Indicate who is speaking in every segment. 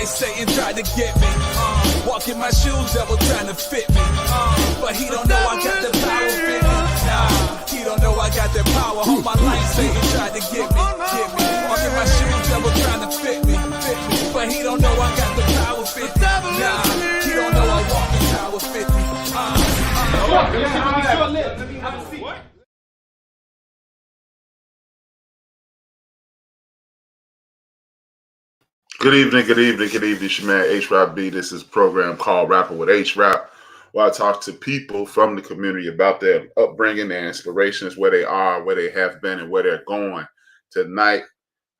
Speaker 1: Satan tried to get me. Walking my shoes, devil trying to fit me. But he don't know I got the power fit me. Nah, he don't know I got that power. All my life, Satan tried to get me. Walking my shoes, devil trying to fit me. But he don't know I got the power fit me. Nah, he don't know I walk the power fit me.
Speaker 2: Good evening. It's your man HRap. This is a program called Rappin with HRap, where I talk to people from the community about their upbringing, their inspirations, where they are, where they have been, and where they're going. Tonight,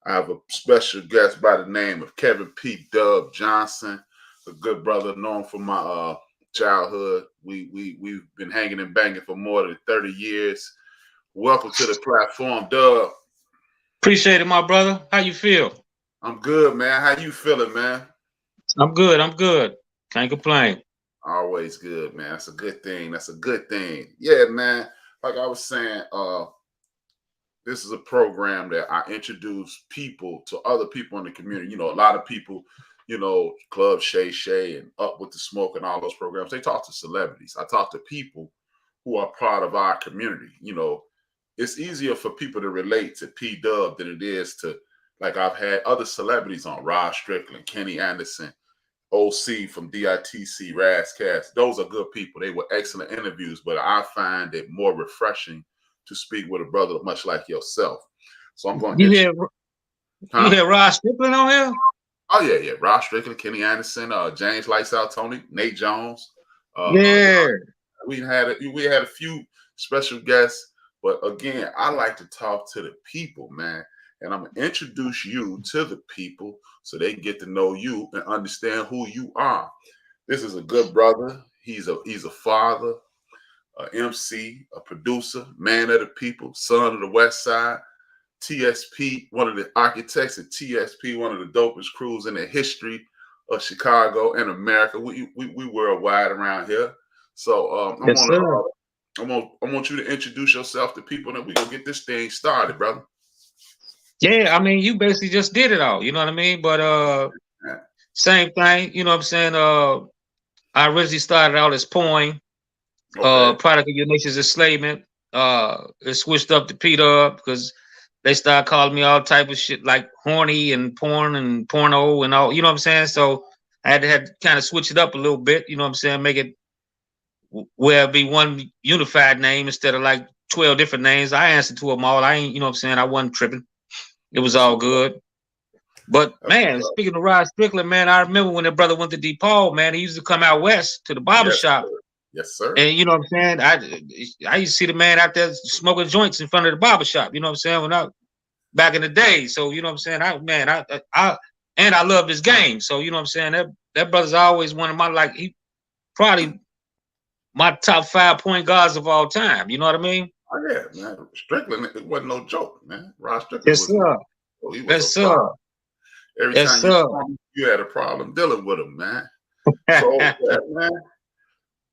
Speaker 2: I have a special guest by the name of Kevin PDub Johnson, a good brother known from my childhood. We've been hanging and banging for more than 30 years. Welcome to the platform, Dub.
Speaker 3: Appreciate it, my brother. How you feel?
Speaker 2: I'm good, man. How you feeling, man?
Speaker 3: I'm good. Can't complain.
Speaker 2: Always good, man. That's a good thing. Yeah, man. Like I was saying, this is a program that I introduce people to other people in the community. You know, a lot of people, you know, Club Shay and Up with the Smoke and all those programs, they talk to celebrities. I talk to people who are part of our community. You know, it's easier for people to relate to P-Dub than it is to, like, I've had other celebrities on, Rod Strickland, Kenny Anderson, OC from DITC, Razzcast. Those are good people. They were excellent interviews, but I find it more refreshing to speak with a brother much like yourself. So I'm going to
Speaker 3: get you hear Rod Strickland on here?
Speaker 2: Oh, yeah. Rod Strickland, Kenny Anderson, James Lights Out Tony, Nate Jones. We had a few special guests, but again, I like to talk to the people, man. And I'm going to introduce you to the people so they can get to know you and understand who you are. This is a good brother. He's a father, an MC, a producer, man of the people, son of the Westside. T.S.P, one of the architects of T.S.P, one of the dopest crews in the history of Chicago and America. We worldwide around here. So I want you to introduce yourself to people, and we're going to get this thing started, brother.
Speaker 3: Yeah, I mean, you basically just did it all, you know what I mean? But same thing, you know what I'm saying? I originally started out as Poing, product of your nation's enslavement. It switched up to PDub because they started calling me all type of shit like horny and porn and porno and all, you know what I'm saying? So I had to kind of switch it up a little bit, you know what I'm saying? Make it where it be one unified name instead of like 12 different names. I answered to them all. I ain't, you know what I'm saying? I wasn't tripping. It was all good. But man, speaking of Rod Strickland, man, I remember when that brother went to DePaul, man, he used to come out west to the barber shop.
Speaker 2: Yes, sir.
Speaker 3: And you know what I'm saying? I used to see the man out there smoking joints in front of the barber shop, you know what I'm saying? Back in the day. So, you know what I'm saying? I love this game. So, you know what I'm saying? That brother's always one of my, he probably my top 5 point guards of all time. You know what I mean?
Speaker 2: Oh, yeah, man. Strickland, it wasn't no joke, man. Rod Strickland
Speaker 3: yes, sir. Yes, sir.
Speaker 2: Every time you had a problem dealing with him, man. So, man,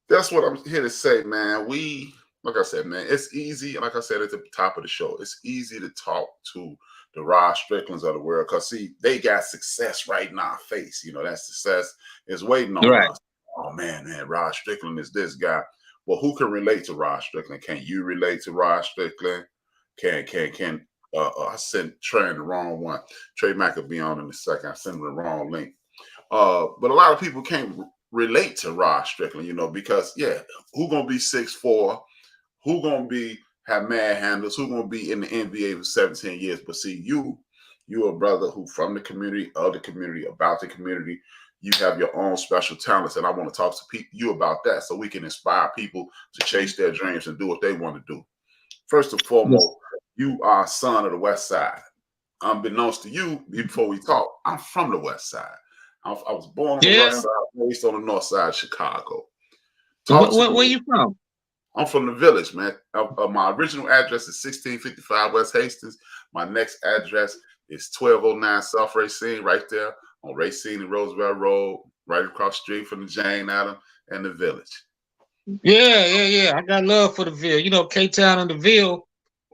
Speaker 2: that's what I'm here to say, man. Like I said, man, it's easy. Like I said at the top of the show, it's easy to talk to the Rod Stricklands of the world because, see, they got success right in our face. You know, that success is waiting on us. Oh, man, Rod Strickland is this guy. Well, who can relate to Rod Strickland? Can you relate to Rod Strickland? I sent Trey in the wrong one. Trey Mack will be on in a second. I sent him the wrong link. But a lot of people can't relate to Rod Strickland, you know, because, who going to be 6'4"? Who going to have mad handles? Who going to be in the NBA for 17 years? But see, you're a brother who from the community, of the community, about the community. You have your own special talents, and I want to talk to you about that so we can inspire people to chase their dreams and do what they want to do. First and foremost, you are a son of the West Side. Unbeknownst to you, before we talk, I'm from the West Side. I was born on the West Side, raised on the North Side of Chicago.
Speaker 3: Where you from?
Speaker 2: I'm from the Village, man. My original address is 1655 West Hastings. My next address is 1209 South Racine, right there on Racine and Roosevelt Road, right across the street from the Jane Addams and the Village.
Speaker 3: Yeah. I got love for the Ville. You know, K-Town and the Ville.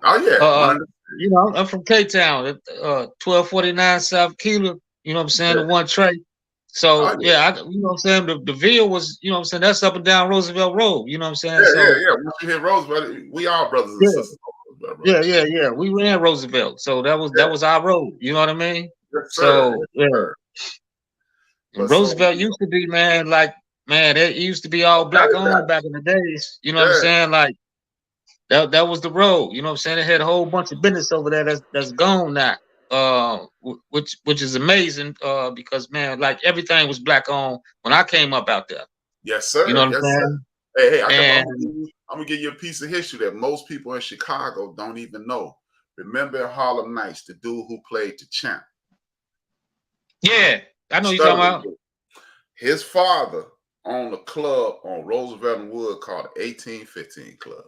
Speaker 2: Oh, yeah.
Speaker 3: You know, I'm from K-Town, 1249 South Keeler. You know what I'm saying? The one Trey. So yeah, you know what I'm saying? The Ville was, you know what I'm saying, that's up and down Roosevelt Road, you know what I'm saying?
Speaker 2: Yeah. Once you hit Roosevelt, we all brothers and sisters.
Speaker 3: Yeah. We were in Roosevelt. So that was our road, you know what I mean?
Speaker 2: Yes,
Speaker 3: so
Speaker 2: yes,
Speaker 3: and Roosevelt used to be, man, like, man, it used to be all black owned back in the days. You know what I'm saying? Like that was the road. You know what I'm saying? It had a whole bunch of business over there that's gone now. Which is amazing. Because man, like everything was black owned when I came up out there.
Speaker 2: Yes, sir.
Speaker 3: You know what I'm saying?
Speaker 2: Hey, I'm gonna give you a piece of history that most people in Chicago don't even know. Remember Harlem Nights, the dude who played the champ.
Speaker 3: Yeah, I know you're talking about.
Speaker 2: His father owned a club on Roosevelt and Wood called the 1815 Club.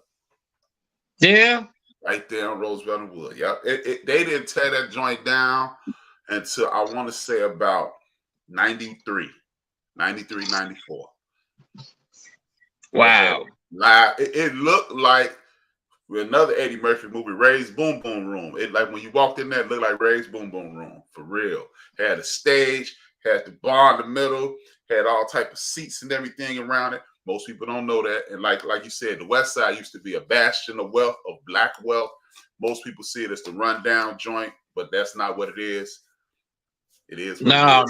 Speaker 3: Yeah.
Speaker 2: Right there on Roosevelt and Wood. Yeah. They didn't tear that joint down until I want to say about 93, 94.
Speaker 3: Wow.
Speaker 2: It looked like another Eddie Murphy movie, Ray's Boom Boom Room. It like when you walked in there, it looked like Ray's Boom Boom Room for real. Had a stage, had the bar in the middle, had all type of seats and everything around it. Most people don't know that. And like you said, the West Side used to be a bastion of wealth, of black wealth. Most people see it as the rundown joint, but that's not what it is. It is.
Speaker 3: No.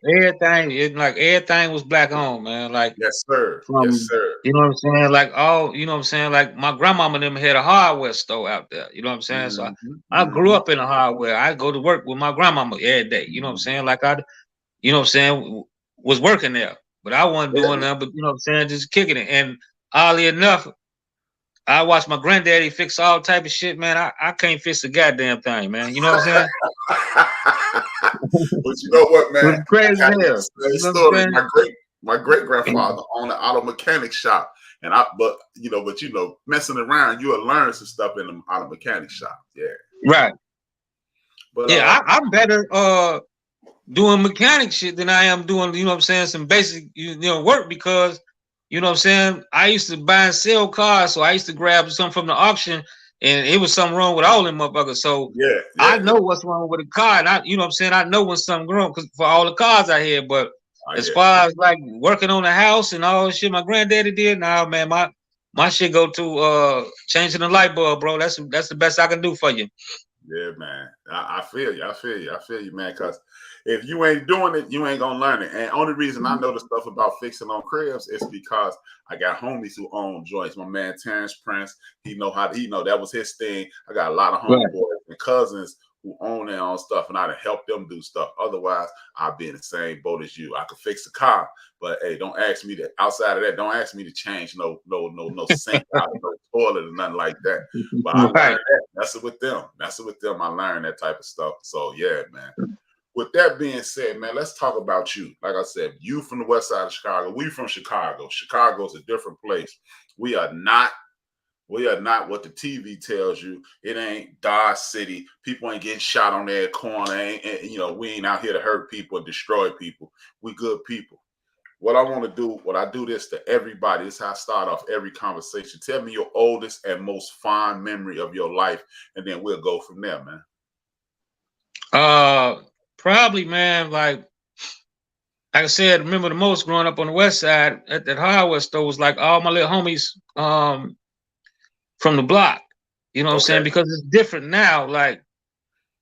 Speaker 3: Everything was black owned, man. Like,
Speaker 2: yes, sir.
Speaker 3: Yes, sir. You know what I'm saying? Like you know what I'm saying? Like my grandmama them had a hardware store out there. You know what I'm saying? So I grew up in a hardware. I go to work with my grandmama every day. You know what I'm saying? Like you know what I'm saying, was working there. But I wasn't doing that, but you know what I'm saying, just kicking it. And oddly enough, I watched my granddaddy fix all type of shit, man. I can't fix a goddamn thing, man. You know what I'm saying?
Speaker 2: But you know what, man?
Speaker 3: It's crazy.
Speaker 2: Story. My great grandfather owned an auto mechanic shop, and but you know, messing around, you will learn some stuff in the auto mechanic shop. Yeah,
Speaker 3: right.
Speaker 2: But
Speaker 3: yeah, I'm better doing mechanic shit than I am doing, you know what I'm saying, some basic work, because you know what I'm saying, I used to buy and sell cars, so I used to grab something from the auction and it was something wrong with all them motherfuckers. So I know what's wrong with a car, and you know what I'm saying, I know when something wrong because for all the cars I had. But as far as like working on the house and all the shit my granddaddy did, nah, man, my shit go to changing the light bulb, bro. That's the best I can do for you.
Speaker 2: Yeah, man. I feel you, man. Because if you ain't doing it, you ain't gonna learn it. And only reason I know the stuff about fixing on cribs is because I got homies who own joints. My man Terrence Prince, he know that was his thing. I got a lot of homeboys and cousins who own their own stuff, and I'd help them do stuff. Otherwise, I'd be in the same boat as you. I could fix a car, but hey, don't ask me to. Outside of that, don't ask me to change no sink out, no toilet or nothing like that. But I learned that. That's it with them. I learned that type of stuff. So yeah, man. With that being said, man, let's talk about you. Like I said, you from the West Side of Chicago. We from Chicago. Chicago's a different place. We are not what the TV tells you. It ain't Dodge City. People ain't getting shot on their corner. We ain't out here to hurt people and destroy people. We good people. What I want to do, I do this to everybody. This is how I start off every conversation. Tell me your oldest and most fond memory of your life, and then we'll go from there, man.
Speaker 3: Probably, man, like I said, remember the most growing up on the West Side at that hardware store was like all my little homies from the block. You know what I'm saying? Because it's different now. Like,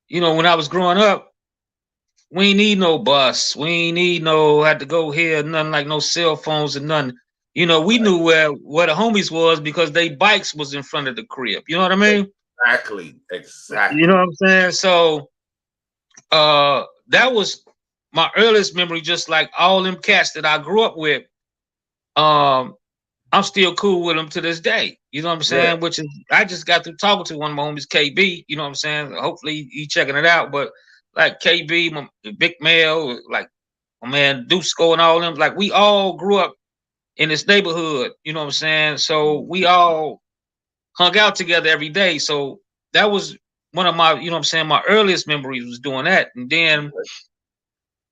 Speaker 3: when I was growing up, we ain't need no bus. We ain't need had to go here, nothing like no cell phones and nothing. We knew where the homies was because they bikes was in front of the crib. You know what I mean?
Speaker 2: Exactly.
Speaker 3: You know what I'm saying? So that was my earliest memory, just like all them cats that I grew up with. I'm still cool with them to this day. You know what I'm saying? Which is, I just got through talking to one of my homies, KB. You know what I'm saying? Hopefully he checking it out. But like KB, my Big Mel, like my man Dusko and all them, like we all grew up in this neighborhood. You know what I'm saying? So we all hung out together every day. So that was one of my, you know what I'm saying, my earliest memories was doing that. And then,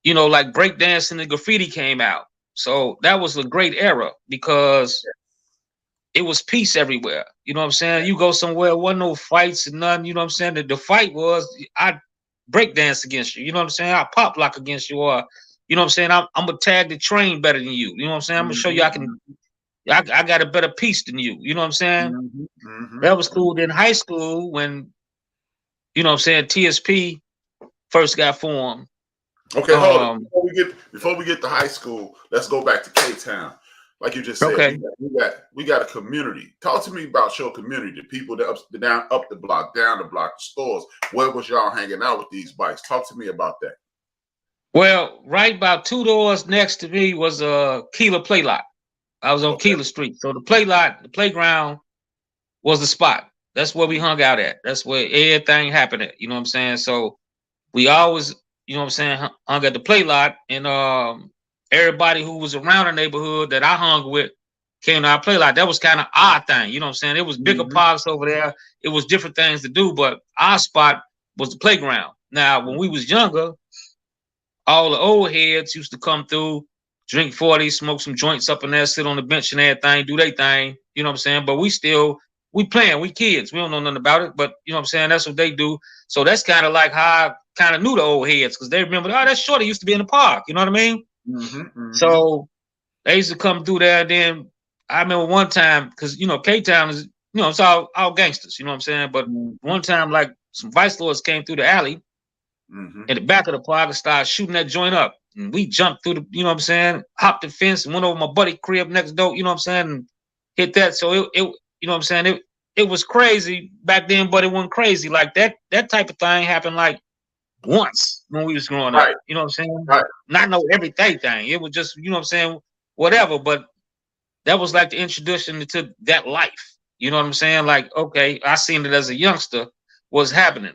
Speaker 3: like breakdancing and graffiti came out. So that was a great era because it was peace everywhere. You know what I'm saying? You go somewhere, wasn't no fights and nothing. You know what I'm saying? The fight was I breakdance against you. You know what I'm saying? I pop lock against you, or you know what I'm saying, I'm gonna tag the train better than you. You know what I'm saying? I'm gonna show you I got a better piece than you. You know what I'm saying? That was cool. Then high school, when, you know what I'm saying, T.S.P. first got formed.
Speaker 2: Okay, hold on. Before we get to high school, let's go back to K-Town. Like you just said,
Speaker 3: okay.
Speaker 2: we got a community. Talk to me about your community, the people that up the block, down the block, the stores. Where was y'all hanging out with these bikes? Talk to me about that.
Speaker 3: Well, right about 2 doors next to me was a Keeler play lot. I was on Keeler Street. So the playground was the spot. That's where we hung out at. That's where everything happened at. You know what I'm saying? So we always, you know what I'm saying, hung at the play lot, and everybody who was around the neighborhood that I hung with came to our play lot. That was kind of our thing. You know what I'm saying? It was bigger parks over there. It was different things to do, but our spot was the playground. Now, when we was younger, all the old heads used to come through, drink 40, smoke some joints up in there, sit on the bench and everything, do their thing. You know what I'm saying? But we playing, we kids. We don't know nothing about it, but you know what I'm saying? That's what they do. So that's kind of like how I kind of knew the old heads, because they remember, oh, that shorty used to be in the park. You know what I mean? So they used to come through there. Then I remember one time, because, you know, K-Town is, you know, it's all gangsters. You know what I'm saying? But one time, like, some vice lords came through the alley in the back of the park and started shooting that joint up. And we jumped through the, you know what I'm saying, hopped the fence and went over my buddy crib next door, you know what I'm saying, and hit that. So it you know what I'm saying, it was crazy back then, but it wasn't crazy like that. That type of thing happened like once when we was growing up. You know what I'm saying? Not no everyday thing. It was just, you know what I'm saying, whatever. But that was like the introduction to that life. You know what I'm saying? Like, okay, I seen it as a youngster was happening.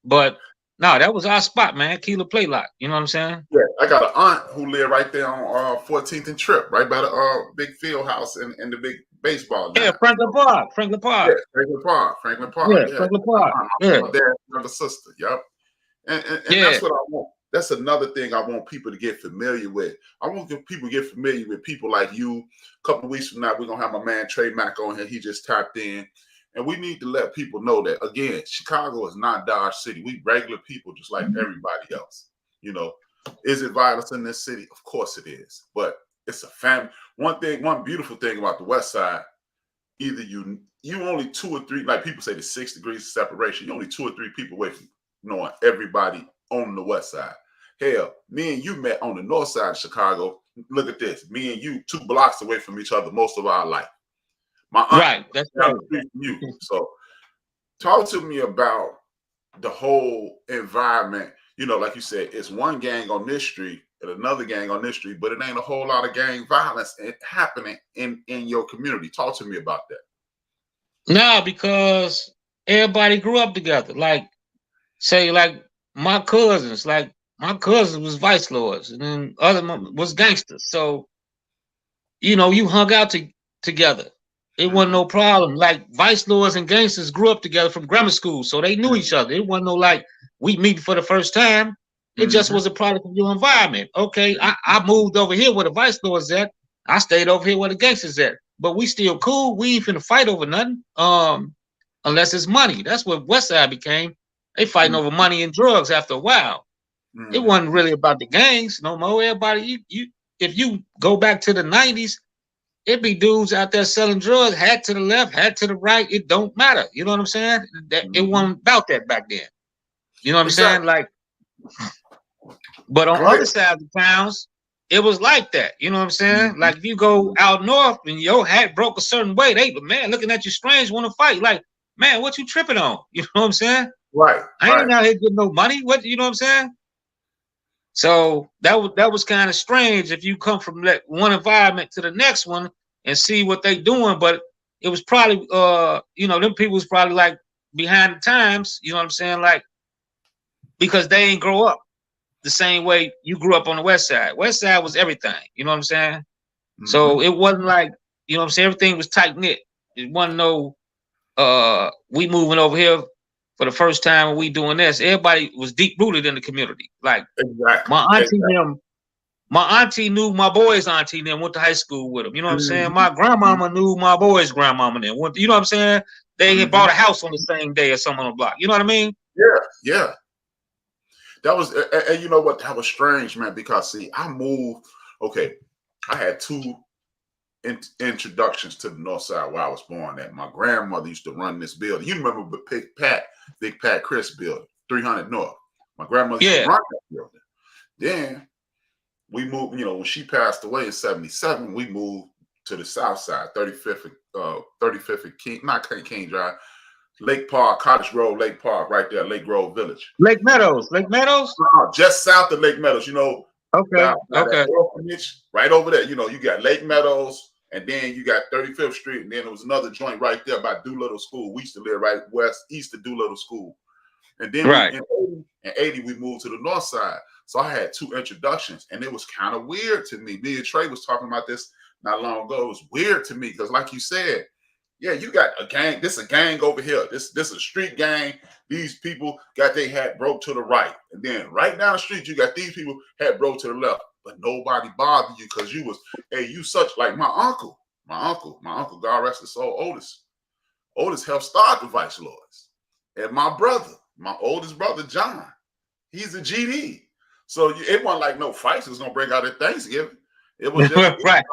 Speaker 3: But no, that was our spot, man. Keeler play lot. You know what I'm saying?
Speaker 2: Yeah, I got an aunt who lived right there on 14th and Trip, right by the big field house and the big baseball.
Speaker 3: Yeah, Franklin Park.
Speaker 2: Yeah, Franklin Park.
Speaker 3: Yeah, Franklin Park.
Speaker 2: My dad's younger sister. Yep. And that's what I want. That's another thing I want people to get familiar with. I want people to get familiar with people like you. A couple of weeks from now, we're going to have my man Trey Mack on here. He just tapped in. And we need to let people know that, again, Chicago is not Dodge City. We regular people just like everybody else. You know, is it violence in this city? Of course it is. But it's a family. One beautiful thing about the West Side, either you only 2 or 3, like people say the 6 degrees of separation, you're only 2 or 3 people away from knowing everybody on the West Side. Hell, me and you met on the North Side of Chicago. Look at this. Me and you 2 blocks away from each other most of our life. My aunt,
Speaker 3: that's right.
Speaker 2: You. So talk to me about the whole environment. You know, like you said, it's one gang on this street and another gang on this street, but it ain't a whole lot of gang violence happening in your community. Talk to me about that.
Speaker 3: No, because everybody grew up together. Like, say, like my cousins was vice lords, and then other was gangsters. So, you know, you hung out together. It wasn't no problem. Like, vice lords and gangsters grew up together from grammar school, so they knew each other. It wasn't no like we meet for the first time. It just was a product of your environment. Okay, I moved over here where the vice lords at. I stayed over here where the gangsters at. But we still cool. We ain't finna fight over nothing. Unless it's money. That's what Westside became. They fighting over money and drugs after a while. It wasn't really about the gangs no more. Everybody, if you go back to the 90s, it be dudes out there selling drugs, hat to the left, hat to the right. It don't matter. You know what I'm saying? It wasn't about that back then. You know what I'm saying? Like, but on other sides of towns, it was like that. You know what I'm saying? Like, if you go out north and your hat broke a certain way, they, man, looking at you strange, want to fight. Like, man, what you tripping on? You know what I'm saying?
Speaker 2: Right.
Speaker 3: I ain't out here getting no money. What, you know what I'm saying? So that was kind of strange if you come from one environment to the next one and see what they doing. But it was probably, you know, them people was probably like behind the times. You know what I'm saying? Like, because they ain't grow up the same way you grew up on the West Side. West Side was everything. You know what I'm saying? So it wasn't like, you know what I'm saying? Everything was tight knit. It wasn't no, we moving over here for the first time and we doing this. Everybody was deep rooted in the community. Like, my auntie knew my boy's auntie and then went to high school with him. You know what I'm saying? My grandmama knew my boy's grandmama and then went, you know what I'm saying? They had bought a house on the same day or something on the block. You know what I mean?
Speaker 2: Yeah. That was, and you know what? That was strange, man. Because see, I moved. Okay, I had two introductions to the North Side where I was born at. My grandmother used to run this building. You remember Big Pat Chris building, 300 North. My grandmother used to run that building. Then we moved, you know, when she passed away in 77, we moved to the South Side, 35th and King, not King Drive, Lake Park, Cottage Grove, Lake Park, right there, Lake Grove Village.
Speaker 3: Lake Meadows.
Speaker 2: Just south of Lake Meadows, you know.
Speaker 3: Okay.
Speaker 2: That orphanage, right over there. You know, you got Lake Meadows, and then you got 35th Street, and then there was another joint right there by Doolittle School. We used to live right east of Doolittle School. And then in 80, we moved to the North Side. So I had two introductions, and it was kind of weird to me. Me and Trey was talking about this not long ago. It was weird to me because, like you said, yeah, you got a gang. This is a gang over here. This is a street gang. These people got their hat broke to the right. And then right down the street, you got these people hat broke to the left. But nobody bothered you because you was, hey, you such like my uncle, God rest his soul, Otis helped start the Vice Lords. And my brother, my oldest brother, John, he's a GD. So it wasn't like no fights was gonna break out at Thanksgiving. It was just
Speaker 3: right.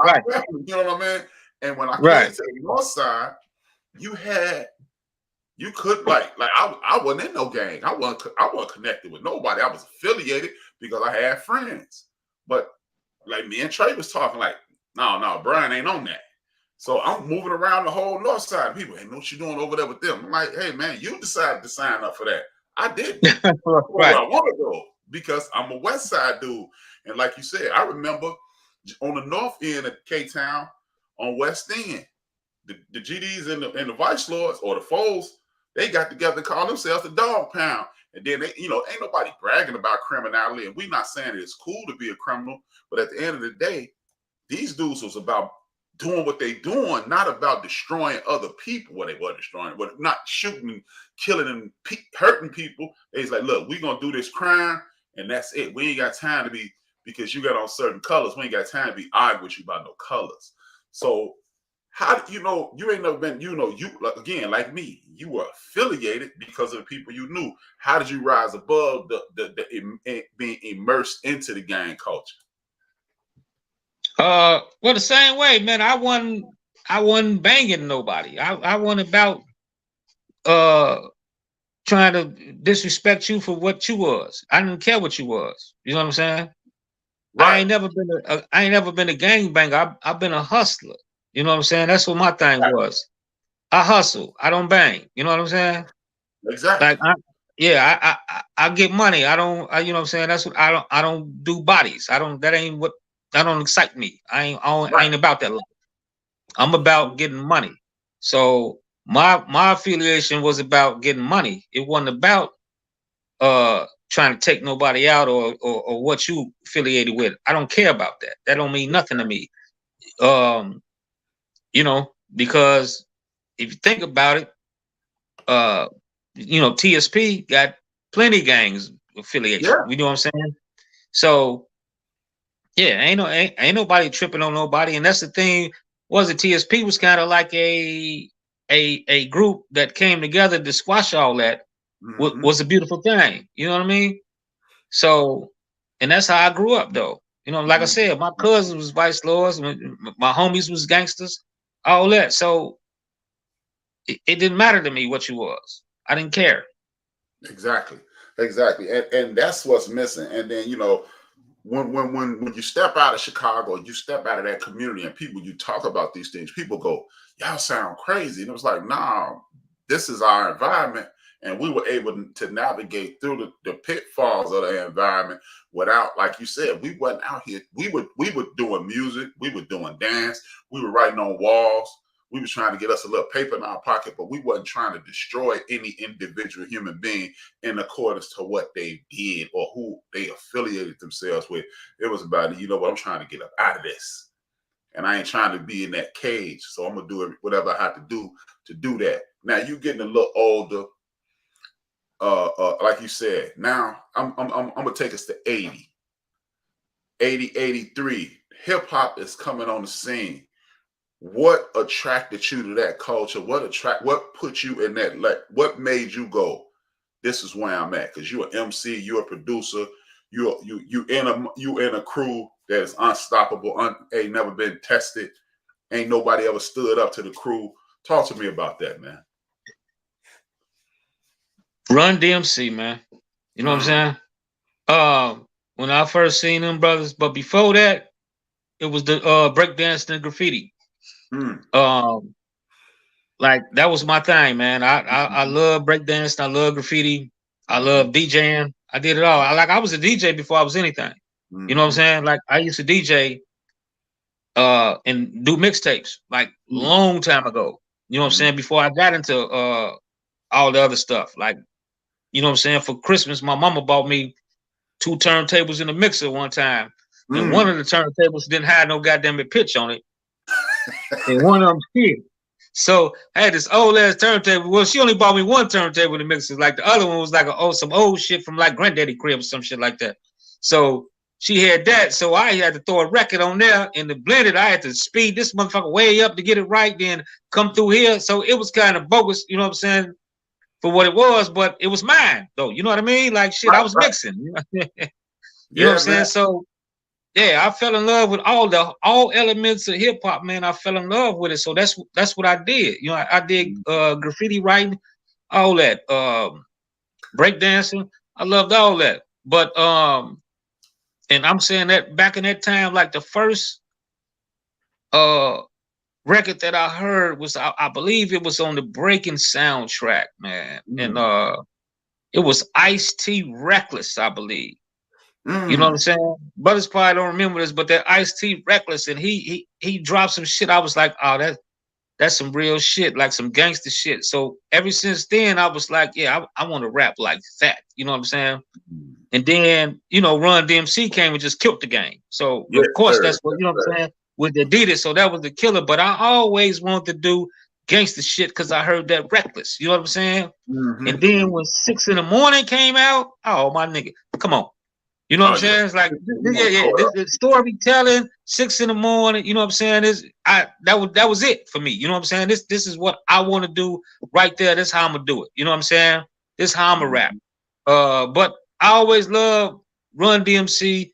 Speaker 2: You know what I mean? And when I came to the North Side, you could like I wasn't in no gang. I wasn't connected with nobody. I was affiliated because I had friends. But like me and Trey was talking like, no, Brian ain't on that. So I'm moving around the whole North Side. People, hey, know what you doing over there with them? I'm like, hey man, you decided to sign up for that. I didn't. I want to go because I'm a West Side dude. And like you said, I remember on the north end of K-Town, on West End, the GDs and the Vice Lords or the Foes, they got together and called themselves the Dog Pound. And then they, you know, ain't nobody bragging about criminality. And we're not saying it's cool to be a criminal, but at the end of the day, these dudes was about doing what they doing, not about destroying other people. What they were destroying, but not shooting and killing and hurting people. They's like, look, we're gonna do this crime, and that's it. We ain't got time to be, because you got on certain colors. We ain't got time to be arguing with you about no colors. So how do you know you ain't never been, you know, you again, like me, you were affiliated because of the people you knew. How did you rise above the being immersed into the gang culture?
Speaker 3: Well, the same way, man. I wasn't banging nobody. I wasn't about trying to disrespect you for what you was. I didn't care what you was. You know what I'm saying? Right. I ain't never been a gangbanger. I've been a hustler. You know what I'm saying? That's what my thing was. I hustle. I don't bang. You know what I'm saying?
Speaker 2: Exactly.
Speaker 3: Like I get money. You know what I'm saying? That's what I don't do bodies. That don't excite me. I ain't about that life. I'm about getting money. So my affiliation was about getting money. It wasn't about trying to take nobody out or what you affiliated with. I don't care about that. That don't mean nothing to me. You know, because if you think about it, you know, T.S.P. got plenty gangs affiliation. You know what I'm saying? So yeah, ain't nobody tripping on nobody, and that's the thing. Was it T.S.P. was kind of like a group that came together to squash all that. Was a beautiful thing. You know what I mean? So, and that's how I grew up, though. You know, like I said, my cousins was Vice Lords, my homies was gangsters, all that. So it didn't matter to me what you was. I didn't care.
Speaker 2: Exactly. And that's what's missing. And then, you know, when you step out of Chicago, you step out of that community and people, you talk about these things, people go, y'all sound crazy. And it was like, nah, this is our environment. And we were able to navigate through the pitfalls of the environment without, like you said, we wasn't out here. We were doing music. We were doing dance. We were writing on walls. We were trying to get us a little paper in our pocket, but we wasn't trying to destroy any individual human being in accordance to what they did or who they affiliated themselves with. It was about, you know what, I'm trying to get up out of this. And I ain't trying to be in that cage. So I'm going to do whatever I have to do that. Now you getting a little older. Like you said, now I'm gonna take us to 83. Hip hop is coming on the scene. What attracted you to that culture? What put you in that? Like, what made you go, this is where I'm at. Because you're an MC, you're a producer, you in a crew that is unstoppable, ain't never been tested, ain't nobody ever stood up to the crew. Talk to me about that, man.
Speaker 3: Run DMC, man. You know what I'm saying? When I first seen them brothers, but before that, it was the breakdancing and graffiti. Like that was my thing, man. I love breakdancing, I love graffiti, I love DJing. I did it all. I was a DJ before I was anything. You know what I'm saying? Like I used to DJ and do mixtapes like long time ago. You know what I'm saying? Before I got into all the other stuff. Like, you know what I'm saying? For Christmas, my mama bought me 2 turntables and a mixer one time. And one of the turntables didn't have no goddamn pitch on it. And one of them did. So I had this old ass turntable. Well, she only bought me 1 turntable and a mixer. Like the other one was like some old shit from like Granddaddy crib or some shit like that. So she had that. So I had to throw a record on there and to blend it. I had to speed this motherfucker way up to get it right, then come through here. So it was kind of bogus, you know what I'm saying, for what it was, but it was mine though. You know what I mean? Like shit, I was mixing. You know what I'm saying? So yeah, I fell in love with all elements of hip hop, man. I fell in love with it. So that's what I did. You know, I did graffiti writing, all that, breakdancing. I loved all that. But and I'm saying that back in that time, like the first record that I heard was I believe it was on the Breaking soundtrack, man. And it was Ice-T Reckless, I believe. You know what I'm saying? Brothers probably don't remember this, but that Ice-T Reckless, and he dropped some shit. I was like, oh, that's some real shit, like some gangster shit. So ever since then, I was like, yeah, I want to rap like that. You know what I'm saying? And then, you know, Run DMC came and just killed the game. So of course, that's what, you know what I'm saying, with Adidas. So that was the killer. But I always wanted to do gangster shit because I heard that Reckless. You know what I'm saying? And then when 6 in the morning came out, oh my nigga, come on. You know what I'm saying? It's like, the storytelling, 6 in the morning, you know what I'm saying? That was it for me. You know what I'm saying? This is what I want to do right there. This is how I'm gonna do it. You know what I'm saying? This is how I'm gonna rap. But I always love Run DMC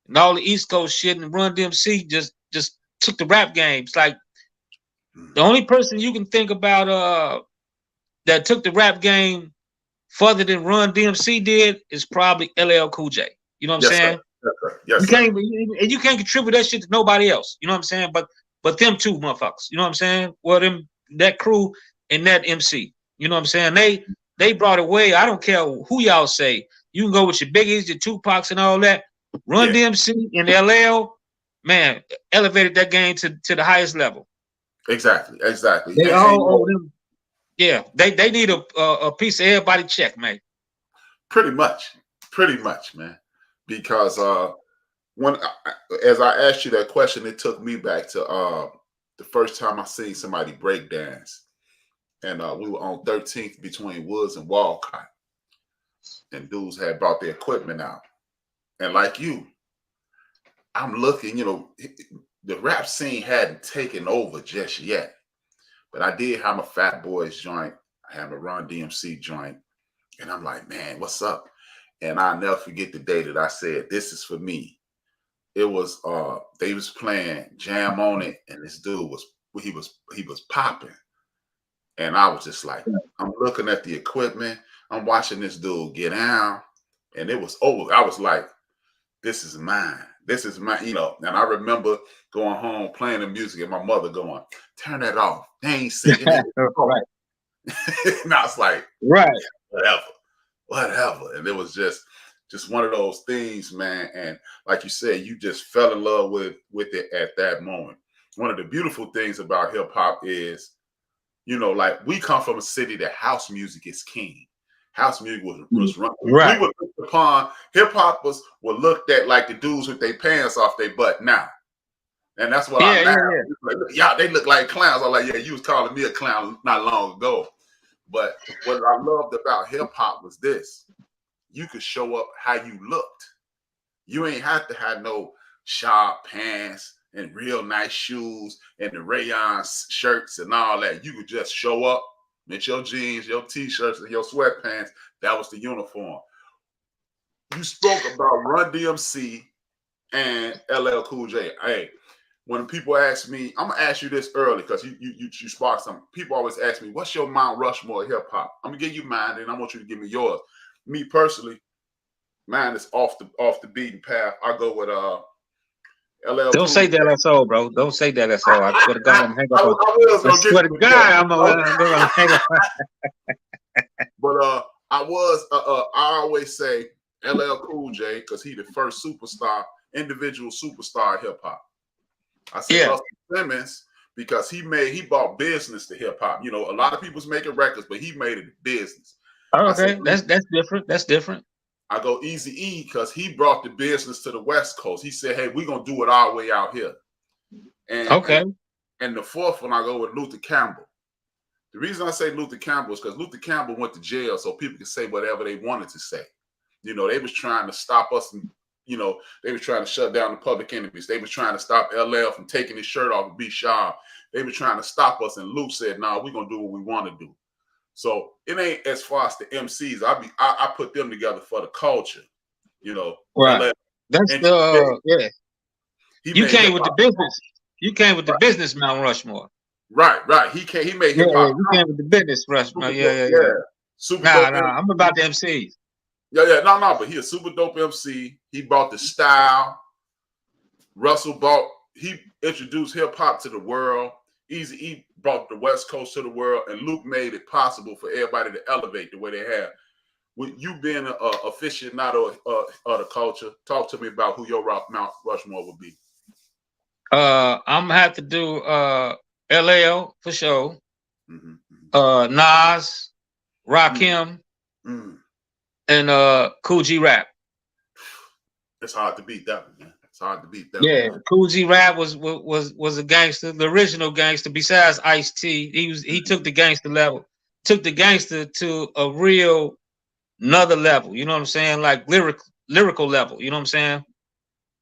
Speaker 3: and all the East Coast shit, and Run DMC just took the rap game. It's like the only person you can think about that took the rap game further than Run DMC did is probably LL Cool J. You know what I'm saying?
Speaker 2: Yes,
Speaker 3: you can't contribute that shit to nobody else. You know what I'm saying? But them two motherfuckers. You know what I'm saying? Well, that crew and that MC. You know what I'm saying? They brought it way. I don't care who y'all say. You can go with your Biggies, your Tupacs, and all that. Run DMC and LL, man, elevated that game to the highest level.
Speaker 2: Exactly.
Speaker 3: They all owe them. Yeah, they need a piece of everybody check, man.
Speaker 2: Pretty much, man. Because as I asked you that question, it took me back to the first time I seen somebody break dance, and we were on 13th between Woods and Walcott, and dudes had brought their equipment out, and like you, I'm looking, you know, the rap scene hadn't taken over just yet, but I did have a Fat Boys joint, I have a Run DMC joint, and I'm like, man, what's up? And I'll never forget the day that I said, this is for me. It was they was playing Jam on It, and this dude was popping. And I was just like, I'm looking at the equipment, I'm watching this dude get down, and it was over. I was like, this is mine. This is my, you know. And I remember going home playing the music and my mother going, turn that off. They ain't singing it.
Speaker 3: Right.
Speaker 2: And I was like,
Speaker 3: right,
Speaker 2: whatever. And it was just one of those things, man. And like you said, you just fell in love with it at that moment. One of the beautiful things about hip hop is, you know, like we come from a city that house music is king. House music was run.
Speaker 3: Right.
Speaker 2: We were looked upon, hip hoppers were looked at like the dudes with their pants off their butt now. And that's what I laugh. Like, yeah, they look like clowns. I'm like, yeah, you was calling me a clown not long ago. But what I loved about hip hop was this: you could show up how you looked. You ain't have to have no sharp pants and real nice shoes and the rayon shirts and all that. You could just show up Meant your jeans, your t-shirts, and your sweatpants. That was the uniform. You spoke about Run DMC and LL Cool J. Hey, when people ask me, I'm gonna ask you this early because you sparked something. People always ask me, "What's your Mount Rushmore hip hop?" I'm gonna give you mine, and I want you to give me yours. Me personally, mine is off the beaten path. I go with LL.
Speaker 3: Don't say that that's all, bro. Don't say that that's all. I swear to God, I'm hang up. I swear to God, I'm gonna hang up.
Speaker 2: But I always say LL Cool J because he the first individual superstar hip hop. I say Russell Simmons because he bought business to hip hop. You know, a lot of people's making records, but he made it a business.
Speaker 3: Okay, that's different. That's different.
Speaker 2: I go Eazy-E because he brought the business to the West Coast. He said, "Hey, we're gonna do it our way out here." And the fourth one, I go with Luther Campbell. The reason I say Luther Campbell is because Luther Campbell went to jail so people could say whatever they wanted to say. You know, they was trying to stop us, and you know, they was trying to shut down the Public Enemies. They was trying to stop LL from taking his shirt off and be sharp. They were trying to stop us, and Luke said, "No, we're gonna do what we want to do." So it ain't as far as the MCs. I put them together for the culture, you know.
Speaker 3: Right. That's yeah. You came with the business. You came with the business Mount Rushmore.
Speaker 2: Right. He made hip hop.
Speaker 3: You came with the business Rushmore. Yeah.
Speaker 2: Super
Speaker 3: dope. I'm about the MCs.
Speaker 2: Yeah. No. But he a super dope MC. He brought the style. He introduced hip hop to the world. Eazy-E brought the West Coast to the world, and Luke made it possible for everybody to elevate the way they have. With you being an aficionado of the culture, talk to me about who your Mount Rushmore would be.
Speaker 3: I'm gonna have to do LL for sure. Nas, Rakim, and Cool G Rap.
Speaker 2: It's hard to beat that one, man. It's hard to beat that.
Speaker 3: Yeah, Cool G Rap was a gangster, the original gangster. Besides Ice-T, he took the gangster level, took the gangster to a real another level. You know what I'm saying? Like lyrical level. You know what I'm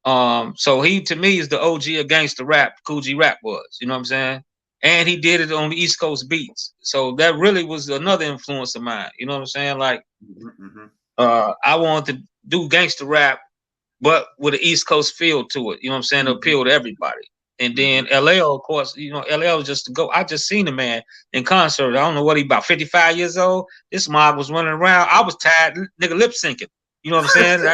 Speaker 3: saying? So he to me is the OG of gangster rap. Cool G Rap was. You know what I'm saying? And he did it on the East Coast beats. So that really was another influence of mine. You know what I'm saying? Like, I wanted to do gangster rap, but with an East Coast feel to it, you know what I'm saying, to appeal to everybody. And then LL, of course, you know, LL was just to go. I just seen the man in concert. I don't know what he about 55 years old. This mob was running around. I was tired, nigga, lip syncing. You know what I'm saying?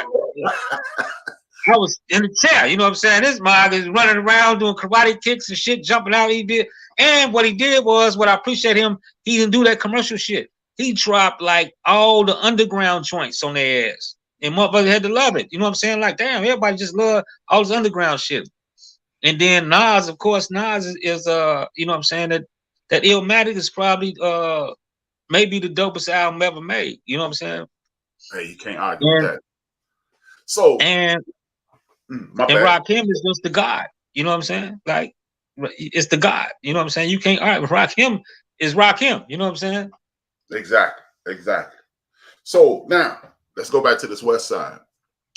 Speaker 3: I was in the chair. You know what I'm saying? This mob is running around doing karate kicks and shit, jumping out. He did, and what he did was what I appreciate him. He didn't do that commercial shit. He dropped like all the underground joints on their ass. And motherfuckers had to love it. You know what I'm saying? Like, damn, everybody just love all this underground shit. And then Nas, of course, Nas is you know what I'm saying, that Illmatic is probably maybe the dopest album ever made. You know what I'm saying?
Speaker 2: Hey, you can't argue with that. So
Speaker 3: and Rakim is just the God. You know what I'm saying? Like, it's the God. You know what I'm saying? You can't argue. Rakim is Rakim. You know what I'm saying?
Speaker 2: Exactly. So now let's go back to this West Side.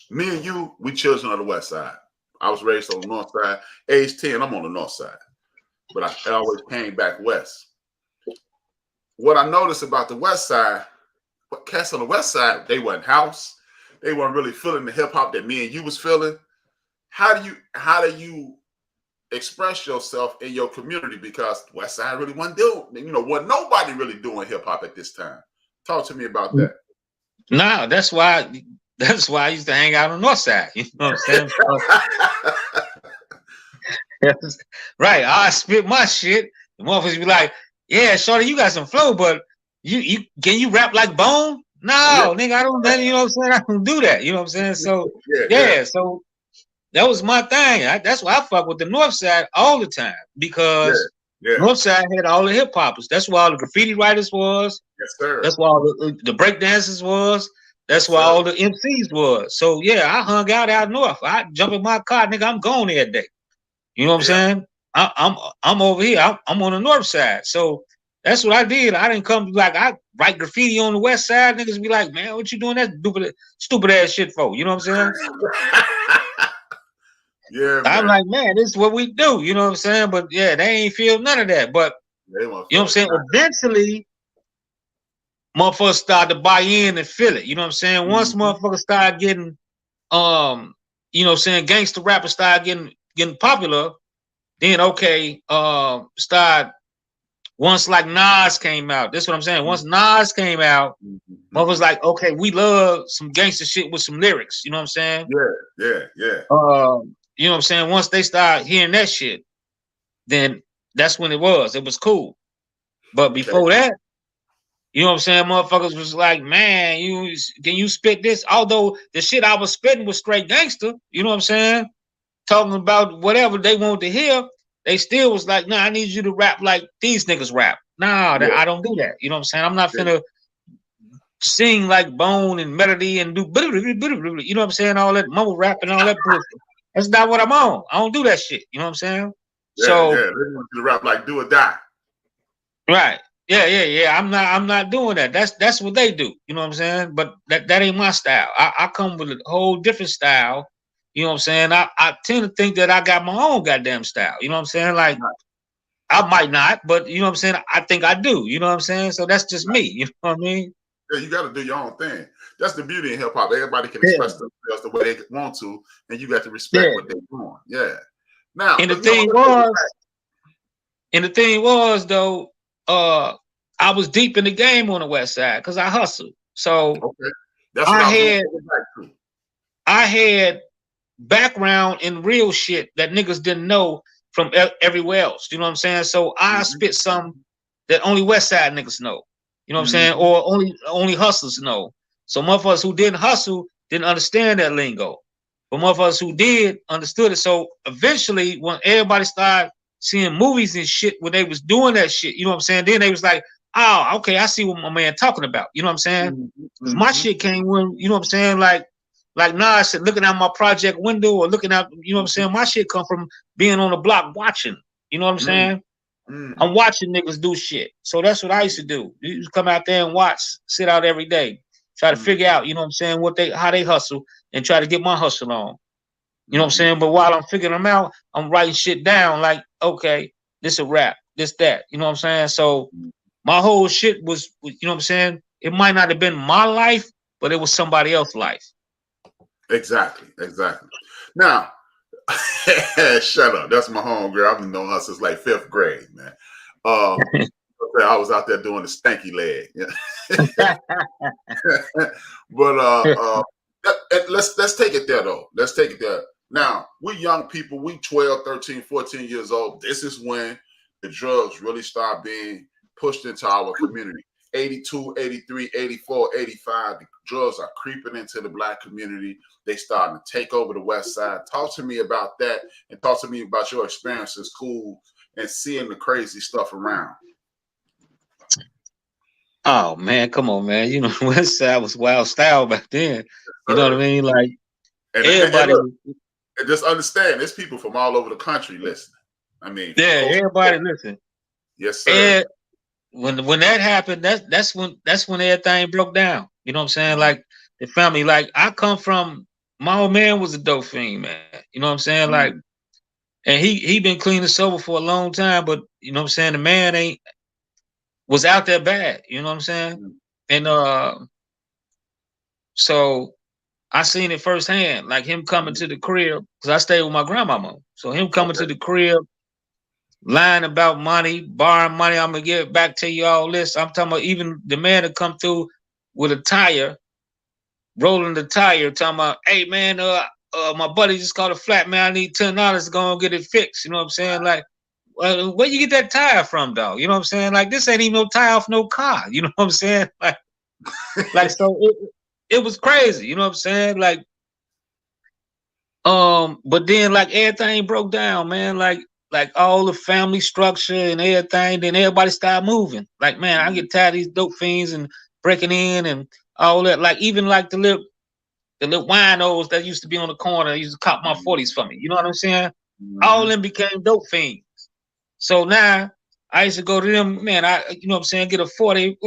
Speaker 2: Me and you, we children of the West Side. I was raised on the North Side. Age 10, I'm on the North Side. But I always came back West. What I noticed about the West Side, cats on the West Side, they wasn't house. They weren't really feeling the hip hop that me and you was feeling. How do you express yourself in your community? Because West Side really wasn't doing, wasn't nobody really doing hip hop at this time. Talk to me about that.
Speaker 3: No, that's why I used to hang out on the North Side. You know what I'm saying? Right. I spit my shit. The motherfuckers be like, "Yeah, shorty, you got some flow, but you can you rap like Bone?" No, nigga, I don't. You know what I'm saying? I don't do that. You know what I'm saying? So so that was my thing. That's why I fuck with the North Side all the time, because North Side had all the hip hoppers. That's where all the graffiti writers was.
Speaker 2: Yes, sir.
Speaker 3: That's where all the break dancers was. That's where all the MCs was. So yeah, I hung out north. I jump in my car, nigga. I'm going every day. You know what I'm saying? I'm over here. I'm on the North Side. So that's what I did. I didn't come like I write graffiti on the West Side. Niggas be like, "Man, what you doing that stupid ass shit for?" You know what I'm saying? I'm like, man, this is what we do. You know what I'm saying? But yeah, they ain't feel none of that. But you know what I'm saying? Eventually, motherfuckers started to buy in and feel it. You know what I'm saying? Once motherfuckers started getting, you know what I'm saying, gangster rappers started getting popular, then okay, once like Nas came out, that's what I'm saying. Once Nas came out, motherfuckers like, okay, we love some gangster shit with some lyrics. You know what I'm saying?
Speaker 2: Yeah.
Speaker 3: You know what I'm saying? Once they start hearing that shit, then that's when it was cool. But before that, you know what I'm saying? Motherfuckers was like, man, can you spit this? Although the shit I was spitting was straight gangster, you know what I'm saying? Talking about whatever they wanted to hear, they still was like, nah, I need you to rap like these niggas rap. Nah, I don't do that. You know what I'm saying? I'm not finna sing like Bone and Melody and do, you know what I'm saying? All that mumble rap and all that bullshit. That's not what I'm on. I don't do that shit. You know what I'm saying?
Speaker 2: They want you to rap like Do or Die.
Speaker 3: Right. Yeah. I'm not doing that. That's what they do. You know what I'm saying? But that ain't my style. I come with a whole different style. You know what I'm saying? I tend to think that I got my own goddamn style. You know what I'm saying? Like I might not, but you know what I'm saying? I think I do. You know what I'm saying? So that's just me. You know what I mean?
Speaker 2: Yeah, you got to do your own thing. That's the beauty in hip hop. Everybody can express themselves the way they want to, and you got to respect what they're doing. Yeah. Now,
Speaker 3: and the thing was though, I was deep in the game on the West Side because I hustled. So
Speaker 2: that's what
Speaker 3: I had background in real shit that niggas didn't know from everywhere else. You know what I'm saying? So I spit some that only West Side niggas know. You know what I'm saying? Or only hustlers know. So motherfuckers who didn't hustle didn't understand that lingo. But motherfuckers who did understood it. So eventually when everybody started seeing movies and shit when they was doing that shit, you know what I'm saying? Then they was like, oh, okay, I see what my man talking about. You know what I'm saying? Because my shit came when, you know what I'm saying? Like Nas said, looking out my project window or looking out, you know what I'm saying? My shit come from being on the block watching. You know what I'm saying? I'm watching niggas do shit. So that's what I used to do. You just come out there and watch, sit out every day, try to figure out, you know what I'm saying, how they hustle and try to get my hustle on. You know what I'm saying? But while I'm figuring them out, I'm writing shit down like, okay, this a rap, this, that. You know what I'm saying? So my whole shit was, you know what I'm saying? It might not have been my life, but it was somebody else's life.
Speaker 2: Exactly. Now, shut up. That's my homegirl. I've been knowing her since like 5th grade, man. I was out there doing the stanky leg. But let's take it there though. Let's take it there. Now, we young people, we 12, 13, 14 years old. This is when the drugs really start being pushed into our community. 82, 83, 84, 85, the drugs are creeping into the Black community. They starting to take over the West Side. Talk to me about that and talk to me about your experience in school and seeing the crazy stuff around.
Speaker 3: Oh, man, come on, man. You know, West Side was wild style back then. You know what I mean? Like, everybody.
Speaker 2: And just understand, there's people from all over the country listening. I mean.
Speaker 3: Yeah, everybody listen.
Speaker 2: Yes, sir.
Speaker 3: And when that happened, that's when everything broke down. You know what I'm saying? Like, the family, like, I come from, my old man was a dope fiend, man. You know what I'm saying? Like, and he been clean and sober for a long time, but you know what I'm saying? The man was out there bad. You know what I'm saying? And so I seen it firsthand, like him coming to the crib, because I stayed with my grandmama. So him coming to the crib, lying about money, borrowing money, I'm gonna give it back to you, all this. I'm talking about even the man that come through with a tire, rolling the tire, talking about, hey man, my buddy just called a flat, man. I need $10 to go and get it fixed. You know what I'm saying? Like, where you get that tire from, dog? You know what I'm saying? Like, this ain't even no tire off no car. You know what I'm saying? Like so it was crazy. You know what I'm saying? Like, but then like everything broke down, man. Like all the family structure and everything. Then everybody started moving. Like, man, I get tired of these dope fiends and breaking in and all that. Like, even like the little winos that used to be on the corner used to cop my 40s for me. You know what I'm saying? All of them became dope fiends. So now I used to go to them, man. You know what I'm saying? Get a 40,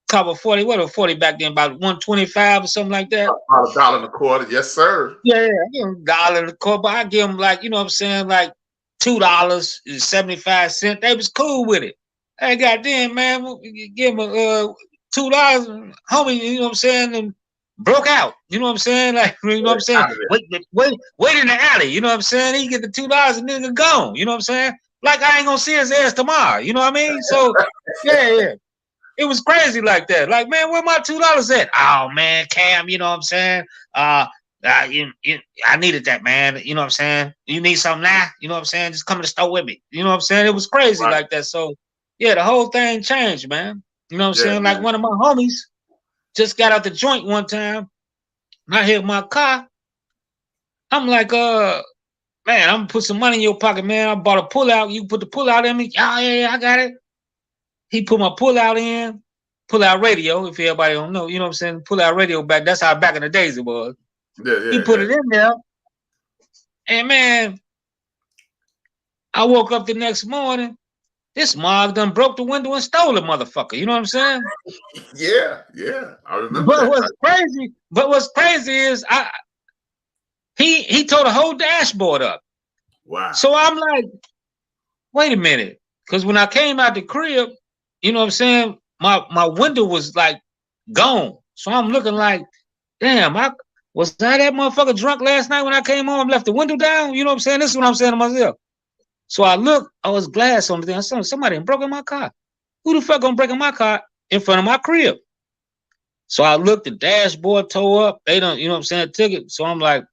Speaker 3: cop a 40, what a 40 back then, about 125 or something like that.
Speaker 2: About $1.25, yes, sir.
Speaker 3: Yeah, I give them $1.25, but I give them like, you know what I'm saying, like $2.75. They was cool with it. Hey, goddamn, man, give them $2, homie, you know what I'm saying, and broke out. You know what I'm saying? Like, you know what I'm saying? Wait in the alley. You know what I'm saying? He get the $2 and nigga gone. You know what I'm saying? Like I ain't gonna see his ass tomorrow. You know what I mean? So yeah. It was crazy like that. Like, man, where my $2 at? Oh man, Cam, you know what I'm saying? I needed that, man. You know what I'm saying? You need something now? You know what I'm saying? Just come to the store with me. You know what I'm saying? It was crazy like that. So yeah, the whole thing changed, man. You know what I'm saying?
Speaker 2: Man.
Speaker 3: Like one of my homies just got out the joint one time. And I hit my car. I'm like, man, I'm gonna put some money in your pocket, man. I bought a pullout. You put the pullout in me. Oh, yeah, I got it. He put my pullout in, pullout radio, if everybody don't know, you know what I'm saying? Pullout radio back, that's how back in the days it was. He put it in there. And man, I woke up the next morning. This mob done broke the window and stole the motherfucker. You know what I'm saying?
Speaker 2: Yeah. I remember that.
Speaker 3: What's crazy is he tore the whole dashboard up.
Speaker 2: Wow.
Speaker 3: So I'm like, wait a minute. Because when I came out the crib, you know what I'm saying? My window was like gone. So I'm looking like, damn, was I that motherfucker drunk last night when I came home, left the window down? You know what I'm saying? This is what I'm saying to myself. So I look, I was glass on the thing. I said, somebody broke in my car. Who the fuck gonna break in my car in front of my crib? So I looked, the dashboard tore up. They don't, you know what I'm saying, took it. So I'm like,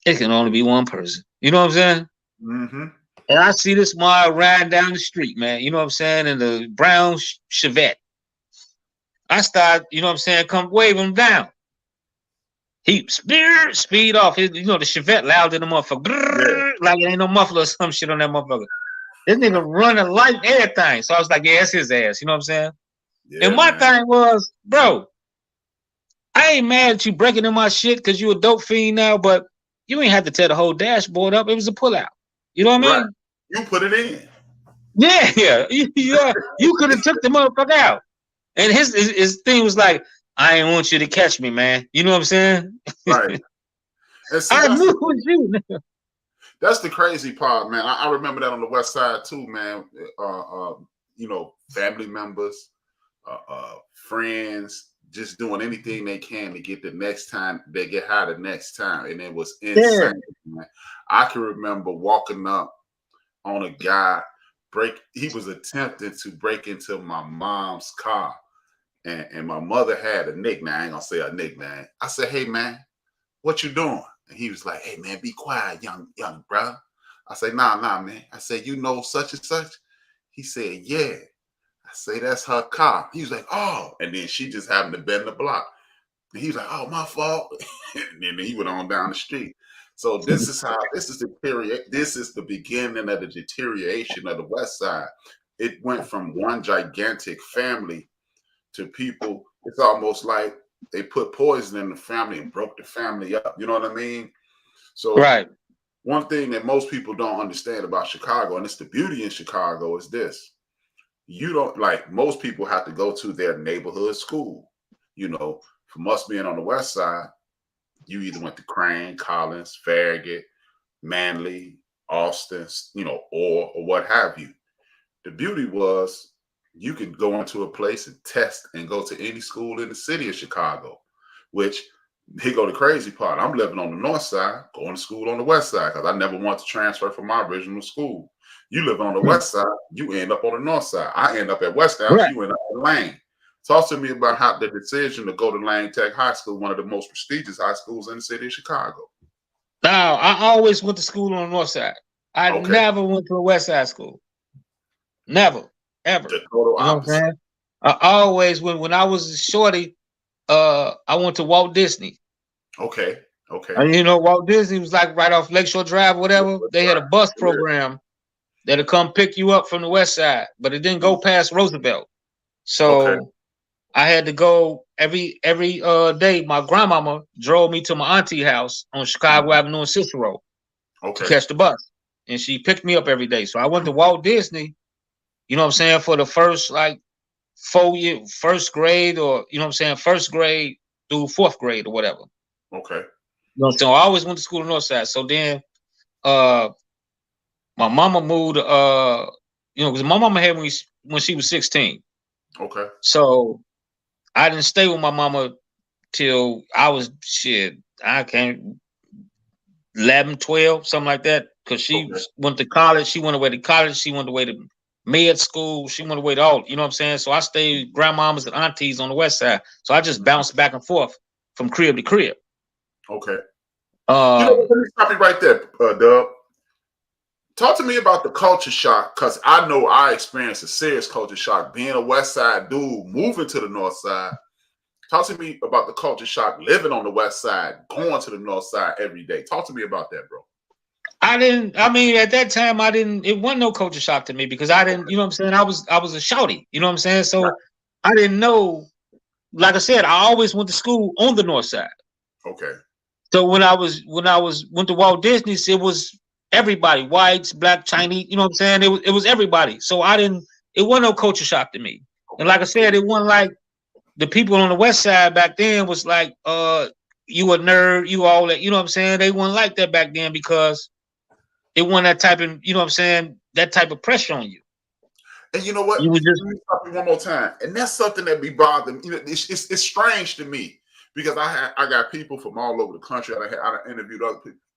Speaker 3: it can only be one person. You know what I'm saying?
Speaker 2: Mm-hmm.
Speaker 3: And I see this mob riding down the street, man. You know what I'm saying? In the brown Chevette. I start, you know what I'm saying, come wave him down. He speed off. You know, the Chevette loud in the motherfucker. Like it ain't no muffler or some shit on that motherfucker. This nigga running light, everything. So I was like, yeah, that's his ass. You know what I'm saying? Yeah, and my thing was, bro, I ain't mad at you breaking in my shit because you a dope fiend now, but you ain't have to tear the whole dashboard up. It was a pullout. You know what I mean?
Speaker 2: You put it in.
Speaker 3: Yeah. You could have took the motherfucker out. And his thing was like, I ain't want you to catch me, man. You know what I'm saying?
Speaker 2: Right. See,
Speaker 3: I knew it was you.
Speaker 2: That's the crazy part, man. I remember that on the West Side too, man. You know, family members, friends, just doing anything they can to get the next time they get high the next time. And it was insane, man. I can remember walking up on a guy, he was attempting to break into my mom's car. And my mother had a nickname. I ain't gonna say a nickname. I said, hey man, what you doing? And he was like, hey man, be quiet, young bro. I said, nah, man. I said, you know such and such? He said, yeah. I say, that's her car. He was like, oh. And then she just happened to bend the block. And he was like, oh, my fault. And then he went on down the street. So this is the beginning of the deterioration of the West Side. It went from one gigantic family to people. It's almost like they put poison in the family and broke the family up. You know what I mean? So one thing that most people don't understand about Chicago, and it's the beauty in Chicago, is this. You don't, like, most people have to go to their neighborhood school. You know, from us being on the West Side, you either went to Crane, Collins, Farragut, Manly, Austin, you know, or what have you. The beauty was you could go into a place and test and go to any school in the city of Chicago, which, here go the crazy part. I'm living on the north side, going to school on the west side because I never wanted to transfer from my original school. You live on the west side, you end up on the north side. I end up at Westtown, you end up at Lane. Talk to me about how the decision to go to Lane Tech High School, one of the most prestigious high schools in the city of Chicago.
Speaker 3: Now, I always went to school on the north side. I never went to a west side school. Never, ever.
Speaker 2: The total opposite.
Speaker 3: You know what I'm saying? I always, when I was a shorty, I went to Walt Disney.
Speaker 2: Okay.
Speaker 3: And you know, Walt Disney was like right off Lakeshore Drive, whatever. They had a bus program that'll come pick you up from the west side, but it didn't go past Roosevelt. So I had to go every day. My grandmama drove me to my auntie house on Chicago Avenue and Cicero to catch the bus. And she picked me up every day. So I went to Walt Disney, you know what I'm saying, for the first like 4 year, first grade, or you know what I'm saying, first grade through fourth grade or whatever.
Speaker 2: Okay.
Speaker 3: You know what I'm saying? I always went to school on the north side. So then my mama moved, you know, because my mama had when she was 16.
Speaker 2: Okay.
Speaker 3: So I didn't stay with my mama till I was I can't 11, 12, something like that. Because she went to college. She went away to college. She went away to med school. She went away to all, you know what I'm saying? So I stayed with grandmamas and aunties on the west side. So I just bounced back and forth from crib to crib.
Speaker 2: Okay. Let me stop you right there, Dub. Talk to me about the culture shock, because I know I experienced a serious culture shock being a West Side dude, moving to the North Side. Talk to me about the culture shock living on the West Side, going to the North Side every day. Talk to me about that, bro.
Speaker 3: At that time, it wasn't no culture shock to me because I didn't, you know what I'm saying? I was a shouty, you know what I'm saying? So I didn't know, like I said, I always went to school on the North Side.
Speaker 2: Okay.
Speaker 3: So when I went to Walt Disney's, it was everybody, whites, black, Chinese, you know what I'm saying? It was everybody. So it wasn't no culture shock to me. And like I said, it wasn't like the people on the West Side back then was like, you a nerd, you all that, you know what I'm saying? They weren't like that back then because it wasn't that type of, you know what I'm saying, that type of pressure on you.
Speaker 2: And you know what?
Speaker 3: You would just,
Speaker 2: let me stop you one more time. And that's something that be bothering. It's strange to me because I got people from all over the country. I interviewed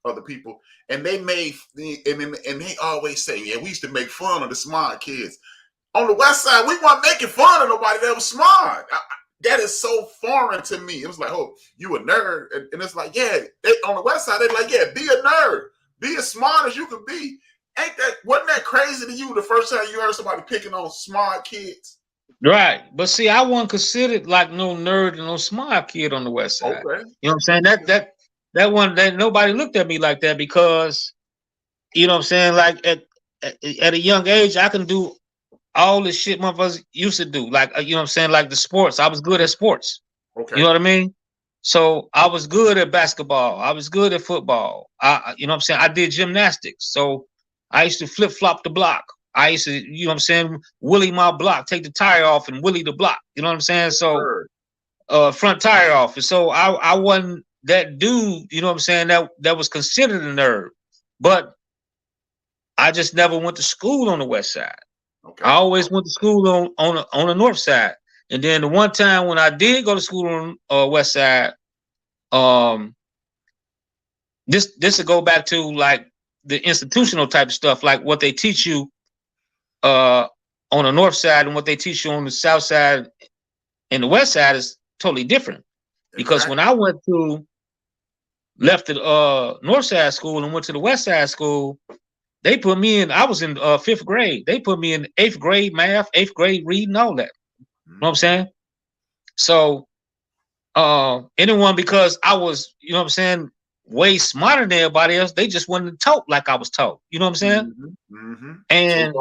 Speaker 2: other people, and they made and they always say, yeah, we used to make fun of the smart kids. On the West Side, we weren't making fun of nobody that was smart. That is so foreign to me. It was like, oh, you a nerd. And it's like, yeah, on the West Side, they're like, yeah, be a nerd. Be as smart as you can be. Wasn't that crazy to you the first time you heard somebody picking on smart kids?
Speaker 3: Right. But see, I wasn't considered like no nerd and no smart kid on the West Side.
Speaker 2: Okay.
Speaker 3: You know what I'm saying? That nobody looked at me like that because, you know what I'm saying, like at a young age, I can do all the shit motherfuckers used to do. Like, you know what I'm saying? Like the sports. I was good at sports.
Speaker 2: Okay.
Speaker 3: You know what I mean? So I was good at basketball. I was good at football. You know what I'm saying? I did gymnastics. So I used to flip-flop the block. I used to, you know what I'm saying, willy my block, take the tire off and willy the block. You know what I'm saying? So front tire off. And so I wasn't that dude, you know what I'm saying, that was considered a nerd. But I just never went to school on the West Side. Okay. I always went to school on the North Side. And then the one time when I did go to school on West Side, this would go back to like the institutional type of stuff, like what they teach you on the North Side and what they teach you on the South Side and the West Side is totally different. Because when I left the North Side school and went to the West Side school, they put me in, I was in 5th grade. They put me in 8th grade math, 8th grade reading, all that. You know what I'm saying? So anyone, because I was, you know what I'm saying, way smarter than everybody else, they just wanted to talk like I was taught. You know what I'm saying? And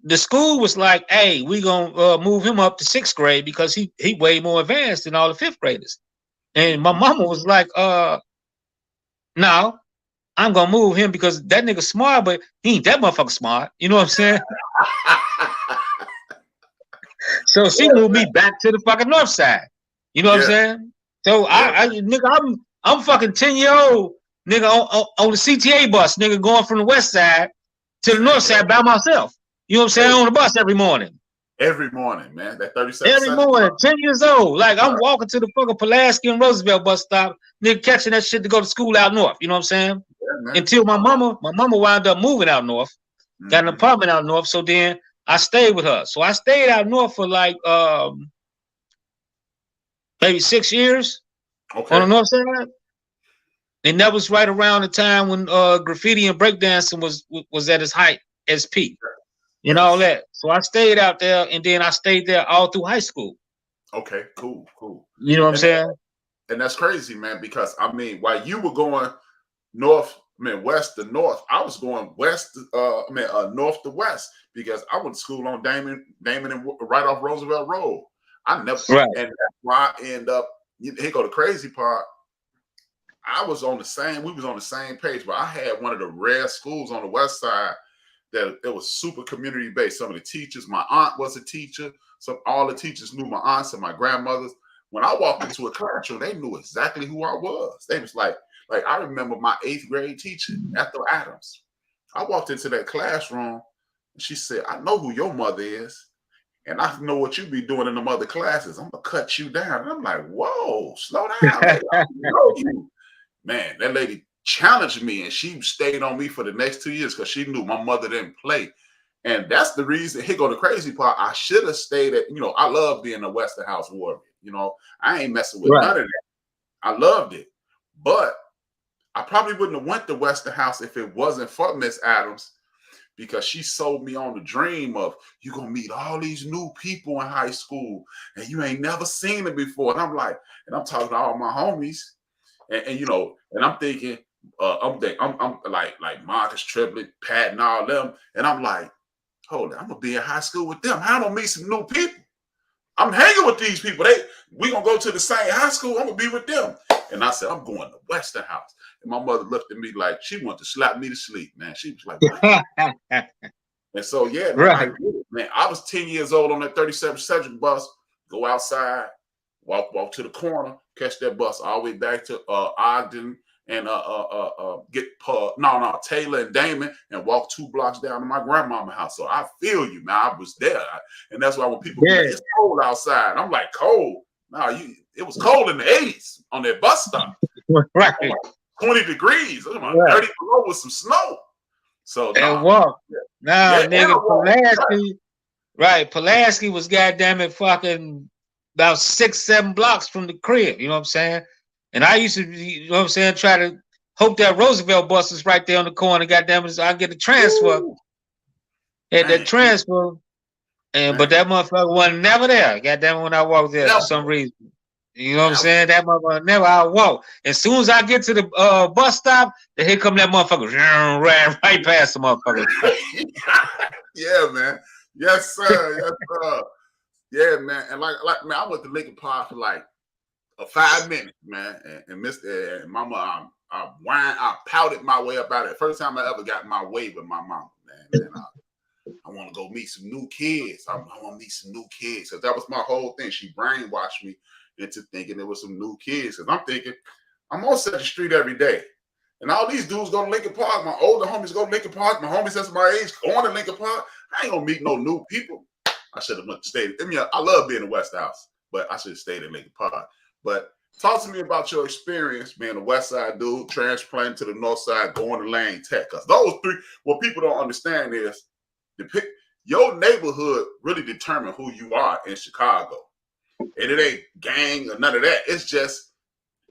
Speaker 3: the school was like, hey, we gonna move him up to 6th grade because he way more advanced than all the 5th graders. And my mama was like, no, I'm gonna move him because that nigga smart, but he ain't that motherfucker smart. You know what I'm saying? So she moved me back to the fucking North Side. You know what I'm saying? So nigga, I'm fucking 10-year-old nigga on the CTA bus, nigga, going from the West Side to the North Side by myself. You know what I'm saying? On the bus every morning.
Speaker 2: Every morning, man. That 37.
Speaker 3: Every morning, 10 years old. Like I'm walking to the fucking Pulaski and Roosevelt bus stop, nigga, catching that shit to go to school out north. You know what I'm saying? Until my mama wound up moving out north, got an apartment out north. So then I stayed with her. So I stayed out north for like maybe 6 years on the North Side. And that was right around the time when graffiti and breakdancing was at its height as peak and all that. So I stayed out there, and then I stayed there all through high school.
Speaker 2: Okay, cool.
Speaker 3: You know what I'm saying?
Speaker 2: And that's crazy, man, because I mean, while you were going west to north, I was going north to west because I went to school on Damon and right off Roosevelt Road. And that's why I end up, here go the crazy part. We was on the same page, but I had one of the rare schools on the West Side that it was super community based. Some of the teachers, my aunt was a teacher. All the teachers knew my aunts and my grandmothers. When I walked into a classroom, they knew exactly who I was. They was like I remember my 8th grade teacher, Ethel Adams. I walked into that classroom and she said, I know who your mother is. and I know what you be doing in them other classes. I'm gonna cut you down. And I'm like, whoa, slow down, lady. I know you. Man, that lady challenged me, and she stayed on me for the next 2 years because she knew my mother didn't play. And that's the reason. Here go the crazy part. I should have stayed at, I love being a Western House warrior. I ain't messing with none of that. I loved it. But I probably wouldn't have went to Western House if it wasn't for Miss Adams, because she sold me on the dream of you gonna meet all these new people in high school and you ain't never seen them before. And I'm like, and I'm talking to all my homies, and I'm thinking, I'm like Marcus Triplett, Pat, and all them, and I'm like, hold on, I'm gonna be in high school with them. How am I gonna meet some new people? I'm hanging with these people. We gonna go to the same high school. I'm gonna be with them. And I said, I'm going to Western House. And my mother looked at me like she wanted to slap me to sleep, man. She was like, what? And so, yeah, man, I did it, man. I was 10 years old on that 37 Cedric bus, go outside, walk to the corner, catch that bus all the way back to Ogden and get Taylor and Damon and walk 2 blocks down to my grandmama's house. So I feel you, man. I was there. And that's why when people be like, it's cold outside, I'm like, cold? No, it was cold in the 80s on that bus stop.
Speaker 3: Right.
Speaker 2: 20 degrees. 30 below with some snow. So
Speaker 3: nigga, Pulaski, right? Pulaski was goddamn it fucking about 6-7 blocks from the crib. You know what I'm saying? And I used to, try to hope that Roosevelt bus was right there on the corner. Goddamn it, so I get the transfer. Had that transfer, but that motherfucker wasn't never there. Goddamn it, when I walked there for some reason. You know what I'm saying? That motherfucker never I walk. As soon as I get to the bus stop, here come that motherfucker ran right past the motherfucker.
Speaker 2: Yeah, man. Yes, sir. Yes, sir. Yeah, man. And like man, I went to Lincoln Park for like 5 minutes, man. And mama, I pouted my way up out of it. First time I ever got my way with my mama, man. And I want to go meet some new kids. I want to meet some new kids. So that was my whole thing. She brainwashed me into thinking there was some new kids. Because I'm thinking, I'm on Second Street every day. And all these dudes go to Lincoln Park. My older homies go to Lincoln Park. My homies that's my age going to Lincoln Park. I ain't going to meet no new people. I should have stayed. I mean, I love being in West House, but I should have stayed in Lincoln Park. But talk to me about your experience being a West Side dude, transplanting to the North Side, going to Lane Tech. Because those three, what people don't understand is your neighborhood really determine who you are in Chicago. And it ain't gang or none of that. It's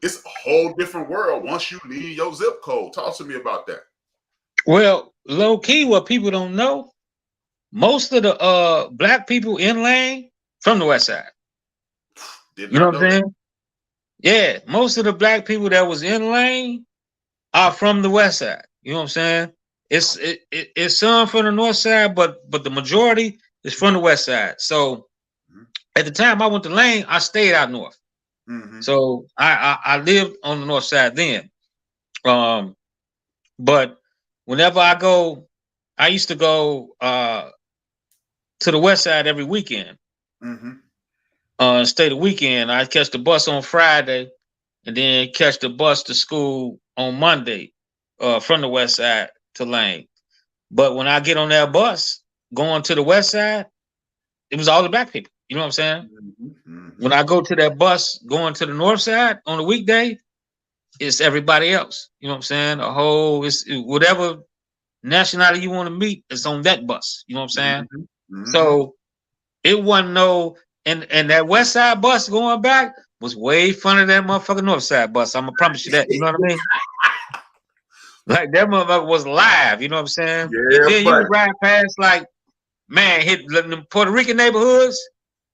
Speaker 2: a whole different world once you leave your zip code. Talk to me about that.
Speaker 3: Well, low key, what people don't know, most of the black people in Lane from the West Side. You know what I'm saying? Yeah, most of the black people that was in Lane are from the West Side. You know what I'm saying? It's some from the North Side, but the majority is from the West Side. So at the time I went to Lane, I stayed out north. So I lived on the North Side then. But whenever I used to go to the West Side every weekend. Stay the weekend. I'd catch the bus on Friday and then catch the bus to school on Monday from the West Side to Lane. But when I get on that bus going to the West Side, it was all the black people. You know what I'm saying? When I go to that bus going to the North Side on a weekday, it's everybody else. You know what I'm saying? It's whatever nationality you want to meet, it's on that bus. You know what I'm saying? So it wasn't no, and that West Side bus going back was way funner than that motherfucking North Side bus. I'm gonna promise you that. You know what I mean? Like that motherfucker was live. You know what I'm saying?
Speaker 2: Yeah,
Speaker 3: and then you ride past like, man, hit the Puerto Rican neighborhoods.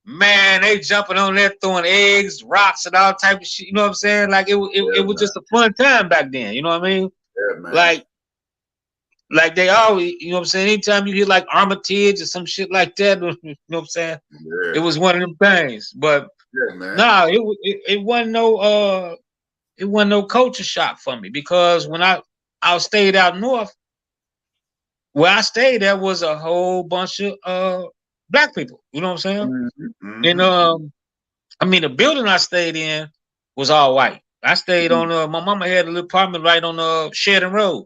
Speaker 3: Man, they jumping on there, throwing eggs, rocks, and all type of shit. You know what I'm saying? Like it was just a fun time back then. You know what I mean?
Speaker 2: Yeah, man.
Speaker 3: Like they always, you know what I'm saying? Anytime you hear like Armitage or some shit like that, you know what I'm saying? Yeah. It was one of them things. But no, it wasn't no culture shock for me, because when I stayed out north, where I stayed, there was a whole bunch of black people. You know what I'm saying? And I mean, the building I stayed in was all white. I stayed on my mama had a little apartment right on Sheridan Road.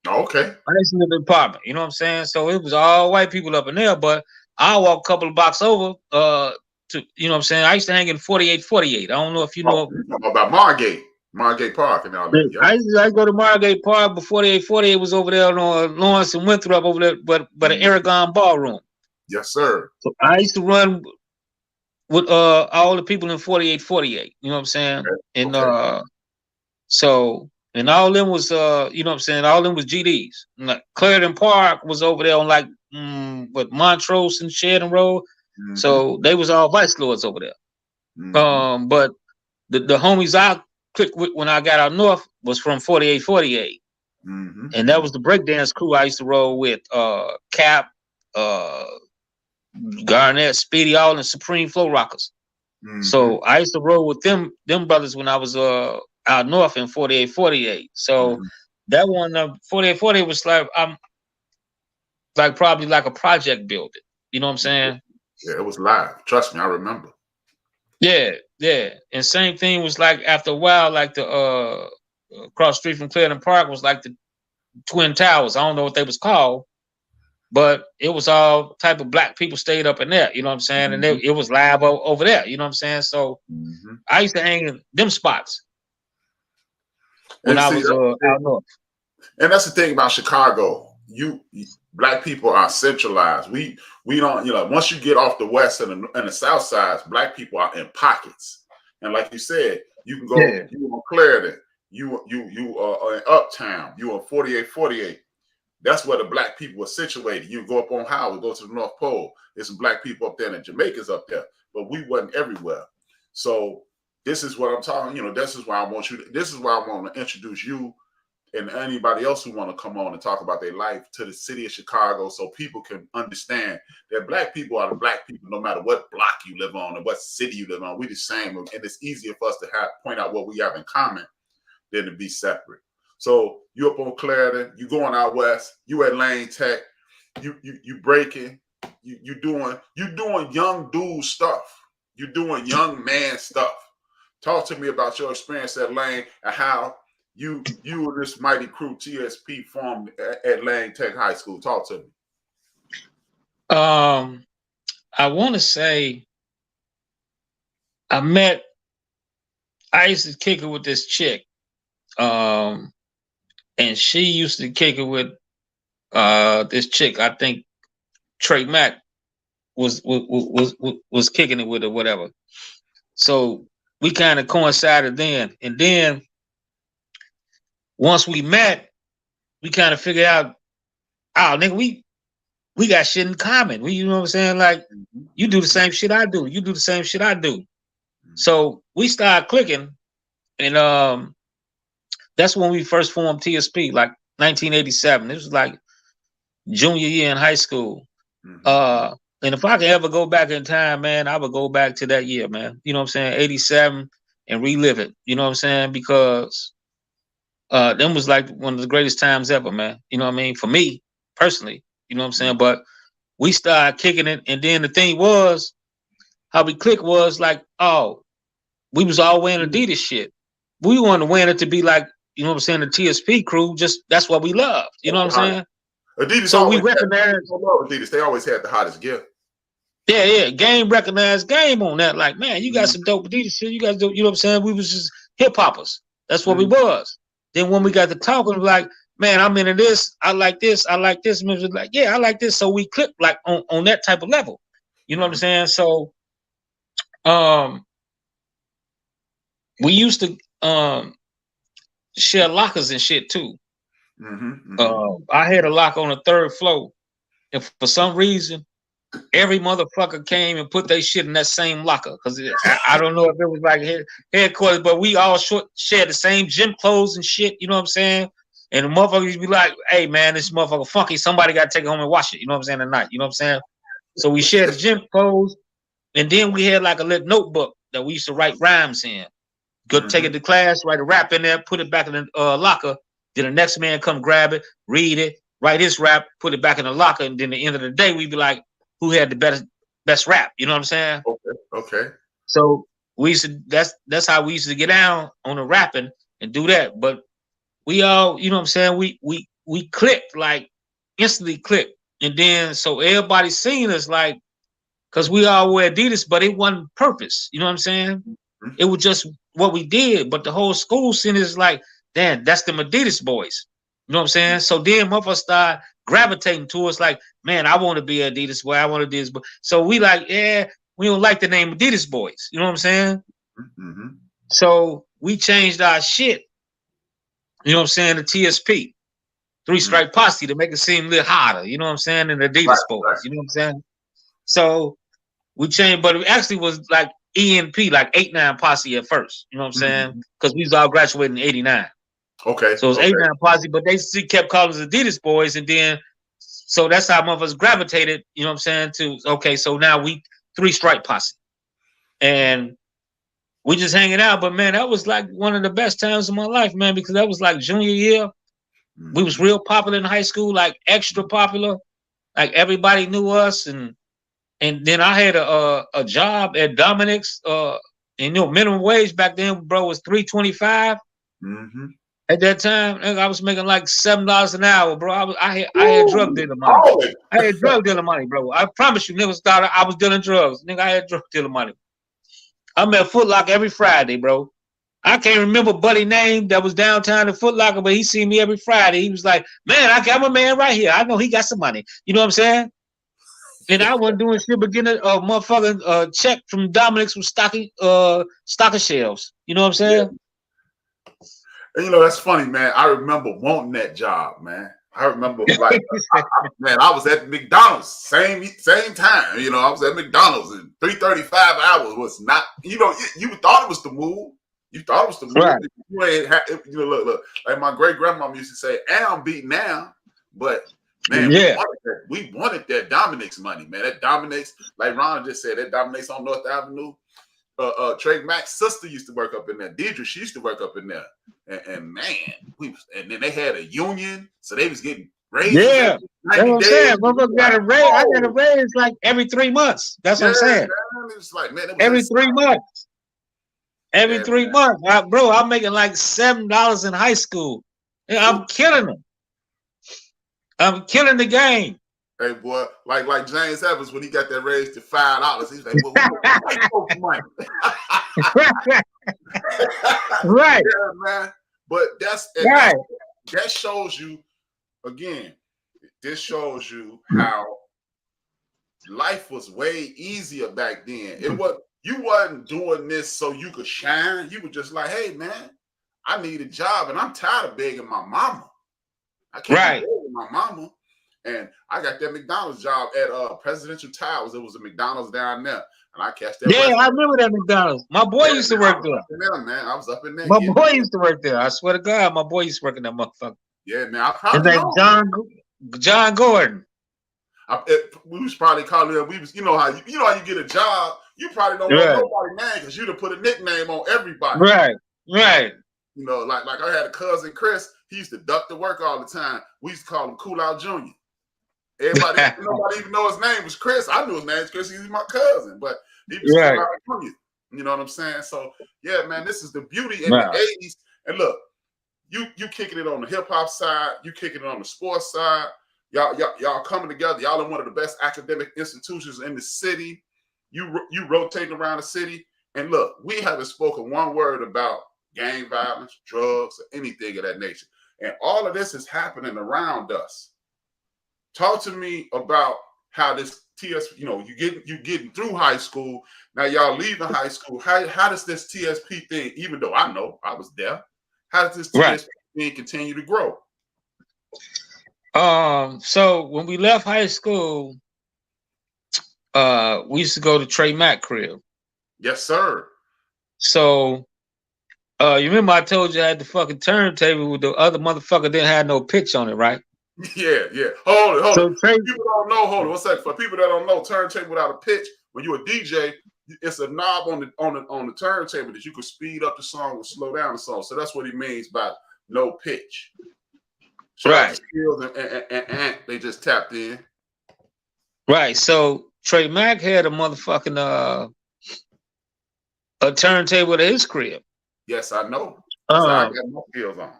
Speaker 2: Okay.
Speaker 3: I used to live in an apartment. You know what I'm saying? So it was all white people up in there. But I'll walk a couple of blocks over to, you know what I'm saying? I used to hang in 4848. I don't know if you know.
Speaker 2: You're talking about Margate Park and all that. Yep.
Speaker 3: I used to go to Margate Park, but 4848 was over there on Lawrence and Winthrop over there, but an Aragon ballroom.
Speaker 2: Yes, sir.
Speaker 3: So I used to run with all the people in 4848. You know what I'm saying?
Speaker 2: Okay.
Speaker 3: And so and all of them was you know what I'm saying, all of them was GDs. Like Clarendon Park was over there on like with Montrose and Sheridan Road. So they was all vice lords over there. But the homies I clicked with when I got out north was from 4848. And that was the breakdance crew I used to roll with. Cap, Garnett, Speedy, all in Supreme Flow Rockers. So I used to roll with them brothers when I was out north in 4848. So that one 4848 was like probably like a project building. You know what I'm saying?
Speaker 2: Yeah, it was live. Trust me, I remember.
Speaker 3: Yeah. And same thing was like after a while, like the across the street from Clarendon Park was like the Twin Towers. I don't know what they was called, but it was all type of black people stayed up in there. You know what I'm saying? And it was live over there. You know what I'm saying? So I used to hang in them spots when I was out north.
Speaker 2: And that's the thing about Chicago. Black people are centralized. We don't, you know, once you get off the west and the south sides, black people are in pockets. And like you said, you can go, you on Clarendon, you are in Uptown, you on 4848. That's where the black people are situated. You go up on Howard, go to the North Pole. There's some black people up there and Jamaica's up there, but we wasn't everywhere. So this is what I'm talking, you know, this is why I want to introduce you and anybody else who want to come on and talk about their life to the city of Chicago, so people can understand that black people are the black people, no matter what block you live on or what city you live on. We're the same, and it's easier for us to point out what we have in common than to be separate. So you up on Clarendon, you going out west, you at Lane Tech, you breaking, you doing young dude stuff, you doing young man stuff. Talk to me about your experience at Lane and how you and this mighty crew T.S.P. formed at Lane Tech High School. Talk to me.
Speaker 3: I want to say I used to kick it with this chick, and she used to kick it with this chick. I think Trey Mack was kicking it with or whatever. So we kind of coincided then, and then once we met, we kind of figured out, oh, nigga, we got shit in common. You know what I'm saying? Like, you do the same shit I do. You do the same shit I do. So we started clicking, and that's when we first formed T.S.P., like 1987. This was like junior year in high school. And if I could ever go back in time, man, I would go back to that year, man. You know what I'm saying? 87 and relive it. You know what I'm saying? Because them was like one of the greatest times ever, man. You know what I mean? For me, personally, you know what I'm saying? But we started kicking it, and then the thing was, how we clicked was like, oh, we was all wearing Adidas shit. We wanted to wear it to be like, you know what I'm saying, the T.S.P. crew, just that's what we loved. You know what I'm saying?
Speaker 2: Adidas,
Speaker 3: so we recognized
Speaker 2: Adidas, they always had the hottest gear.
Speaker 3: Yeah. Game recognized game on that. Like, man, you got some dope Adidas shit. You guys do, you know what I'm saying? We was just hip hoppers. That's what we was. Then when we got to talking, like, man, I'm into this. I like this. I like this. And it was like, yeah, I like this. So we clicked like on that type of level. You know what I'm saying? So, we used to share lockers and shit too. I had a locker on the 3rd floor, and for some reason, every motherfucker came and put their shit in that same locker. Because I don't know if it was like headquarters, but we all shared the same gym clothes and shit. You know what I'm saying? And the motherfuckers be like, hey, man, this motherfucker funky. Somebody got to take it home and wash it. You know what I'm saying? At night. You know what I'm saying? So we shared the gym clothes. And then we had like a little notebook that we used to write rhymes in. Go take it to class, write a rap in there, put it back in the locker. Then the next man come grab it, read it, write his rap, put it back in the locker. And then at the end of the day, we'd be like, who had the best rap? You know what I'm saying?
Speaker 2: Okay.
Speaker 3: So we used to, that's how we used to get down on the rapping and do that. But we all, you know what I'm saying? We clicked, like instantly clicked. And then so everybody seen us like, because we all wear Adidas, but it wasn't purpose. You know what I'm saying? It was just what we did. But the whole school scene is like, damn, that's them Adidas boys. You know what I'm saying? So then motherfuckers start gravitating towards like, man, I want to be Adidas boy. I want to do this. But so we like, yeah, we don't like the name Adidas boys. You know what I'm saying?
Speaker 2: Mm-hmm.
Speaker 3: So we changed our shit. You know what I'm saying? The T.S.P. Three Stripe Posse to make it seem a little harder. You know what I'm saying? And the Adidas boys. Right. You know what I'm saying? So we changed, but it actually was like ENP, like 89 Posse at first. You know what I'm saying? Because we was all graduating in 89.
Speaker 2: Okay.
Speaker 3: So it was 89 Posse, but they still kept calling us Adidas boys. And then, so that's how motherfuckers gravitated, you know what I'm saying, to, okay, so now we Three Stripe Posse. And we just hanging out. But man, that was like one of the best times of my life, man, because that was like junior year. We was real popular in high school, like extra popular. Like everybody knew us. And then I had a job at Dominic's, and you know, minimum wage back then, bro, was $3.25. At that time, I was making like $7 an hour, bro. I had drug dealer money. I had drug dealer money, bro. I promise you, niggas thought I was dealing drugs. Nigga, I had drug dealer money. I'm at Foot Locker every Friday, bro. I can't remember Buddy name that was downtown at Foot Locker, but he seen me every Friday. He was like, man, I got my man right here. I know he got some money. You know what I'm saying? And I wasn't doing shit but getting a motherfucking check from Dominic's from stocking shelves. You know what I'm saying?
Speaker 2: Yeah. And you know, that's funny, man. I remember wanting that job, man. I remember like I was at McDonald's same time. You know, I was at McDonald's and $3.35 hours was not, you know, you thought it was the move. You thought it was the move.
Speaker 3: Right.
Speaker 2: You ain't you know, look, like my great grandmama used to say, and I'm beat now, but man,
Speaker 3: yeah,
Speaker 2: we wanted that Dominic's money, man. That Dominic's, like Ron just said, that Dominic's on North Avenue. Trey Mack's sister used to work up in there. Deidre, she used to work up in there. And man, and then they had a union, so they was getting raises.
Speaker 3: Yeah, that's what I'm saying. Motherfucker got a raise. I got a raise like every 3 months. That's what I'm saying.
Speaker 2: Man, it's like, man,
Speaker 3: every 3 months. Every 3 months, bro. I'm making like $7 in high school. I'm killing them. I'm killing the game.
Speaker 2: Hey boy, like James Evans when he got that raise to $5, he's like, well, we money.
Speaker 3: Right.
Speaker 2: Yeah, man. But that's
Speaker 3: right.
Speaker 2: That shows you again. This shows you how life was way easier back then. You wasn't doing this so you could shine. You were just like, hey man, I need a job and I'm tired of begging my mama. I can't be begging my mama. And I got that McDonald's job at Presidential Towers. It was a McDonald's down there. And I catch that.
Speaker 3: Yeah, I remember that McDonald's. My boy used to work there.
Speaker 2: Man, I was up in there.
Speaker 3: My boy used to work there. I swear to God, my boy used to work in that motherfucker.
Speaker 2: Yeah, man. I probably
Speaker 3: his name John Gordon.
Speaker 2: We was probably calling him. We was, you know how you get a job. You probably don't know nobody name because you'd have put a nickname on everybody.
Speaker 3: Right.
Speaker 2: You know, like I had a cousin Chris. He used to duck to work all the time. We used to call him Cool Out Jr. Nobody even know his name was Chris. I knew his name was Chris. He was my cousin, but he was Cool Out Jr. You know what I'm saying? So yeah, man, this is the beauty in the 80s. And look, you kicking it on the hip hop side, you kicking it on the sports side. Y'all coming together. Y'all are one of the best academic institutions in the city. You rotating around the city. And look, we haven't spoken one word about gang violence, drugs, or anything of that nature. And all of this is happening around us. Talk to me about how this TSP, you know, you getting through high school. Now y'all leaving high school. How does this TSP thing, even though I know I was there, how does this TSP thing continue to grow?
Speaker 3: So when we left high school, we used to go to Trey Mack crib.
Speaker 2: Yes, sir.
Speaker 3: So you remember I told you I had the fucking turntable with the other motherfucker didn't have no pitch on it, right?
Speaker 2: Yeah. Hold on.
Speaker 3: So
Speaker 2: People don't know. Hold on 1 second. For people that don't know, turntable without a pitch, when you're a DJ, it's a knob on the turntable that you can speed up the song or slow down the song. So that's what he means by no pitch.
Speaker 3: Right.
Speaker 2: Skills and they just tapped in.
Speaker 3: Right. So Trey Mack had a motherfucking a turntable at his crib.
Speaker 2: Yes, I know. I got no skills on.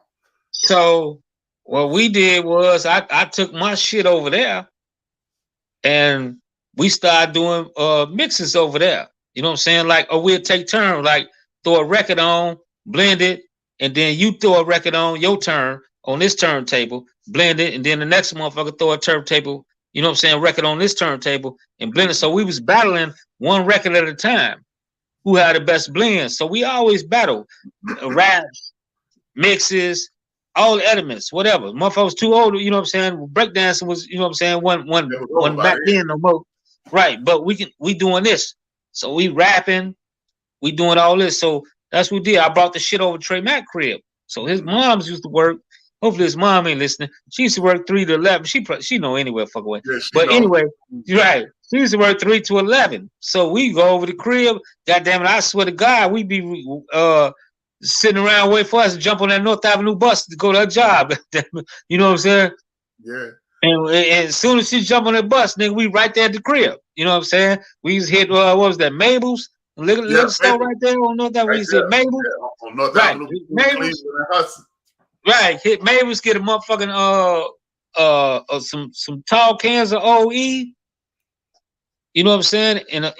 Speaker 3: So what we did was I took my shit over there and we started doing mixes over there. You know what I'm saying? Like, or we'll take turns, like throw a record on, blend it, and then you throw a record on your turn on this turntable, blend it, and then the next motherfucker throw a turntable, you know what I'm saying, record on this turntable and blend it. So we was battling one record at a time. Who had the best blend? So we always battle raps, mixes, all the elements, whatever. Motherfuckers too old, you know what I'm saying? Breakdancing was, you know what I'm saying, one back then no more. Right, but we doing this. So we rapping, we doing all this. So that's what we did. I brought the shit over to Trey Mack crib. So his moms used to work. Hopefully his mom ain't listening. She used to work 3 to 11. She know anywhere fuck away.
Speaker 2: Yeah,
Speaker 3: but
Speaker 2: know.
Speaker 3: Anyway, right. She used to work 3 to 11. So we go over the crib. God damn it, I swear to God, we be sitting around waiting for us to jump on that North Avenue bus to go to her job. You know what I'm saying?
Speaker 2: Yeah.
Speaker 3: And as soon as she jump on that bus, nigga, we right there at the crib. You know what I'm saying? We used to hit what was that, Mabel's? Little store right there on North Avenue. We used to hit Mabel's.
Speaker 2: Yeah, on North
Speaker 3: right.
Speaker 2: Avenue.
Speaker 3: Mabel's. Right. Hit Mabel's, get a motherfucking some tall cans of OE. You know what I'm saying? And a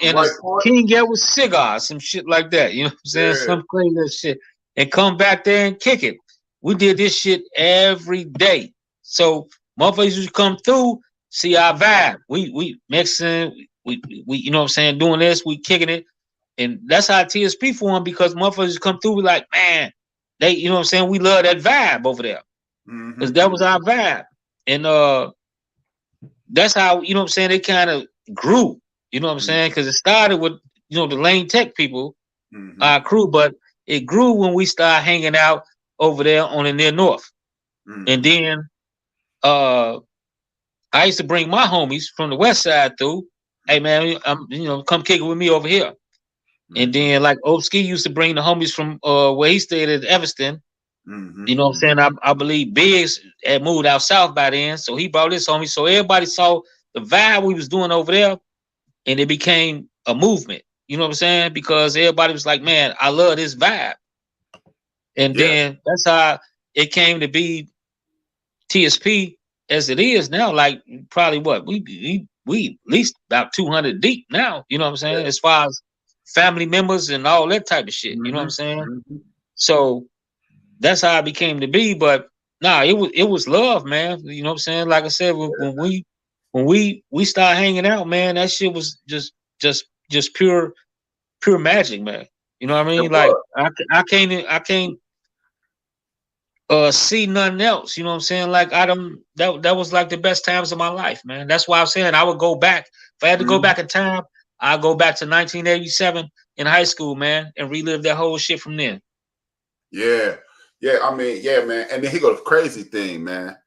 Speaker 3: King get with cigars, some shit like that. You know what I'm saying? Yeah. Some crazy shit. And come back there and kick it. We did this shit every day. So motherfuckers used to come through, see our vibe. We mixing, we you know what I'm saying, doing this, we kicking it. And that's how T.S.P. formed, because motherfuckers come through, we like, man, they, you know what I'm saying, we love that vibe over there. Because that was our vibe. And that's how, you know what I'm saying, they kind of grew. You know what I'm saying? Because it started with, you know, the Lane Tech people, our crew, but it grew when we started hanging out over there on the near north. And then I used to bring my homies from the west side through. Hey man, you know, come kick it with me over here. And then like Oski used to bring the homies from where he stayed at Evanston. You know what I'm saying? I believe Biggs had moved out south by then, so he brought his homies. So everybody saw the vibe we was doing over there, and it became a movement. You know what I'm saying? Because everybody was like, man, I love this vibe. And then that's how it came to be T.S.P. as it is now. Like probably what we at least about 200 deep now. You know what I'm saying? As far as family members and all that type of shit. You know what I'm saying? So that's how it became to be. But nah, it was love, man. You know what I'm saying? Like I said, when we started hanging out, man, that shit was just pure magic, man. You know what I mean? Like I can't see nothing else. You know what I'm saying? Like that was like the best times of my life, man. That's why I'm saying I would go back. If I had to go back in time, I'd go back to 1987 in high school, man, and relive that whole shit from then.
Speaker 2: Yeah. Yeah, I mean, yeah, man. And then he go the crazy thing, man.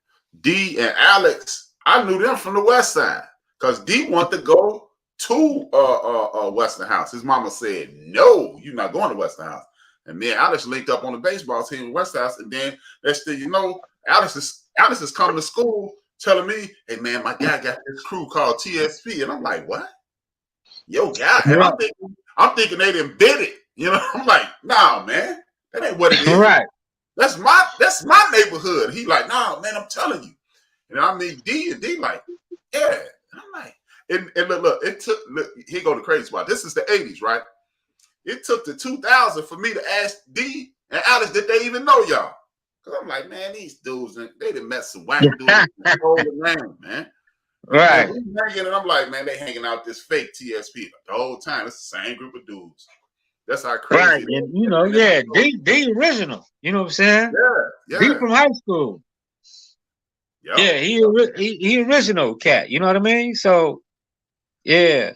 Speaker 2: D and Alex, I knew them from the West Side because D wanted to go to Western House. His mama said, no, you're not going to Western House. And me and Alex linked up on the baseball team in West House. And then next thing you know, Alex is coming to school telling me, hey, man, my guy got this crew called T.S.P. And I'm like, what? Yo, guy. And I'm thinking they didn't bid it. You know, I'm like, nah, man, that ain't what it is.
Speaker 3: Right.
Speaker 2: That's my neighborhood. He like, nah, man, I'm telling you. And I mean, D like, yeah. And I'm like, and look, it took, here go the crazy spot. This is the 80s, right? It took the 2000 for me to ask D and Alex, did they even know y'all? Because I'm like, man, these dudes, they done met some white dudes man.
Speaker 3: Right.
Speaker 2: And I'm like, man, they hanging out this fake TSP the whole time. It's the same group of dudes. That's how crazy.
Speaker 3: Right. And, you know, yeah, D original. You know what I'm saying?
Speaker 2: Yeah.
Speaker 3: D from high school. Yep. Yeah, he original cat. You know what I mean? So, yeah.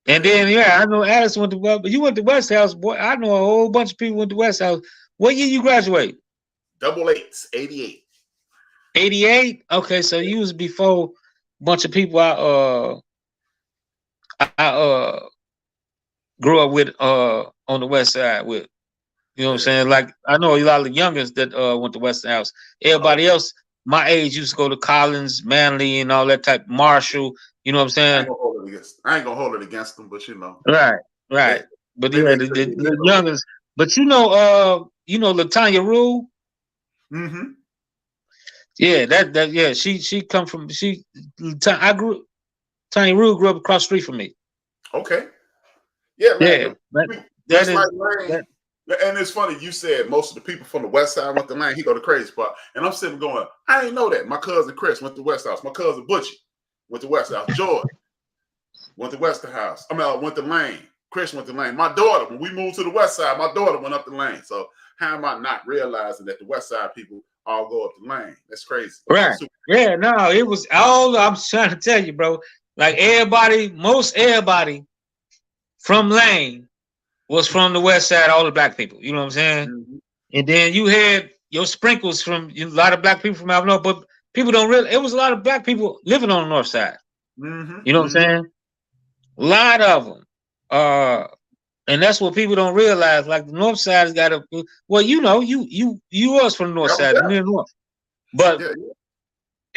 Speaker 3: And then, I know Alice went to, but you went to West House, boy. I know a whole bunch of people went to West House. What year you graduate?
Speaker 2: 88.
Speaker 3: 88? Okay, so you was before a bunch of people I grew up with on the West Side with. You know what I'm saying? Like, I know a lot of the youngest that went to West House. Everybody else my age used to go to Collins, Manly, and all that type, Marshall. You know what I'm saying?
Speaker 2: I ain't gonna hold it against them, but you know.
Speaker 3: Right. But the youngest. But you know LaTanya Rule. Tiny Rude grew up across the street from me.
Speaker 2: Okay. Yeah, man.
Speaker 3: Yeah, that is
Speaker 2: like and it's funny, you said most of the people from the West Side went to Lane. He go to crazy spot. And I'm sitting going, I didn't know that. My cousin Chris went to West House. My cousin Butchie went to West House. George went to West House. Went to Lane. Chris went to Lane. My daughter, when we moved to the West Side, my daughter went up the Lane. So how am I not realizing that the West Side people all go up the Lane? That's crazy.
Speaker 3: Right. Yeah, no, it was all I'm trying to tell you, bro. Like most everybody from Lane was from the West Side, all the black people. You know what I'm saying? Mm-hmm. And then you had your sprinkles from a lot of black people from out north, but people don't really. It was a lot of black people living on the north side. Mm-hmm. You know what I'm saying? A lot of them. And that's what people don't realize. Like the north side has got a well, you was from the north side, near north. But you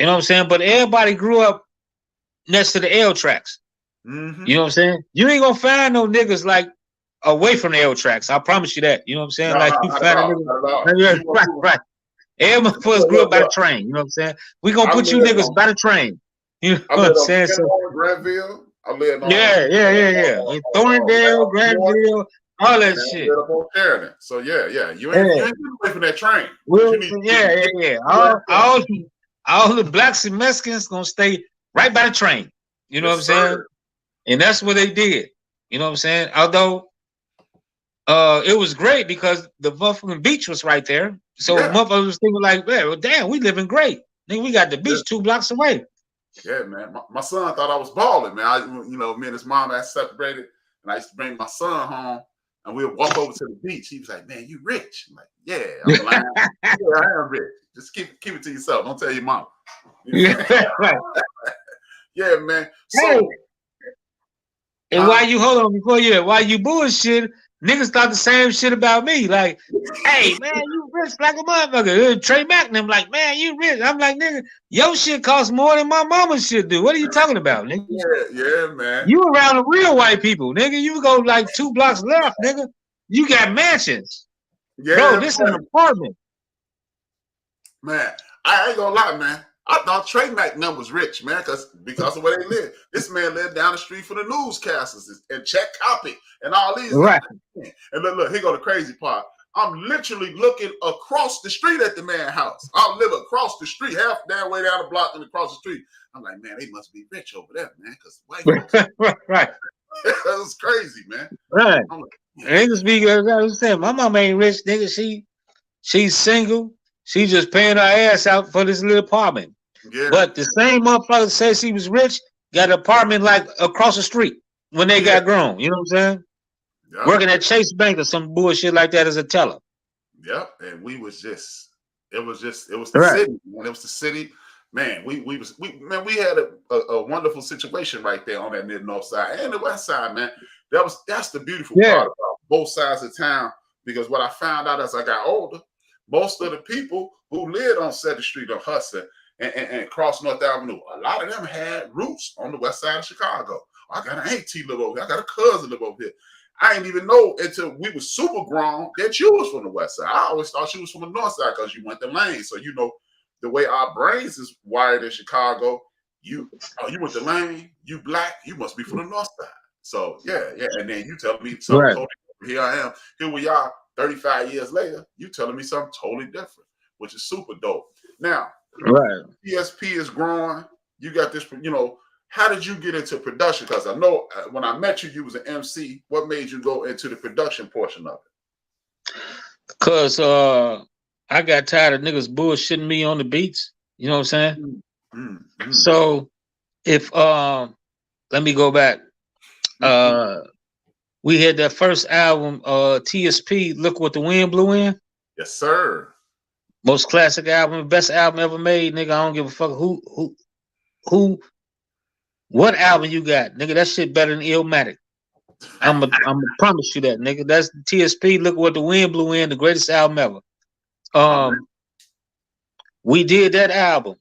Speaker 3: know what I'm saying? But everybody grew up next to the L tracks. Mm-hmm. You know what I'm saying? You ain't gonna find no niggas like away from the L tracks. I promise you that. You know what I'm saying? Like you find a nigga. Right. Every motherfuckers grew up by the train. You know what I'm saying? We gonna put you niggas by the train. You know what I'm saying?
Speaker 2: Granville. I lived on
Speaker 3: in Thorndale, Granville, all that shit.
Speaker 2: So yeah. You ain't away from that train.
Speaker 3: All the blacks and Mexicans gonna stay right by the train. You know what I'm saying? And that's what they did. You know what I'm saying? Although it was great because the motherfucking beach was right there. So motherfuckers was thinking like, well, damn, we living great. Then we got the beach 2 blocks away.
Speaker 2: Yeah, man. My son thought I was balling, man. Me and his mom had separated, and I used to bring my son home, and we'd walk over to the beach. He was like, "Man, you rich?" I'm like, "Yeah, I'm lying. Yeah, I am rich. Just keep it to yourself. Don't tell your mom." Yeah, man. So,
Speaker 3: and why you bullshit? Niggas thought the same shit about me. Like, hey, man, you rich like a motherfucker. Trey Mack and them like, man, you rich. I'm like, nigga, your shit costs more than my mama's shit do. What are you talking about, nigga?
Speaker 2: Yeah, man.
Speaker 3: You around the real white people, nigga. You go like 2 blocks left, nigga. You got mansions. Yeah, bro, this is an apartment.
Speaker 2: Man, I ain't gonna lie, man. I thought Trey Mack was rich, man, because of where they live. This man lived down the street from the newscasters and check copy and all these.
Speaker 3: Right.
Speaker 2: And look, here go the crazy part. I'm literally looking across the street at the man's house. I live across the street, half damn way down the block and across the street. I'm like, man, they must be rich over there, man, because white folks.
Speaker 3: Right.
Speaker 2: That was crazy, man.
Speaker 3: Right. Like, I was saying, my mama ain't rich, nigga. She's single. She just paying her ass out for this little apartment. Yeah. But the same motherfucker said she was rich, got an apartment like across the street when they got grown. You know what I'm saying? Yep. Working at Chase Bank or some bullshit like that as a teller.
Speaker 2: Yep. And it was the city, man. It was the city. Man, we had a wonderful situation right there on that mid north side and the west side, man. That's the beautiful part about both sides of town, because what I found out as I got older, most of the people who lived on 7th Street or Hudson and cross North Avenue, a lot of them had roots on the west side of Chicago. I got an auntie live over here. I got a cousin live over here. I didn't even know until we were super grown that you was from the west side. I always thought you was from the north side because you went to Lane. So the way our brains is wired in Chicago, you went to Lane, you black, you must be from the north side. So yeah. And then you tell me something totally different. Here I am. Here we are 35 years later, you telling me something totally different, which is super dope. Now, T.S.P is growing. You got this, how did you get into production? Because I know when I met you, you was an MC. What made you go into the production portion of it?
Speaker 3: Because I got tired of niggas bullshitting me on the beats. You know what I'm saying? Mm-hmm. So if let me go back. We had that first album, T.S.P, Look What the Wind Blew In.
Speaker 2: Yes, sir.
Speaker 3: Most classic album, best album ever made, nigga. I don't give a fuck who what album you got, nigga. That shit better than Illmatic. I'm gonna promise you that, nigga. That's T.S.P, Look What the Wind Blew In, the greatest album ever. We did that album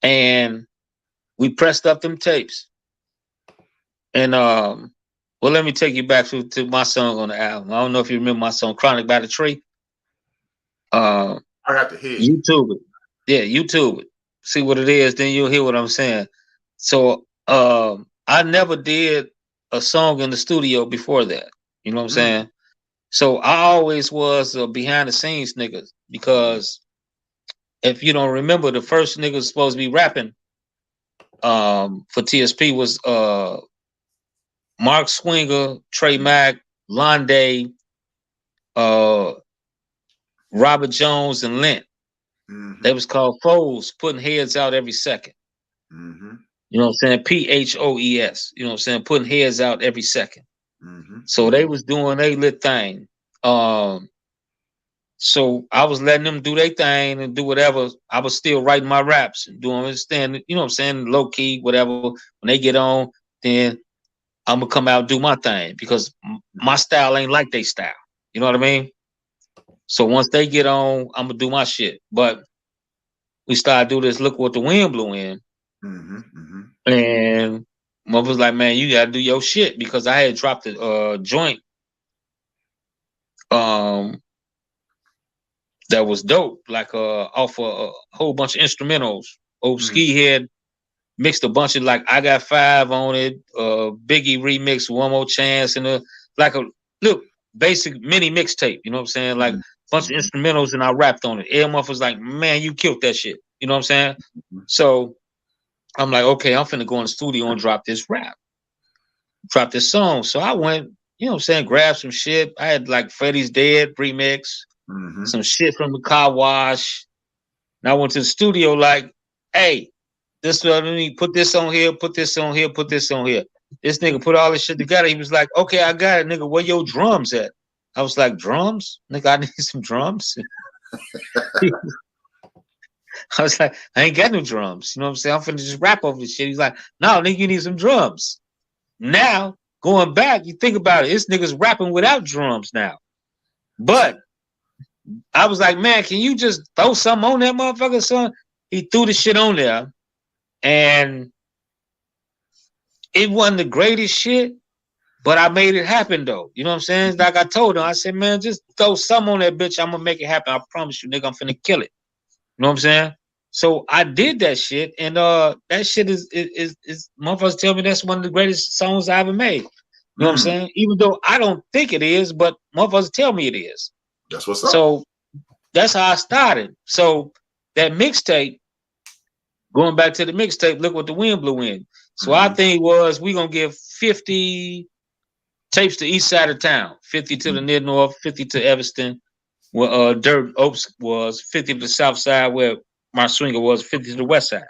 Speaker 3: and we pressed up them tapes. And well, let me take you back to my song on the album. I don't know if you remember my song Chronic by the Tree.
Speaker 2: I got to hear
Speaker 3: YouTube it. Yeah, YouTube it. See what it is, then you'll hear what I'm saying. So I never did a song in the studio before that. You know what I'm saying? So I always was a behind the scenes nigga, because if you don't remember, the first nigga supposed to be rapping for T.S.P was Mark Swinger, Trey Mack, Londe, Robert Jones, and Lent. They was called Foes, putting heads out every second. You know what I'm saying? PHOES. You know what I'm saying? Putting heads out every second. So they was doing their lit thing. So I was letting them do their thing and do whatever. I was still writing my raps and doing understand, you know what I'm saying, low key, whatever. When they get on, then I'm gonna come out and do my thing, because my style ain't like their style. You know what I mean? So once they get on, I'm gonna do my shit. But we started doing this. Look what the wind blew in, and mother was like, "Man, you gotta do your shit," because I had dropped a joint, that was dope, like off a whole bunch of instrumentals. Old Ski had mixed a bunch of, like, I Got 5 on it, Biggie remix One More Chance, and like a look basic mini mixtape. You know what I'm saying? Like a bunch of instrumentals, and I rapped on it. Elmuff was like, "Man, you killed that shit." You know what I'm saying? So I'm like, okay, I'm finna go in the studio and drop this song. So I went, you know what I'm saying, grabbed some shit. I had like Freddie's Dead remix, some shit from the Car Wash. And I went to the studio like, "Hey, this is what I need. Put this on here, put this on here, put this on here." This nigga put all this shit together. He was like, "Okay, I got it, nigga. Where your drums at?" I was like, "Drums? Nigga, I need some drums." I was like, "I ain't got no drums." You know what I'm saying? I'm finna just rap over this shit. He's like, "No, nigga, you need some drums." Now, going back, you think about it, this nigga's rapping without drums now. But I was like, "Man, can you just throw something on that motherfucker, son?" He threw the shit on there, and it wasn't the greatest shit, but I made it happen though. You know what I'm saying? Like I told him, I said, "Man, just throw something on that bitch. I'm gonna make it happen. I promise you, nigga, I'm finna kill it." You know what I'm saying? So I did that shit, and that shit is motherfuckers tell me that's one of the greatest songs I ever made. You know what I'm saying? Even though I don't think it is, but motherfuckers tell me it is.
Speaker 2: That's what's up.
Speaker 3: So that's how I started. So that mixtape, going back to the mixtape, Look What the Wind Blew In. So our thing was, we gonna give 50 tapes to east side of town, 50 to the near north, 50 to Evanston, where Dirt Oaks was, 50 to the south side, where my swinger was, 50 to the west side.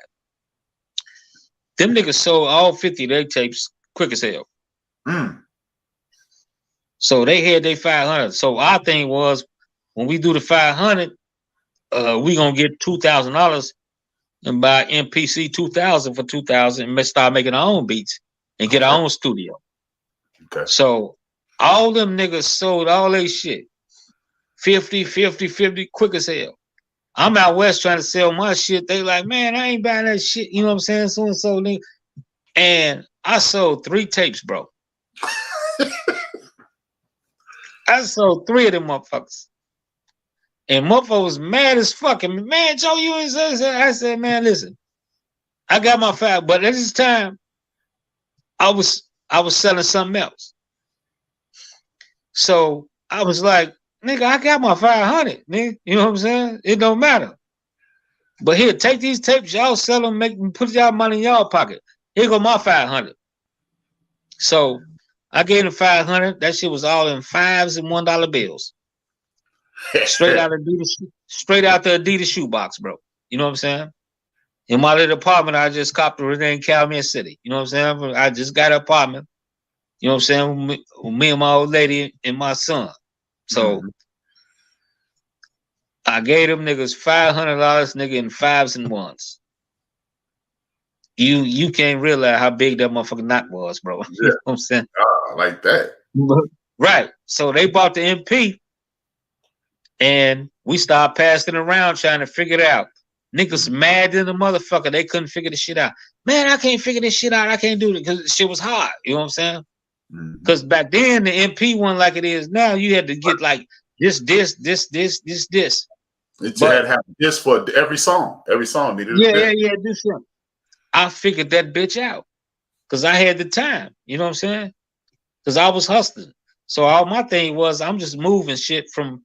Speaker 3: Them niggas sold all 50 of their tapes quick as hell. So they had their 500. So our thing was, when we do the 500, we gonna get $2,000 and buy MPC 2000 for 2,000 and start making our own beats and get our own studio.
Speaker 2: Okay.
Speaker 3: So all them niggas sold all their shit. 50, 50, 50, quick as hell. I'm out west trying to sell my shit. They like, "Man, I ain't buying that shit." You know what I'm saying? So and so. And I sold 3 tapes, bro. I sold 3 of them motherfuckers. And motherfucker was mad as fuck. And "Man, Joe, you ain't say." I said, "Man, listen, I got my 5, but at this time, I was selling something else." So I was like, "Nigga, I got my 500, nigga. You know what I'm saying? It don't matter. But here, take these tapes, y'all sell them, put y'all money in y'all pocket. Here go my 500. So I gave them 500. That shit was all in 5s and $1 bills. Straight out the Adidas shoebox, bro. You know what I'm saying? In my little apartment, I just copped it in Calumet City. You know what I'm saying? I just got an apartment. You know what I'm saying? Me and my old lady and my son. So I gave them niggas $500, nigga, in 5s and 1s. You can't realize how big that motherfucking knot was, bro.
Speaker 2: Yeah.
Speaker 3: You know what I'm saying?
Speaker 2: Like that.
Speaker 3: Right. So they bought the MP, and we started passing it around trying to figure it out. Niggas mad than the motherfucker. They couldn't figure the shit out. "Man, I can't figure this shit out. I can't do it," because the shit was hard. You know what I'm saying? Because back then, the MP wasn't like it is now. You had to get like this.
Speaker 2: It had to have this for every song. Every song needed.
Speaker 3: Yeah, this one. I figured that bitch out because I had the time. You know what I'm saying? Because I was hustling. So all my thing was I'm just moving shit from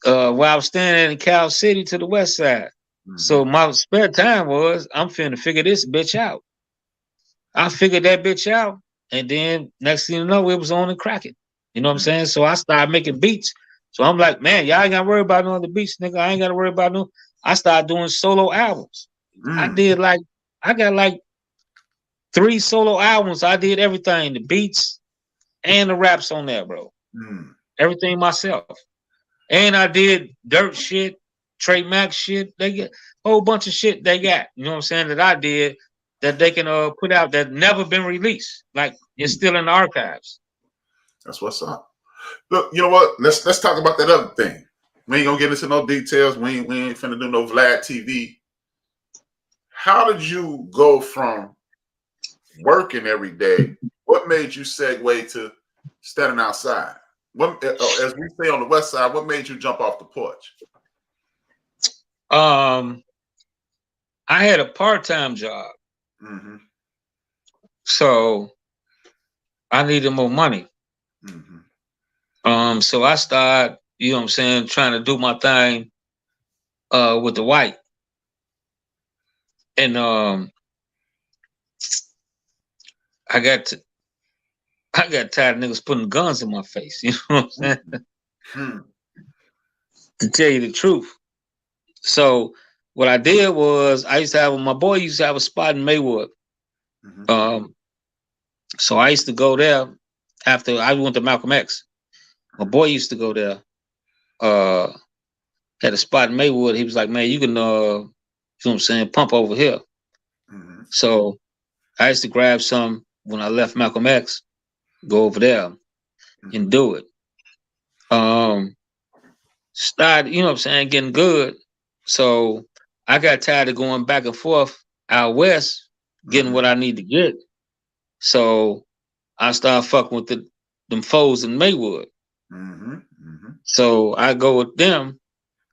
Speaker 3: where I was standing in Cal City to the West Side. So my spare time was I'm finna figure this bitch out. I figured that bitch out, and then next thing you know, it was on and cracking. You know what I'm saying? So I started making beats. So I'm like, man, y'all ain't gotta worry about no other beats, nigga. I ain't gotta worry about no. I started doing solo albums. I got like 3 solo albums. I did everything, the beats and the raps on there, bro. Everything myself. And I did dirt shit, Trey Mac shit. They get a whole bunch of shit they got, you know what I'm saying, that I did that they can put out that never been released. Like it's still in the archives.
Speaker 2: That's what's up. Look, you know what? Let's talk about that other thing. We ain't gonna get into no details. We ain't finna do no Vlad TV. How did you go from working every day? What made you segue to standing outside? What, as we say on the West Side, what made you jump off the porch?
Speaker 3: I had a part-time job. So I needed more money. So I started, you know what I'm saying, trying to do my thing with the white. And I got tired of niggas putting guns in my face, you know what I'm saying? To tell you the truth. So what I did was my boy used to have a spot in Maywood. So I used to go there after I went to Malcolm X. My boy used to go there. Had a spot in Maywood. He was like, man, you can you know what I'm saying, pump over here. So I used to grab some when I left Malcolm X, go over there and do it. Started, you know what I'm saying, getting good. So I got tired of going back and forth out west, getting what I need to get. So I started fucking with them foes in Maywood. So I go with them.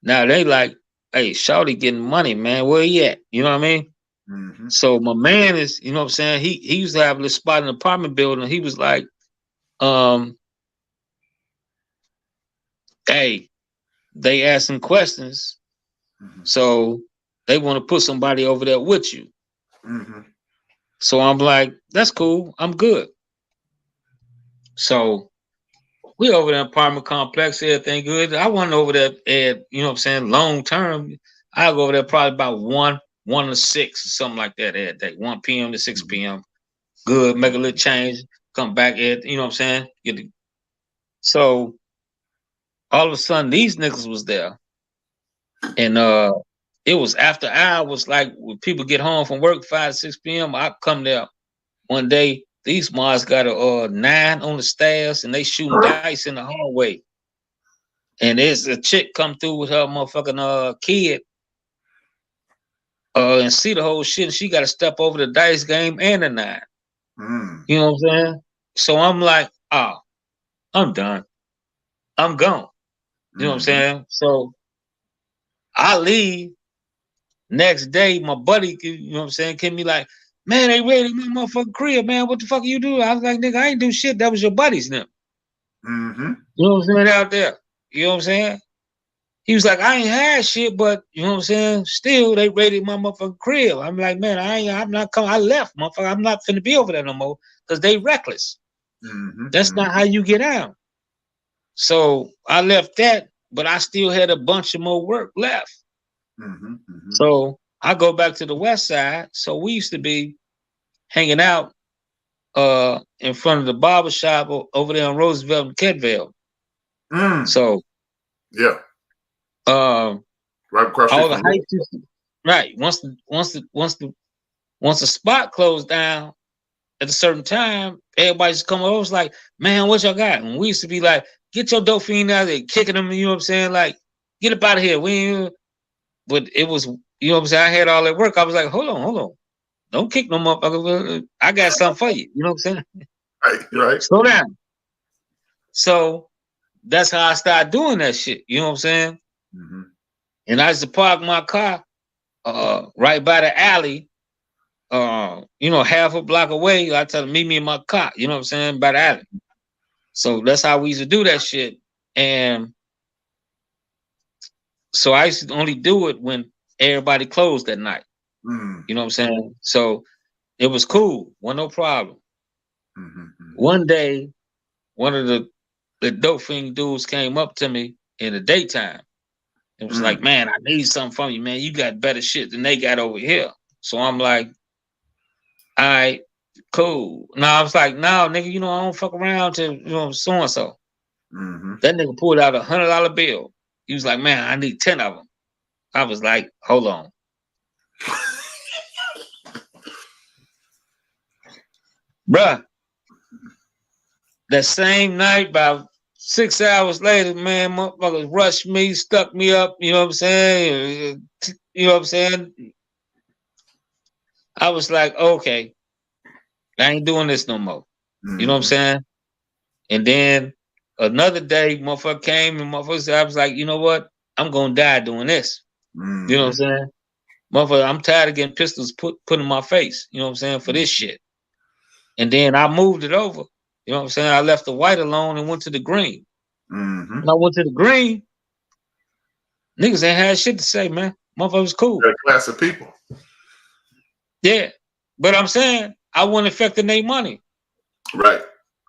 Speaker 3: Now they like, hey, Shawty getting money, man. Where he at? You know what I mean? So my man is, you know what I'm saying? He used to have this spot in an apartment building. He was like, hey, they asking questions. So they want to put somebody over there with you. So I'm like, that's cool. I'm good. So we over there in apartment complex, everything good. I wasn't over there at, you know what I'm saying, long term. I go over there probably about 1 to 6 or something like that every day. 1 p.m. to 6 p.m. Good, make a little change, come back at, you know what I'm saying? So all of a sudden these niggas was there. And it was after hours, like when people get home from work 5 to 6 p.m. I come there one day. These mods got a 9 on the stairs and they shooting dice in the hallway. And there's a chick come through with her motherfucking kid and see the whole shit. And she got to step over the dice game and the 9. You know what I'm saying? So I'm like, oh, I'm done. I'm gone. You know what I'm saying? So I leave. Next day, my buddy, you know what I'm saying, can be like, man, they raided my motherfucking crib, man. What the fuck are you doing? I was like, nigga, I ain't do shit. That was your buddies now. You know what I'm saying? Out there. You know what I'm saying? He was like, I ain't had shit, but you know what I'm saying? Still, they raided my motherfucking crib. I'm like, man, I'm not coming. I left, motherfucker. I'm not finna be over there no more because they reckless. That's not how you get out. So I left that, but I still had a bunch of more work left. So I go back to the West Side. So we used to be hanging out in front of the barber shop over there on Roosevelt and Ketville. So
Speaker 2: yeah, right across
Speaker 3: all the hype. Right. Once the spot closed down at a certain time, everybody's coming over. It's like, man, what y'all got? And we used to be like, get your dope fiend out there, kicking them. You know what I'm saying? Like, get up out of here. But it was, you know what I'm saying? I had all that work. I was like, hold on. Don't kick no motherfucker. I got something for you. You know what I'm saying?
Speaker 2: Right.
Speaker 3: Slow down. So that's how I started doing that shit. You know what I'm saying? And I used to park my car right by the alley half a block away. I tell them, meet me in my car, you know what I'm saying, by the alley. So that's how we used to do that shit. And so I used to only do it when everybody closed that night. You know what I'm saying? So it was cool. Wasn't no problem. One day, one of the dope fiend dudes came up to me in the daytime. It was like, man, I need something from you, man. You got better shit than they got over here. So I'm like, all right, cool. Now I was like, no, nigga, I don't fuck around to, so and so. That nigga pulled out $100 bill. He was like, man, I need 10 of them. I was like, hold on. Bruh, that same night, about 6 hours later, man, motherfuckers rushed me, stuck me up, you know what I'm saying? You know what I'm saying? I was like, okay, I ain't doing this no more. You know what I'm saying? And then another day, motherfucker came and motherfucker said, I was like, you know what? I'm gonna die doing this. You know what I'm saying? Motherfucker, I'm tired of getting pistols put in my face, you know what I'm saying, for this shit. And then I moved it over. You know what I'm saying? I left the white alone and went to the green. When I went to the green, niggas ain't had shit to say, man. Motherfucker was cool.
Speaker 2: They're a class of people.
Speaker 3: Yeah. But I'm saying I wasn't affecting their money.
Speaker 2: Right.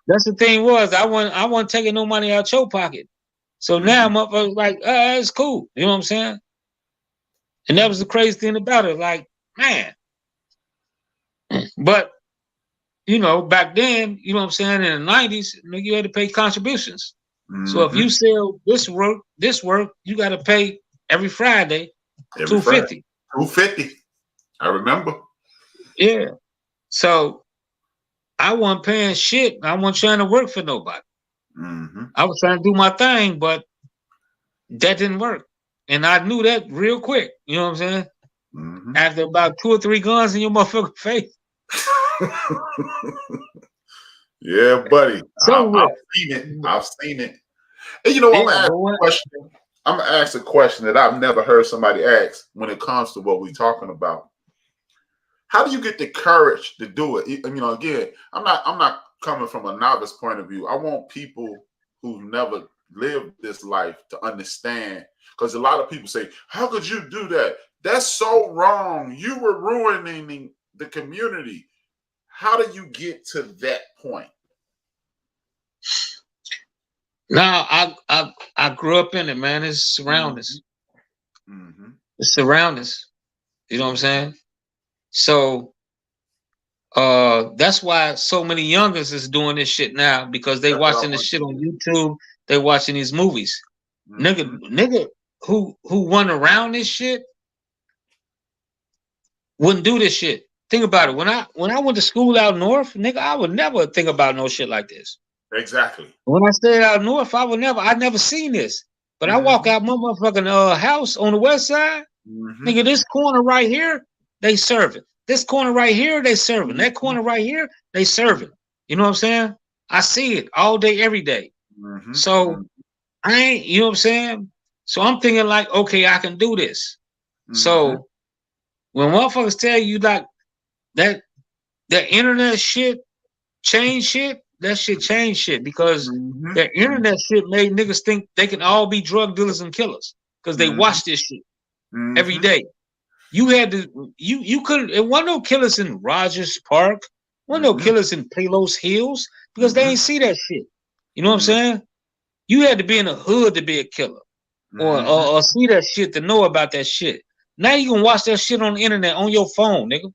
Speaker 3: That's the thing was I wasn't taking no money out your pocket. So now motherfuckers like, it's cool. You know what I'm saying? And that was the crazy thing about it. Like, man. But back then, you know what I'm saying, in the 90s, you had to pay contributions. So if you sell this work, you got to pay every Friday $250.
Speaker 2: $250. I remember.
Speaker 3: Yeah. So I wasn't paying shit. I wasn't trying to work for nobody. I was trying to do my thing, but that didn't work. And I knew that real quick. You know what I'm saying? After about 2 or 3 guns in your motherfucking face.
Speaker 2: Yeah, buddy.
Speaker 3: So
Speaker 2: I've seen it. I've seen it. And I'm gonna ask a question that I've never heard somebody ask when it comes to what we're talking about. How do you get the courage to do it? Again, I'm not coming from a novice point of view. I want people who've never lived this life to understand, because a lot of people say, how could you do that? That's so wrong. You were ruining the community. How do you get to that point?
Speaker 3: Now, I grew up in it, man. It's surroundings. It's surroundings. You know what I'm saying? So that's why so many youngers is doing this shit now, because they watching this shit on YouTube. They watching these movies. Nigga who run around this shit wouldn't do this shit. Think about it. When I went to school out north, nigga, I would never think about no shit like this.
Speaker 2: Exactly.
Speaker 3: When I stayed out north, I never seen this. But I walk out my motherfucking house on the west side, nigga, this corner right here, they serving. This corner right here, they serving. That corner right here, they serving. You know what I'm saying? I see it all day, every day. So I ain't, you know what I'm saying? So I'm thinking like, okay, I can do this. So when motherfuckers tell you like that internet shit change shit, that shit changed shit, because that internet shit made niggas think they can all be drug dealers and killers because they watch this shit every day. You had to, you couldn't, it wasn't no killers in Rogers Park, wasn't no killers in Palos Hills, because they ain't see that shit. You know what I'm saying? You had to be in the hood to be a killer, or see that shit to know about that shit. Now you can watch that shit on the internet on your phone, nigga.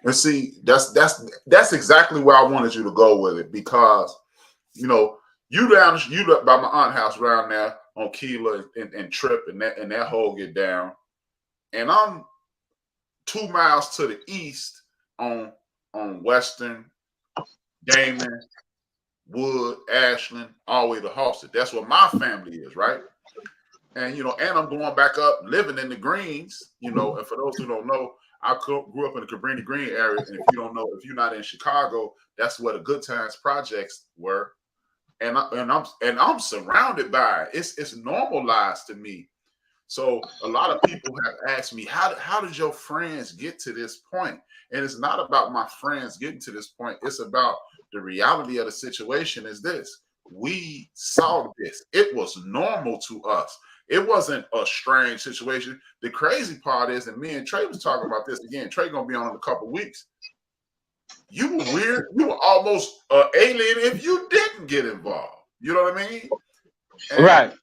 Speaker 2: And see, that's exactly where I wanted you to go with it, because you by my aunt's house around there on Keeler and Trip and that whole get down, and I'm 2 miles to the east on Western, Damon, Wood, Ashland, all the way to Halsted. That's where my family is, right? And and I'm going back up, living in the Greens, and for those who don't know, I grew up in the Cabrini Green area, and if you're not in Chicago, that's where the Good Times projects were, and I'm surrounded by it. It's normalized to me So a lot of people have asked me, how did your friends get to this point? And it's not about my friends getting to this point. It's about the reality of the situation is this. We saw this. It was normal to us. It wasn't a strange situation. The crazy part is, and me and Trey was talking about this again. Trey gonna be on in a couple weeks. You were weird. You were almost an alien if you didn't get involved. You know what I mean? And
Speaker 3: right.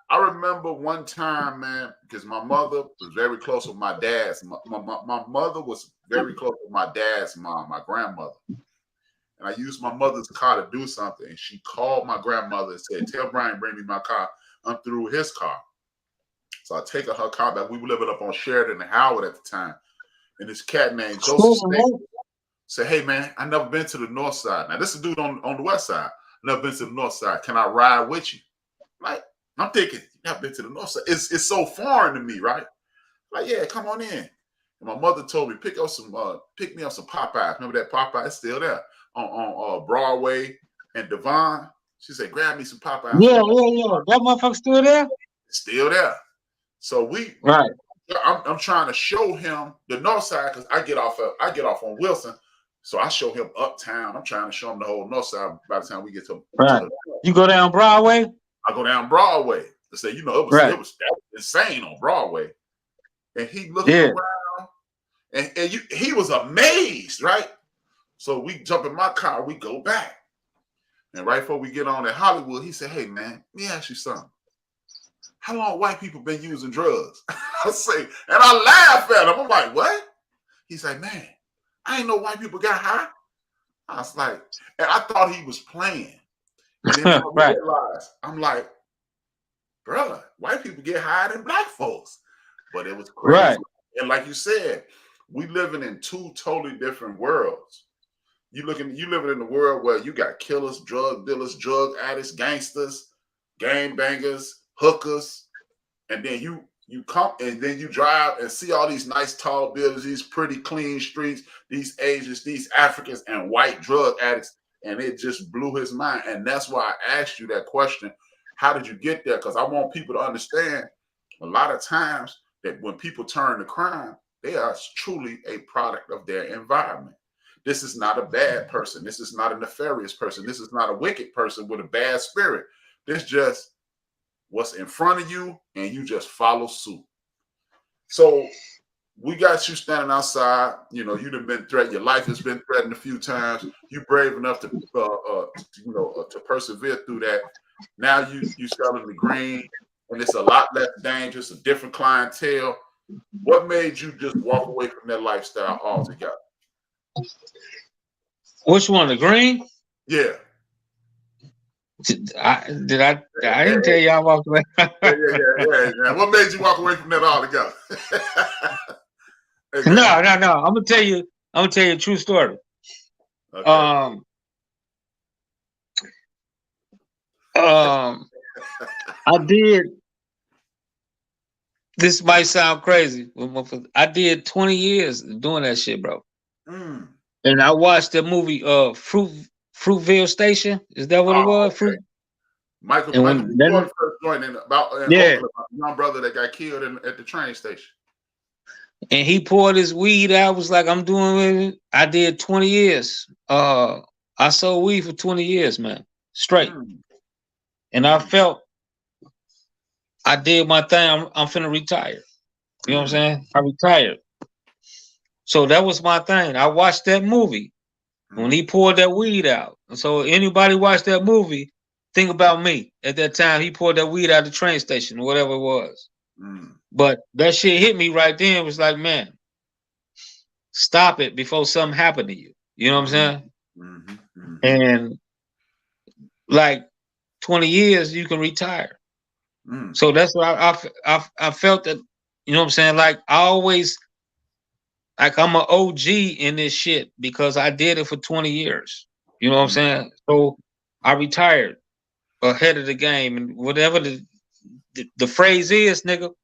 Speaker 2: I remember one time, man, because my mother was very close with my dad's. My mother was very close with my dad's mom, my grandmother. And I used my mother's car to do something. And she called my grandmother and said, tell Brian, bring me my car. I'm through with his car. So I take her car back. We were living up on Sheridan and Howard at the time. And this cat named Joseph said, hey, man, I never been to the north side. Now, this is a dude on the west side. Never been to the north side. Can I ride with you? Like, I'm thinking, I've been to the north side. It's so foreign to me, right? Like, yeah, come on in. And my mother told me, pick me up some Popeyes. Remember that Popeye? It's still there on Broadway and Devon. She said, grab me some Popeyes.
Speaker 3: Yeah. That motherfucker still there?
Speaker 2: It's still there. So I'm trying to show him the north side because I get off on Wilson. So I show him uptown. I'm trying to show him the whole north side by the time we get to
Speaker 3: you go down Broadway? I
Speaker 2: go down Broadway. To say, it was insane on Broadway. And he looked around and he was amazed, right? So we jump in my car, we go back. And right before we get on at Hollywood, he said, hey man, let me ask you something. How long white people been using drugs? I say, and I laugh at him. I'm like, what? He's like, man, I ain't know white people got high. I was like, and I thought he was playing. And then I realized, I'm like, brother, white people get higher than black folks. But it was crazy. Right. And like you said, we living in two totally different worlds. You living in the world where you got killers, drug dealers, drug addicts, gangsters, gangbangers, hookers, and then you come and then you drive and see all these nice tall buildings, these pretty clean streets, these Asians, these Africans, and white drug addicts, and it just blew his mind. And that's why I asked you that question. How did you get there? Because I want people to understand a lot of times that when people turn to crime, they are truly a product of their environment. This is not a bad person. This is not a nefarious person. This is not a wicked person with a bad spirit. This just what's in front of you, and you just follow suit. So we got you standing outside. You know, you've been threatened. Your life has been threatened a few times. You're brave enough to persevere through that. Now you selling the green, and it's a lot less dangerous, a different clientele. What made you just walk away from that lifestyle altogether?
Speaker 3: Which one, the green?
Speaker 2: Yeah.
Speaker 3: I didn't tell you I walked away.
Speaker 2: Yeah. What made you walk away from that altogether?
Speaker 3: No. I'm gonna tell you a true story. Okay. I did. This might sound crazy. I did 20 years doing that shit, bro. Mm. And I watched the movie Fruitville Station. Is that what it was?
Speaker 2: Okay. Michael Jordan first joined in Oakland, my brother that got killed at the train station.
Speaker 3: And he poured his weed out. Was like, I'm doing it. I did 20 years. I sold weed for 20 years, man. Straight. Mm. And I felt I did my thing. I'm finna retire. You know what I'm saying? I retired. So that was my thing. I watched that movie when he poured that weed out. So anybody watched that movie, think about me. At that time, he poured that weed out the train station, whatever it was. Mm. But that shit hit me right then. It was like, man, stop it before something happened to you. You know what I'm saying? Mm-hmm. And like 20 years, you can retire. Mm. So that's what I felt that, you know what I'm saying? Like I always, like I'm an OG in this shit because I did it for 20 years. You know what I'm saying? So I retired ahead of the game, and whatever the phrase is, nigga,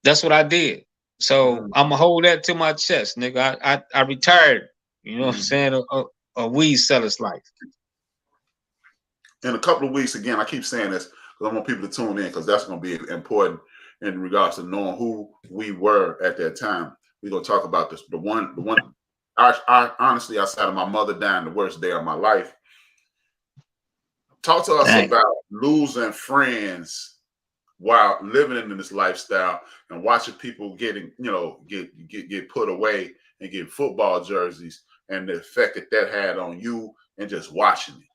Speaker 3: that's what I did. So I'm gonna hold that to my chest, nigga. I retired. You know what I'm saying? A weed seller's life.
Speaker 2: In a couple of weeks, again, I keep saying this, because I want people to tune in because that's going to be important in regards to knowing who we were at that time. We're going to talk about this. The one. I honestly, outside of my mother dying the worst day of my life, talk to us about losing friends while living in this lifestyle and watching people getting, get put away and get football jerseys and the effect that had on you and just watching it.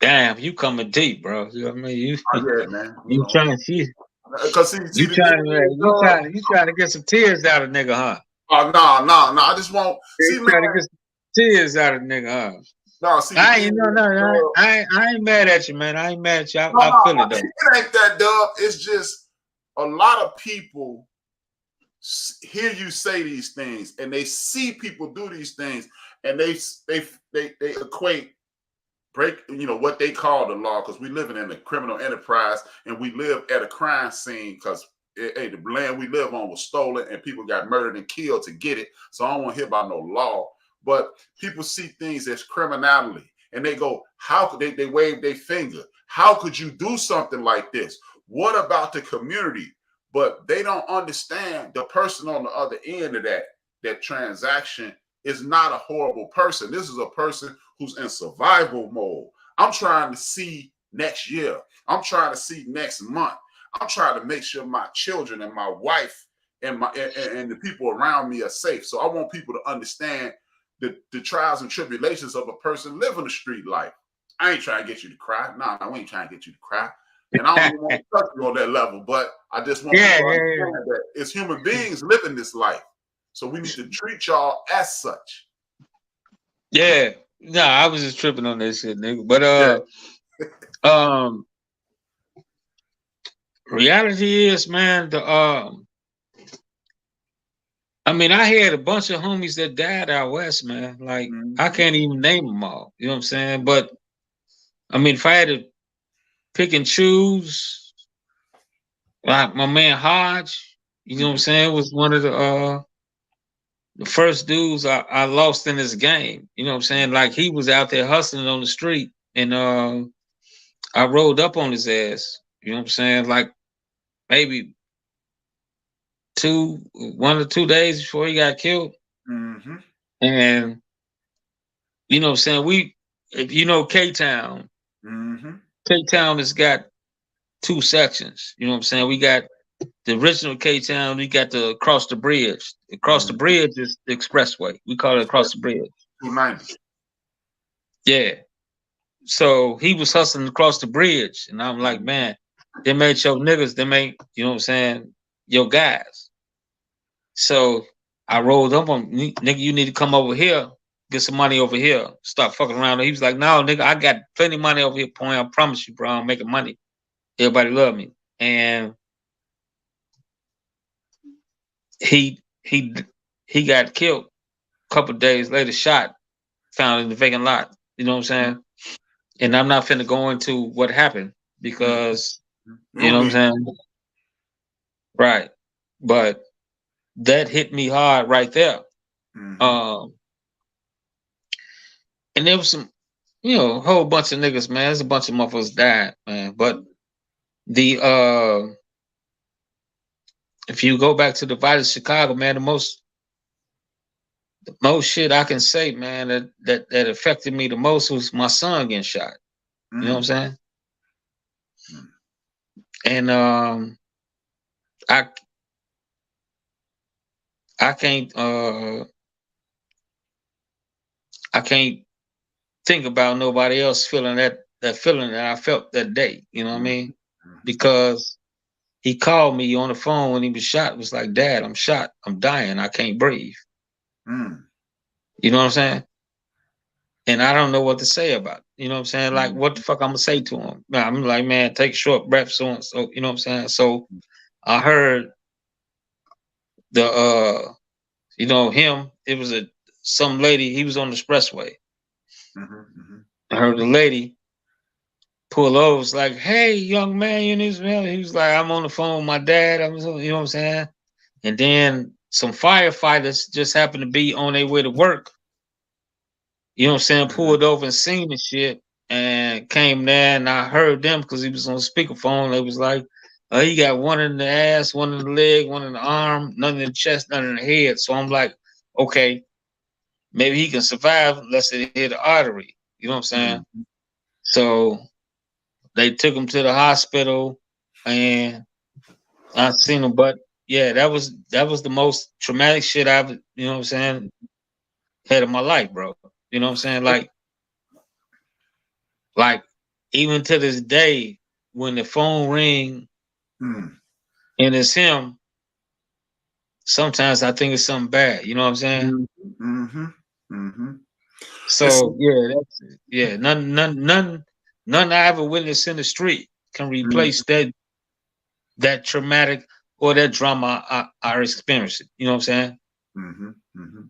Speaker 3: Damn, you coming deep, bro. You know what I mean?
Speaker 2: Yeah, man.
Speaker 3: You trying to see?
Speaker 2: Because
Speaker 3: You trying to get some tears out of nigga, huh?
Speaker 2: Oh no! I just want
Speaker 3: trying to get some tears out of nigga, huh?
Speaker 2: No, see,
Speaker 3: I ain't mad at you, man. I ain't mad at you. I feel it though.
Speaker 2: It ain't that, Dub. It's just a lot of people hear you say these things and they see people do these things and they equate what they call the law, because we living in a criminal enterprise and we live at a crime scene because the land we live on was stolen and people got murdered and killed to get it. So I don't want to hear about no law. But people see things as criminality and they go, how could they wave their finger? How could you do something like this? What about the community? But they don't understand the person on the other end of that transaction is not a horrible person. This is a person who's in survival mode. I'm trying to see next year. I'm trying to see next month. I'm trying to make sure my children and my wife and the people around me are safe. So I want people to understand the trials and tribulations of a person living a street life. I ain't trying to get you to cry. No, we ain't trying to get you to cry. And I don't even want to touch you on that level, but I just want to understand that it's human beings living this life. So we need to treat y'all as such.
Speaker 3: Yeah. No, I was just tripping on that shit, nigga. But reality is, man, I mean, I had a bunch of homies that died out west, man. Like, I can't even name them all. You know what I'm saying? But I mean, if I had to pick and choose, like my man Hodge, you know what I'm saying, was one of the first dudes I lost in this game. You know what I'm saying? Like, he was out there hustling on the street and I rolled up on his ass. You know what I'm saying? Like maybe 1 or 2 days before he got killed. And you know what I'm saying? If you know K-Town, K-Town has got 2 sections. You know what I'm saying? We got the original K-Town, we got the across the bridge. Across the bridge is the expressway. We call it across the bridge.
Speaker 2: 290.
Speaker 3: Yeah. So he was hustling across the bridge. And I'm like, man, they made your niggas, they made, you know what I'm saying, your guys. So I rolled up on, nigga, you need to come over here, get some money over here, start fucking around. He was like, no, nigga, I got plenty of money over here, point. I promise you, bro, I'm making money. Everybody love me. And he got killed a couple of days later, shot, found in the vacant lot. You know what I'm saying? And I'm not finna go into what happened because, you know what I'm saying? Right. But that hit me hard right there. And there was some, a whole bunch of niggas, man. There's a bunch of motherfuckers died, man. But if you go back to the Westside of Chicago, man, the most shit I can say, man, that affected me the most was my son getting shot. You know what I'm saying? And I can't think about nobody else feeling that feeling that I felt that day. You know what I mean? Because he called me on the phone when he was shot. It was like, Dad, I'm shot. I'm dying. I can't breathe. You know what I'm saying? And I don't know what to say about it. You know what I'm saying? Like, what the fuck I'm gonna say to him? I'm like, man, take short breaths, so and so. You know what I'm saying? So I heard him. It was some lady. He was on the expressway. I heard the lady pull over. Was like, hey, young man, you need some help? He was like, I'm on the phone with my dad. You know what I'm saying? And then some firefighters just happened to be on their way to work. You know what I'm saying? Pulled over and seen the shit and came there, and I heard them because he was on speakerphone. They was like, he got one in the ass, one in the leg, one in the arm, none in the chest, none in the head. So I'm like, okay, maybe he can survive unless it hit the artery. You know what I'm saying?
Speaker 2: Mm-hmm.
Speaker 3: So they took him to the hospital, and I seen him. But yeah, that was the most traumatic shit I've, you know what I'm saying, had in my life, bro. You know what I'm saying? Like even to this day, when the phone ring and it's him, sometimes I think it's something bad. You know what I'm saying?
Speaker 2: Mm-hmm. Mm-hmm.
Speaker 3: So none I ever witnessed in the street can replace that traumatic or that drama I experienced. You know what I'm saying?
Speaker 2: Mm-hmm. Mm-hmm.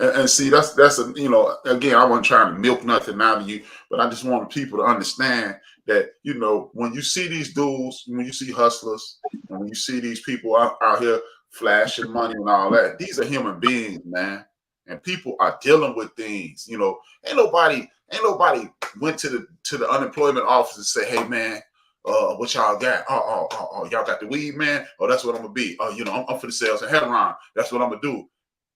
Speaker 2: And see, that's a, you know, again, I wasn't trying to milk nothing out of you, but I just want people to understand that, you know, when you see these dudes, when you see hustlers, and when you see these people out here flashing money and all that, these are human beings, man. And people are dealing with things. You know, ain't nobody went to the unemployment office and say, hey man, what y'all got? Oh, y'all got the weed, man. Oh, that's what I'm gonna be. Oh, you know, I'm for the sales and heroin. That's what I'm gonna do.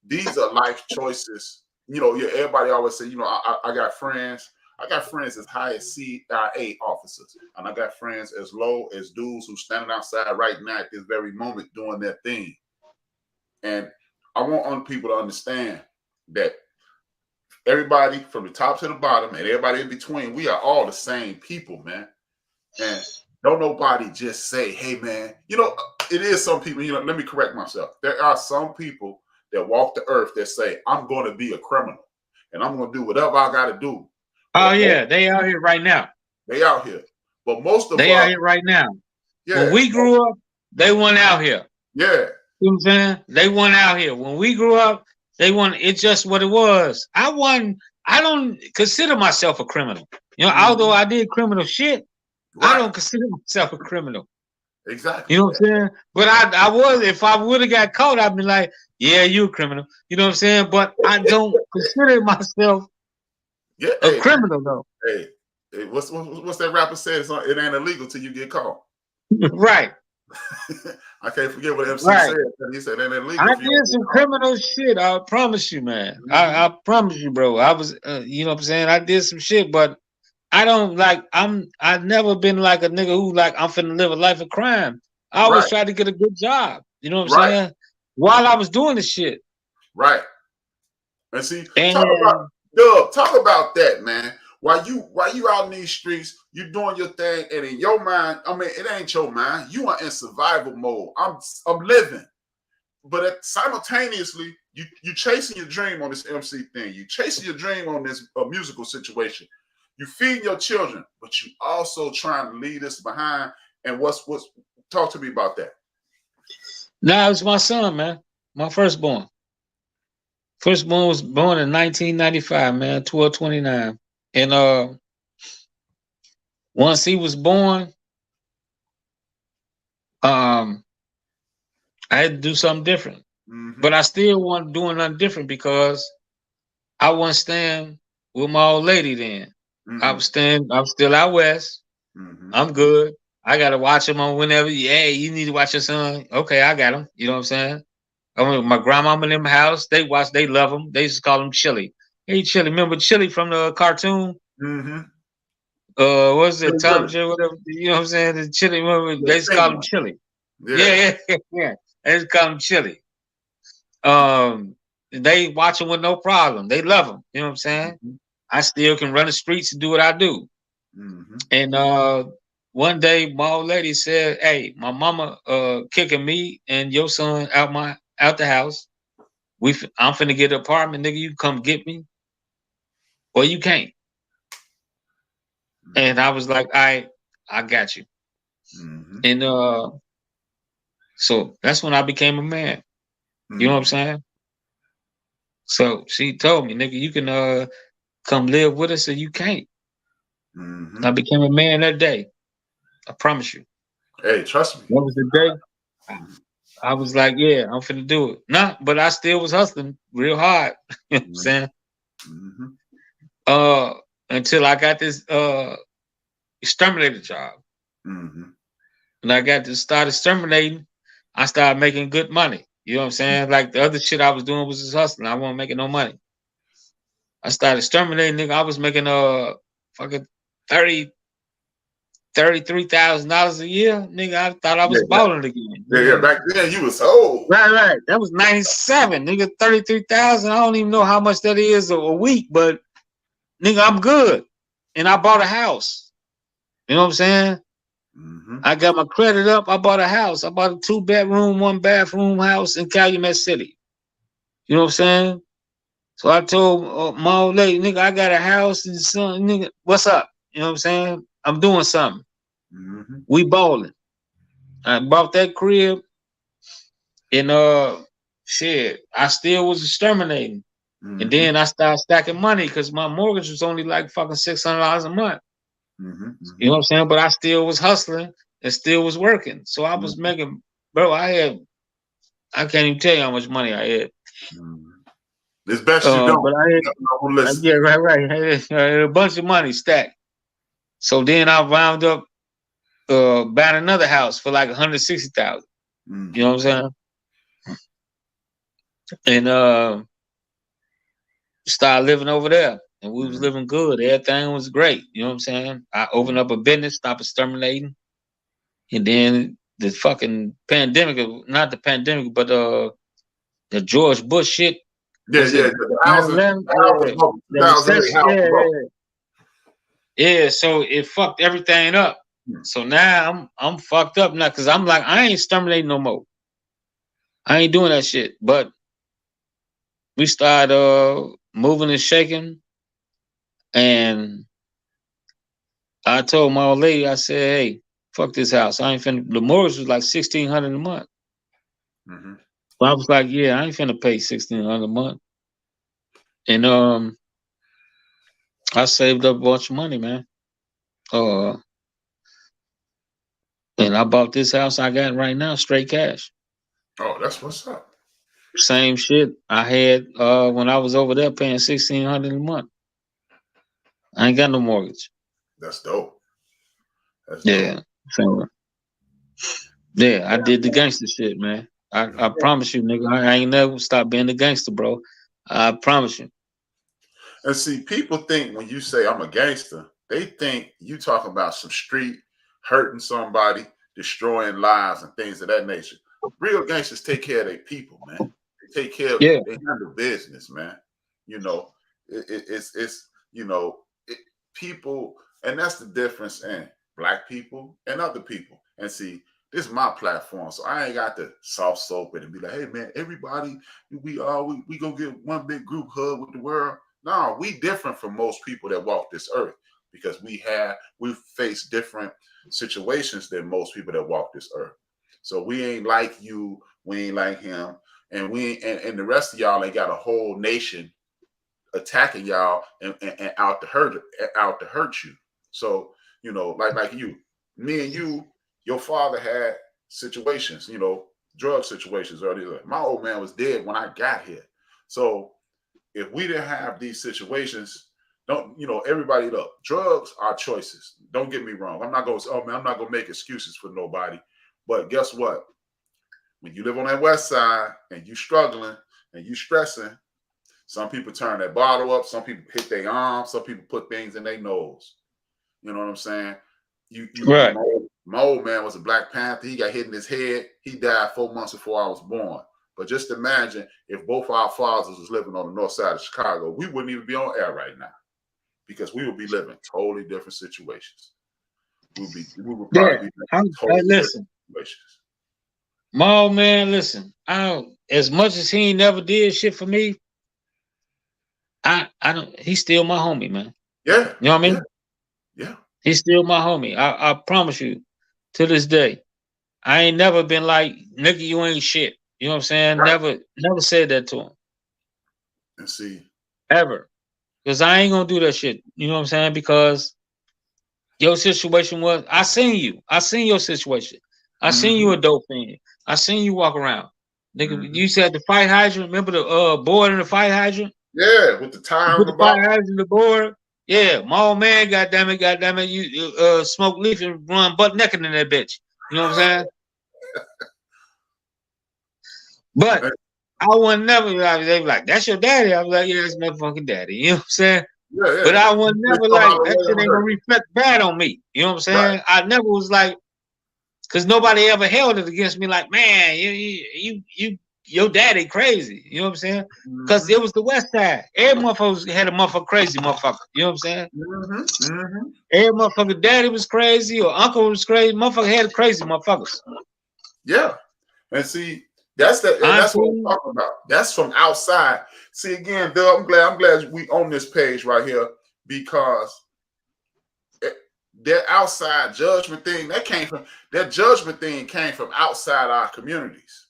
Speaker 2: These are life choices. You know, yeah, everybody always say, you know, I got friends. I got friends as high as CIA officers, and I got friends as low as dudes who standing outside right now at this very moment doing their thing. And I want people to understand that everybody from the top to the bottom and everybody in between, we are all the same people, man. And don't nobody just say, hey, man, you know, it is some people, you know, let me correct myself. There are some people that walk the earth that say, I'm going to be a criminal and I'm going to do whatever I got to do.
Speaker 3: Oh, yeah, they out here right now.
Speaker 2: They out here. But most of us.
Speaker 3: They out here right now. Yeah. When we grew up, they weren't out here.
Speaker 2: Yeah.
Speaker 3: You know what I'm saying? They weren't out here. When we grew up, they weren't. It's just what it was. I don't consider myself a criminal. You know, although I did criminal shit, I don't consider myself a criminal.
Speaker 2: Exactly.
Speaker 3: You know what I'm saying? But I was, if I would have got caught, I'd be like, yeah, you a criminal. You know what I'm saying? But I don't consider myself a criminal, though.
Speaker 2: Hey, what's that rapper said? It ain't illegal till you get caught.
Speaker 3: Right.
Speaker 2: I can't forget what MC said. He said it ain't illegal.
Speaker 3: I did some criminal shit. I promise you, man. I promise you, bro. I was, you know what I'm saying? I did some shit, but I don't like, I've never been like a nigga who like, I'm finna live a life of crime. I always tried to get a good job. You know what I'm saying? While I was doing this shit.
Speaker 2: Right. And see, talk about that, man. While you out in these streets, you doing your thing, and in your mind, I mean, it ain't your mind. You are in survival mode. I'm living. But simultaneously, you chasing your dream on this MC thing. You chasing your dream on this musical situation. You feed your children, but you also trying to leave this behind. And what's talk to me about that?
Speaker 3: Nah, it's my son, man. My firstborn. Firstborn was born in 1995, man, 12/29. And once he was born, I had to do something different. But I still wasn't doing nothing different because I wasn't staying with my old lady then. I'm still out west. I'm good. I gotta watch him on whenever. Yeah, you need to watch your son. Okay, I got him. You know what I'm saying? My grandmama in them house, they love him. They used to call him Chili. Hey, Chili. Remember Chili from the cartoon? What's it, Tom J, whatever, you know what I'm saying? The Chili, remember, they just call him Chili. Yeah. They just call him Chili. They watch him with no problem. They love him. You know what I'm saying? I still can run the streets and do what I do. And one day my old lady said, hey, my mama kicking me and your son out the house. I'm finna get an apartment, nigga. You come get me, or you can't. And I was like, I got you. And so that's when I became a man. You know what I'm saying? So she told me, nigga, you can come live with us or you can't. I became a man that day. I promise you.
Speaker 2: Hey, trust me.
Speaker 3: That was the day. I was like, yeah, I'm finna do it. Nah, but I still was hustling real hard. You know what I'm saying? until I got this exterminator job.
Speaker 2: Mm-hmm.
Speaker 3: When I got to start exterminating, I started making good money. You know what I'm saying? Like the other shit I was doing was just hustling. I wasn't making no money. I started exterminating, nigga. I was making fucking $33,000 a year, nigga. I thought I was balling again.
Speaker 2: Yeah. Back then you was old.
Speaker 3: Right. That was 97, nigga. 33,000. I don't even know how much that is a week, but nigga, I'm good. And I bought a house. You know what I'm saying?
Speaker 2: Mm-hmm.
Speaker 3: I got my credit up. I bought a house. I bought a 2-bedroom, 1-bathroom house in Calumet City. You know what I'm saying? So I told my old lady, nigga, I got a house and son, nigga, what's up? You know what I'm saying? I'm doing something.
Speaker 2: Mm-hmm.
Speaker 3: We balling. I bought that crib and shit, I still was exterminating.
Speaker 2: Mm-hmm.
Speaker 3: And then I started stacking money because my mortgage was only like fucking $600 a month.
Speaker 2: Mm-hmm.
Speaker 3: You know what I'm saying? But I still was hustling and still was working. So I was making, bro, I can't even tell you how much money I had.
Speaker 2: Mm-hmm. It's best you don't.
Speaker 3: But I had, yeah, right. I had a bunch of money stacked. So then I wound up buying another house for like $160,000.
Speaker 2: Mm-hmm.
Speaker 3: You know what I'm saying? And started living over there. And we was living good. Everything was great. You know what I'm saying? I opened up a business, stopped exterminating. And then the fucking pandemic, not the pandemic, but the George Bush shit.
Speaker 2: Yeah. The housing,
Speaker 3: the recession. Yeah, so it fucked everything up. So now I'm fucked up now because I'm like, I ain't exterminating no more. I ain't doing that shit. But we started moving and shaking. And I told my old lady, I said, hey, fuck this house. I ain't finna, the mortgage was like $1,600 a month.
Speaker 2: Mm-hmm.
Speaker 3: So I was like, yeah, I ain't finna pay $1,600 a month. And I saved up a bunch of money, man. And I bought this house I got right now, straight cash.
Speaker 2: Oh, that's what's up.
Speaker 3: Same shit I had when I was over there paying $1,600 a month. I ain't got no mortgage.
Speaker 2: That's dope. That's
Speaker 3: Yeah.
Speaker 2: dope.
Speaker 3: So, yeah, I did the gangster shit, man. I promise you, nigga, I ain't never stop being the gangster, bro. I promise you.
Speaker 2: And see, people think when you say I'm a gangster, they think you talking about some street hurting somebody, destroying lives and things of that nature. Real gangsters take care of their people, man. They take care of, they handle business, man. You know, it's you know, people, and that's the difference in black people and other people. And see, this is my platform, so I ain't got to soft soap it and be like, hey man, everybody, we gonna get one big group hug with the world. No, we different from most people that walk this earth because we face different situations than most people that walk this earth. So we ain't like you, we ain't like him, and and the rest of y'all ain't got a whole nation attacking y'all and out to hurt you. So, you know, like you, me and you, your father had situations, you know, drug situations earlier. My old man was dead when I got here. So if we didn't have these situations, everybody look, drugs are choices. Don't get me wrong. I'm not gonna make excuses for nobody. But guess what? When you live on that west side and you struggling and you stressing, some people turn that bottle up, some people hit their arms, some people put things in their nose. You know what I'm saying?
Speaker 3: Right.
Speaker 2: My old man was a Black Panther. He got hit in his head. He died 4 months before I was born. But just imagine if both our fathers was living on the north side of Chicago, we wouldn't even be on air right now because we would be living totally different situations. We would probably be totally different situations.
Speaker 3: My old man, listen, as much as he ain't never did shit for me, I don't, he's still my homie, man.
Speaker 2: Yeah.
Speaker 3: You know what I mean?
Speaker 2: Yeah.
Speaker 3: He's still my homie. I promise you, to this day. I ain't never been like, nigga, you ain't shit. You know what I'm saying? Right. Never said that to him.
Speaker 2: And see.
Speaker 3: Ever. Because I ain't gonna do that shit. You know what I'm saying? Because your situation was, I seen you. I seen your situation. I seen you a dope fiend. I seen you walk around. Nigga, you said the fight hydrant. Remember the board in the fight hydrant?
Speaker 2: Yeah, with the tire on the
Speaker 3: fire hydrant, the board. Yeah, my old man, goddamn it, you smoke leaf and run butt naked in that bitch. You know what I'm saying? But I would never. They be like, "That's your daddy." I was like, "Yeah, that's my fucking daddy." You know what I'm saying?
Speaker 2: Yeah,
Speaker 3: But
Speaker 2: yeah.
Speaker 3: I would
Speaker 2: They
Speaker 3: never
Speaker 2: know how
Speaker 3: like
Speaker 2: to
Speaker 3: that
Speaker 2: lay
Speaker 3: shit.
Speaker 2: on
Speaker 3: Ain't gonna
Speaker 2: her.
Speaker 3: reflect bad on me. You know what I'm saying?
Speaker 2: Right.
Speaker 3: I never was like, because nobody ever held it against me. Like, man, you your daddy crazy. You know what I'm saying? Because it was the West Side. Every motherfucker had a motherfucker crazy motherfucker. You know what I'm saying? Every motherfucker daddy was crazy or uncle was crazy. Motherfucker had crazy motherfuckers.
Speaker 2: Yeah. And see, that's what I'm talking about. That's from outside. See, again, Doug, I'm glad we on this page right here, because that outside judgment thing, that judgment thing came from outside our communities.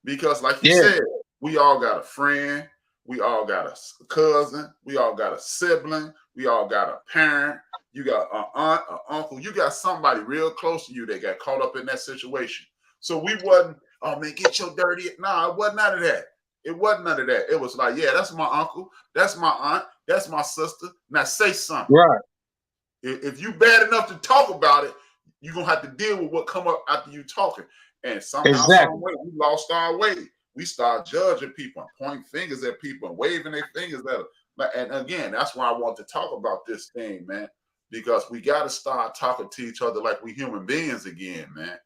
Speaker 2: Because like you said, we all got a friend, we all got a cousin, we all got a sibling, we all got a parent, you got an aunt, an uncle, you got somebody real close to you that got caught up in that situation. So we wasn't, oh man, get your dirty. Nah, it wasn't none of that. It wasn't none of that. It was like, yeah, that's my uncle, that's my aunt, that's my sister. Now say something.
Speaker 3: Right.
Speaker 2: If you bad enough to talk about it, you're gonna have to deal with what come up after you talking. And somehow, some way, we lost our way. We start judging people and pointing fingers at people and waving their fingers at them. And again, that's why I want to talk about this thing, man, because we got to start talking to each other like we human beings again, man.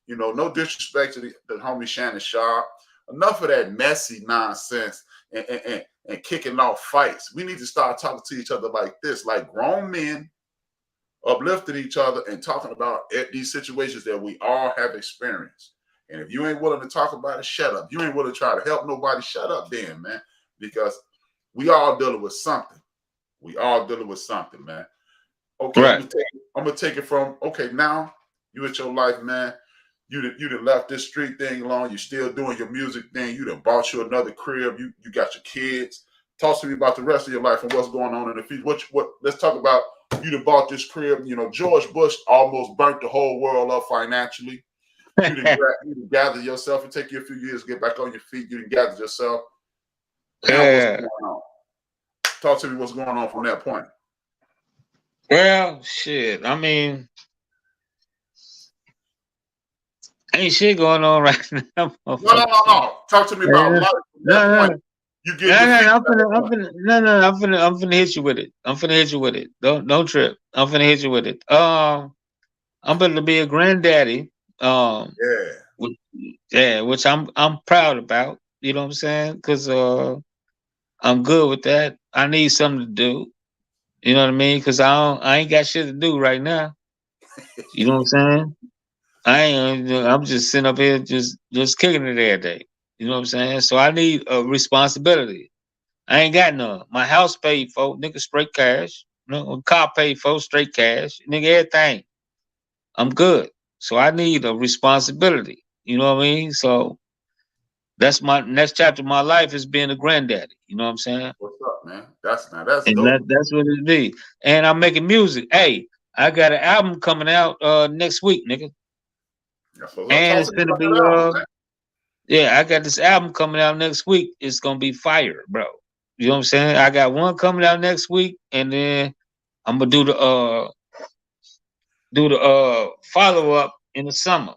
Speaker 2: You know, no disrespect to the homie Shannon Sharp. Enough of that messy nonsense and kicking off fights. We need to start talking to each other like this, like grown men, uplifting each other and talking about these situations that we all have experienced. And if you ain't willing to talk about it, shut up. You ain't willing to try to help nobody, shut up then, man. Because we all dealing with something. We all dealing with something, man. Okay, right. I'm gonna take it from, okay, now you at your life, man. You done left this street thing alone. You still doing your music thing. You done bought you another crib. You got your kids. Talk to me about the rest of your life and what's going on in the future. What let's talk about. You done bought this crib. You know, George Bush almost burnt the whole world up financially. You done gather yourself. It take you a few years to get back on your feet. You done gather yourself. Now what's going on? Talk to me what's going on from that point.
Speaker 3: Well, shit. I mean, ain't shit going on right now.
Speaker 2: No. Talk to me about life from that point. You get
Speaker 3: I'm finna hit you with it. I'm finna hit you with it. Don't trip. I'm finna hit you with it. I'm gonna be a granddaddy. Which I'm proud about. You know what I'm saying? Because I'm good with that. I need something to do. You know what I mean? Because I ain't got shit to do right now. You know what I'm saying? I'm just sitting up here just kicking it every day. You know what I'm saying? So I need a responsibility. I ain't got none. My house paid for, nigga, straight cash. Car paid for, straight cash. Nigga, everything. I'm good. So I need a responsibility. You know what I mean? So that's my next chapter of my life is being a granddaddy. You know what I'm saying?
Speaker 2: What's up, man? That's dope.
Speaker 3: That's what it be. And I'm making music. Hey, I got an album coming out next week, nigga. And it's gonna be I got this album coming out next week. It's gonna be fire, bro. You know what I'm saying? I got one coming out next week, and then I'm gonna do the follow up in the summer.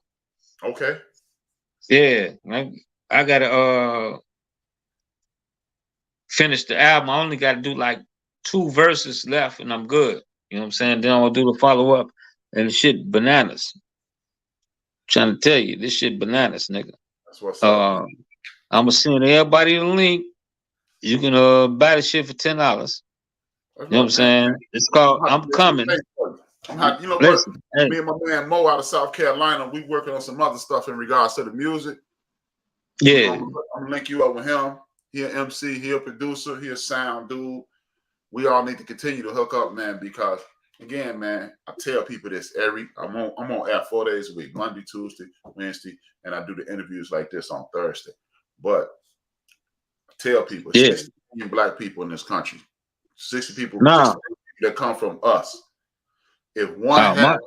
Speaker 2: Okay.
Speaker 3: Yeah, I gotta finish the album. I only gotta do like 2 verses left, and I'm good. You know what I'm saying? Then I'm gonna do the follow up, and the shit bananas. I'm trying to tell you, this shit bananas, nigga.
Speaker 2: That's what's up.
Speaker 3: I'm gonna send everybody the link. You can buy the shit for $10. You know what I'm saying? It's called I'm Coming.
Speaker 2: You know what? Me and my man Mo out of South Carolina, we working on some other stuff in regards to the music.
Speaker 3: Yeah.
Speaker 2: I'm gonna link you up with him. He an MC, he a producer, he a sound dude. We all need to continue to hook up, man, because again, man, I tell people this I'm on air 4 days a week, Monday, Tuesday, Wednesday, and I do the interviews like this on Thursday. But I tell people, 60 million black people in this country, 60 people that come from us. If one half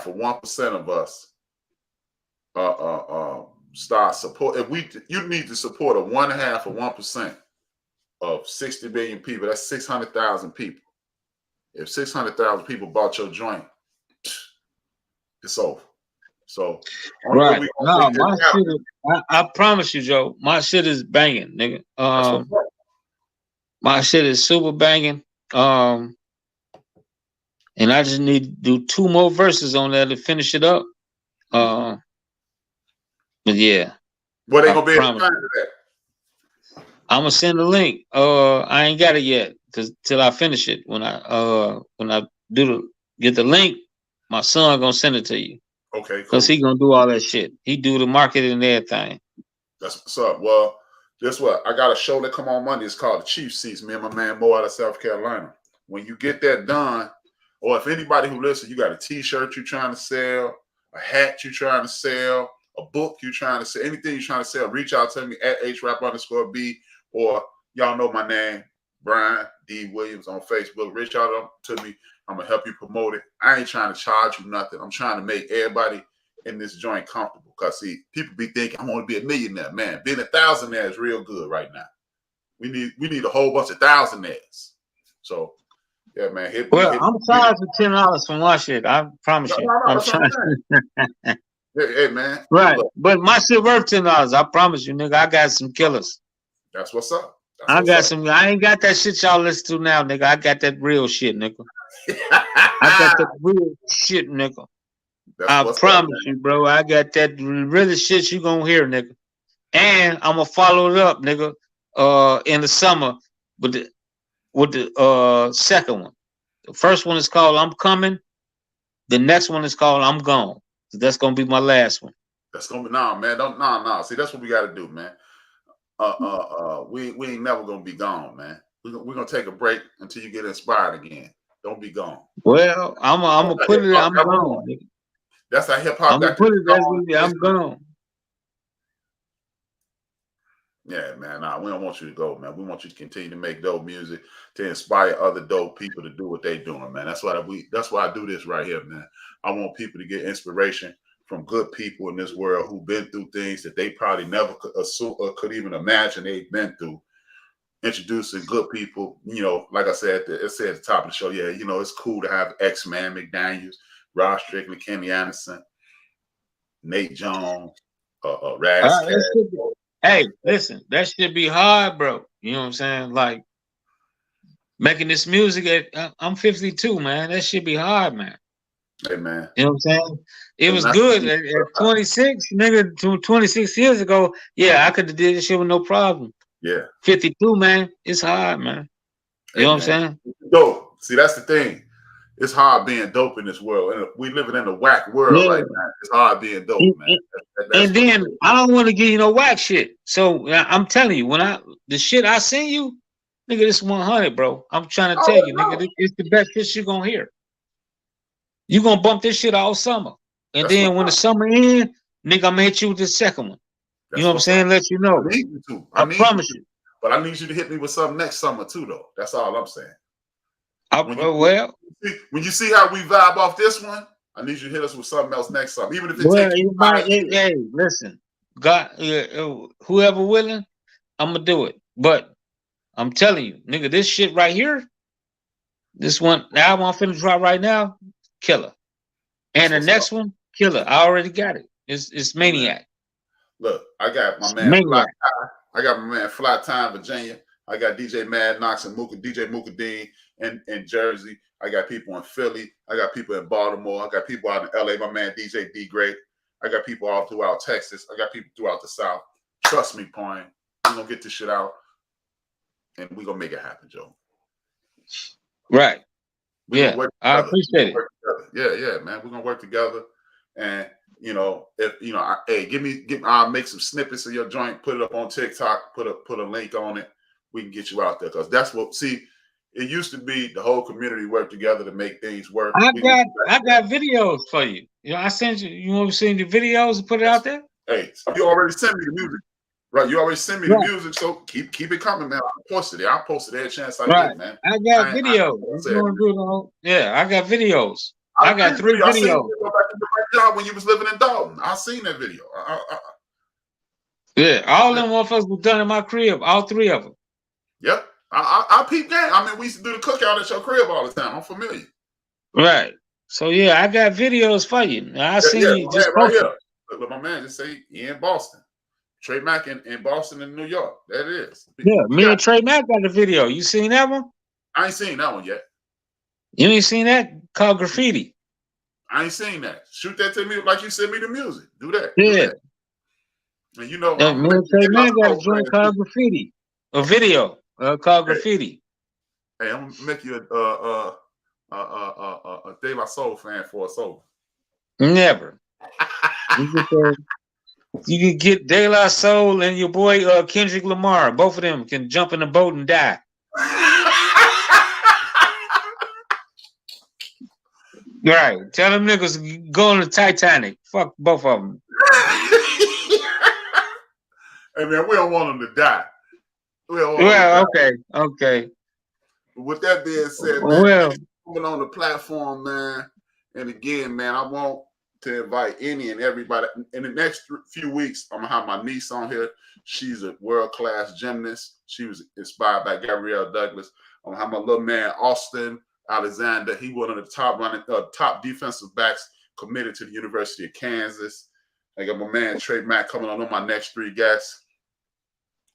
Speaker 2: or 1% of us start support, you need to support a 1/2 or 1%. of 60 million people, that's 600,000 people. If 600,000 people bought your joint, it's over. So,
Speaker 3: right. No, my shit is, I promise you, Joe, my shit is banging, nigga. My shit is super banging. And I just need to do 2 more verses on there to finish it up. But yeah.
Speaker 2: What they gonna be able to find that?
Speaker 3: I'm gonna send the link. I ain't got it yet till I finish it. When I get the link, my son gonna send it to you.
Speaker 2: Okay, cool.
Speaker 3: Because he gonna do all that shit. He do the marketing and everything.
Speaker 2: That's what's up. Well, guess what? I got a show that come on Monday. It's called The Chief Seats. Me and my man Mo out of South Carolina. When you get that done, or if anybody who listens, you got a T-shirt you trying to sell, a hat you trying to sell, a book you trying to sell, anything you trying to sell, reach out to me at HRap_B, or y'all know my name, Brian D. Williams on Facebook. Reach out to me. I'm gonna help you promote it. I ain't trying to charge you nothing. I'm trying to make everybody in this joint comfortable. Cause see, people be thinking I want to be a millionaire. Man, being a thousandaire is real good right now. We need a whole bunch of thousandaires. So yeah, man.
Speaker 3: I'm charging $10 for my shit. I promise you. I'm charging.
Speaker 2: Hey, man.
Speaker 3: Right, but my shit worth $10. I promise you, nigga. I got some killers.
Speaker 2: That's what's up.
Speaker 3: I ain't got that shit y'all listen to now, nigga. I got that real shit, nigga. I got that real shit, nigga. I promise you, bro. I got that real shit you gonna hear, nigga. And I'm gonna follow it up, nigga. In the summer with the second one. The first one is called "I'm Coming." The next one is called "I'm Gone." So that's gonna be my last one.
Speaker 2: That's gonna be no. See, that's what we gotta do, man. We ain't never gonna be gone, man. We're gonna take a break until you get inspired again. Don't be gone.
Speaker 3: Well, I'm gonna put it. I'm gone. Nigga.
Speaker 2: That's how hip hop.
Speaker 3: I'm gonna put it. I'm gone.
Speaker 2: Yeah, man. Nah, we don't want you to go, man. We want you to continue to make dope music to inspire other dope people to do what they're doing, man. That's why I do this right here, man. I want people to get inspiration from good people in this world who've been through things that they probably never could assume or could even imagine they've been through. Introducing good people, you know, like I said, at the top of the show, yeah, you know, it's cool to have X-Man McDaniels, Ross Strickland, Kenny Anderson, Nate Jones, Raz.
Speaker 3: Hey, listen, that should be hard, bro. You know what I'm saying? Like making this music I'm 52, man. That should be hard, man.
Speaker 2: Hey, man.
Speaker 3: You know what I'm saying? It was good at 26, nigga, 26 years ago. Yeah, I could have did this shit with no problem.
Speaker 2: Yeah.
Speaker 3: 52, man. It's hard, man. You know what I'm saying?
Speaker 2: Dope. See, that's the thing. It's hard being dope in this world. And we living in a whack world right now. It's hard being dope, man.
Speaker 3: And then I don't want to give you no whack shit. So I'm telling you, the shit I send you, nigga, this 100, bro. I'm trying to tell you, nigga, it's the best shit you're gonna hear. You gonna bump this shit all summer. And then when the summer ends, nigga, I'm gonna hit you with the second one. You know what I'm saying? Let you know.
Speaker 2: I need you to.
Speaker 3: I promise you.
Speaker 2: But I need you to hit me with something next summer too, though. That's all I'm saying. When you see how we vibe off this one, I need you to hit us with something else next summer. Even if it takes you 5 years.
Speaker 3: Hey, listen, God, whoever willing, I'm gonna do it. But I'm telling you, nigga, this shit right here, this one, the album I'm finna drop right now, killer. And the next one, killer. I already got it. It's Maniac.
Speaker 2: Look, I got my man Fly Time. I got my man Fly Time, Virginia. I got DJ Mad Knox and DJ Mooka Dean in Jersey. I got people in Philly. I got people in Baltimore. I got people out in LA. My man DJ D Great. I got people all throughout Texas. I got people throughout the South. Trust me, Point. We're gonna get this shit out. And we're gonna make it happen, Joe.
Speaker 3: Right. Yeah. I appreciate it.
Speaker 2: Yeah, man. We're gonna work together. And you know, I'll make some snippets of your joint, put it up on TikTok, put a link on it. We can get you out there because that's what. See, it used to be the whole community worked together to make things work.
Speaker 3: I got videos for you. You know, I sent you. You want to send the videos and put it out there?
Speaker 2: Hey, you already sent me the music, right? You already sent me the music, so keep it coming, man. I'll post it every chance I get, man.
Speaker 3: I got videos. I got videos. I got 3 videos.
Speaker 2: When you was living in Dalton, I seen that video.
Speaker 3: Yeah, all them motherfuckers were done in my crib. All 3 of them.
Speaker 2: Yep. I peep game. I mean, we used to do the cookout at your crib all the time. I'm familiar.
Speaker 3: Right. So yeah, I got videos for you. I seen
Speaker 2: Yeah,
Speaker 3: you just
Speaker 2: right
Speaker 3: post
Speaker 2: here. Look, my man just say he in Boston. Trey Mack in Boston and New York. That is.
Speaker 3: Yeah, me and Trey Mack got the video. You seen that one?
Speaker 2: I ain't seen that one yet.
Speaker 3: You ain't seen that? Called Graffiti.
Speaker 2: I ain't seen that. Shoot that to me like you sent me the music. Do that.
Speaker 3: Yeah.
Speaker 2: Do that. And you know,
Speaker 3: Me and Trey Mack got a joint called Graffiti. A video called Graffiti.
Speaker 2: Hey, I'm gonna make you a De La Soul fan for a soul.
Speaker 3: Never. You can get De La Soul and your boy Kendrick Lamar. Both of them can jump in the boat and die. Right. Tell them niggas go on the Titanic. Fuck both of them.
Speaker 2: Hey man, we don't want them to die.
Speaker 3: Well, okay.
Speaker 2: With that being said, man, coming on the platform, man, and again, man, I want to invite any and everybody. In the next few weeks, I'm gonna have my niece on here. She's a world-class gymnast. She was inspired by Gabrielle Douglas. I'm gonna have my little man Austin Alexander. He one of the top defensive backs committed to the University of Kansas. I got my man Trey Mack coming on my next 3 guests.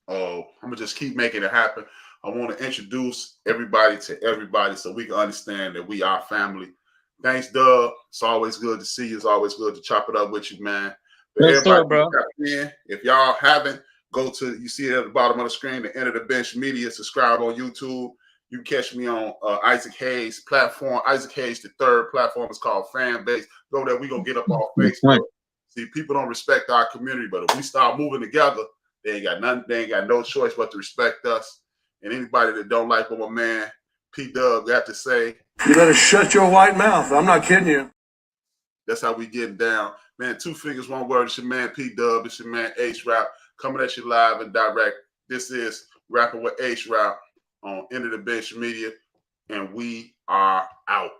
Speaker 2: I'm gonna just keep making it happen. I want to introduce everybody to everybody so we can understand that we are family. Thanks, Doug. It's always good to see you. It's always good to chop it up with you, man. But everybody, bro. If y'all haven't, go to, you see it at the bottom of the screen, the End of the Bench Media. Subscribe on YouTube. You can catch me on Isaac Hayes' platform. Isaac Hayes, the third platform is called Fan Base. Go there. We're going to get up off Facebook. See, people don't respect our community, but if we start moving together, they ain't got nothing. They ain't got no choice but to respect us. And anybody that don't like what my man P-Dub got to say,
Speaker 4: you better shut your white mouth. I'm not kidding you.
Speaker 2: That's how we getting down. Man, 2 fingers, 1 word. It's your man P-Dub. It's your man HRap coming at you live and direct. This is Rapping with HRap on End of the Bench Media, and we are out.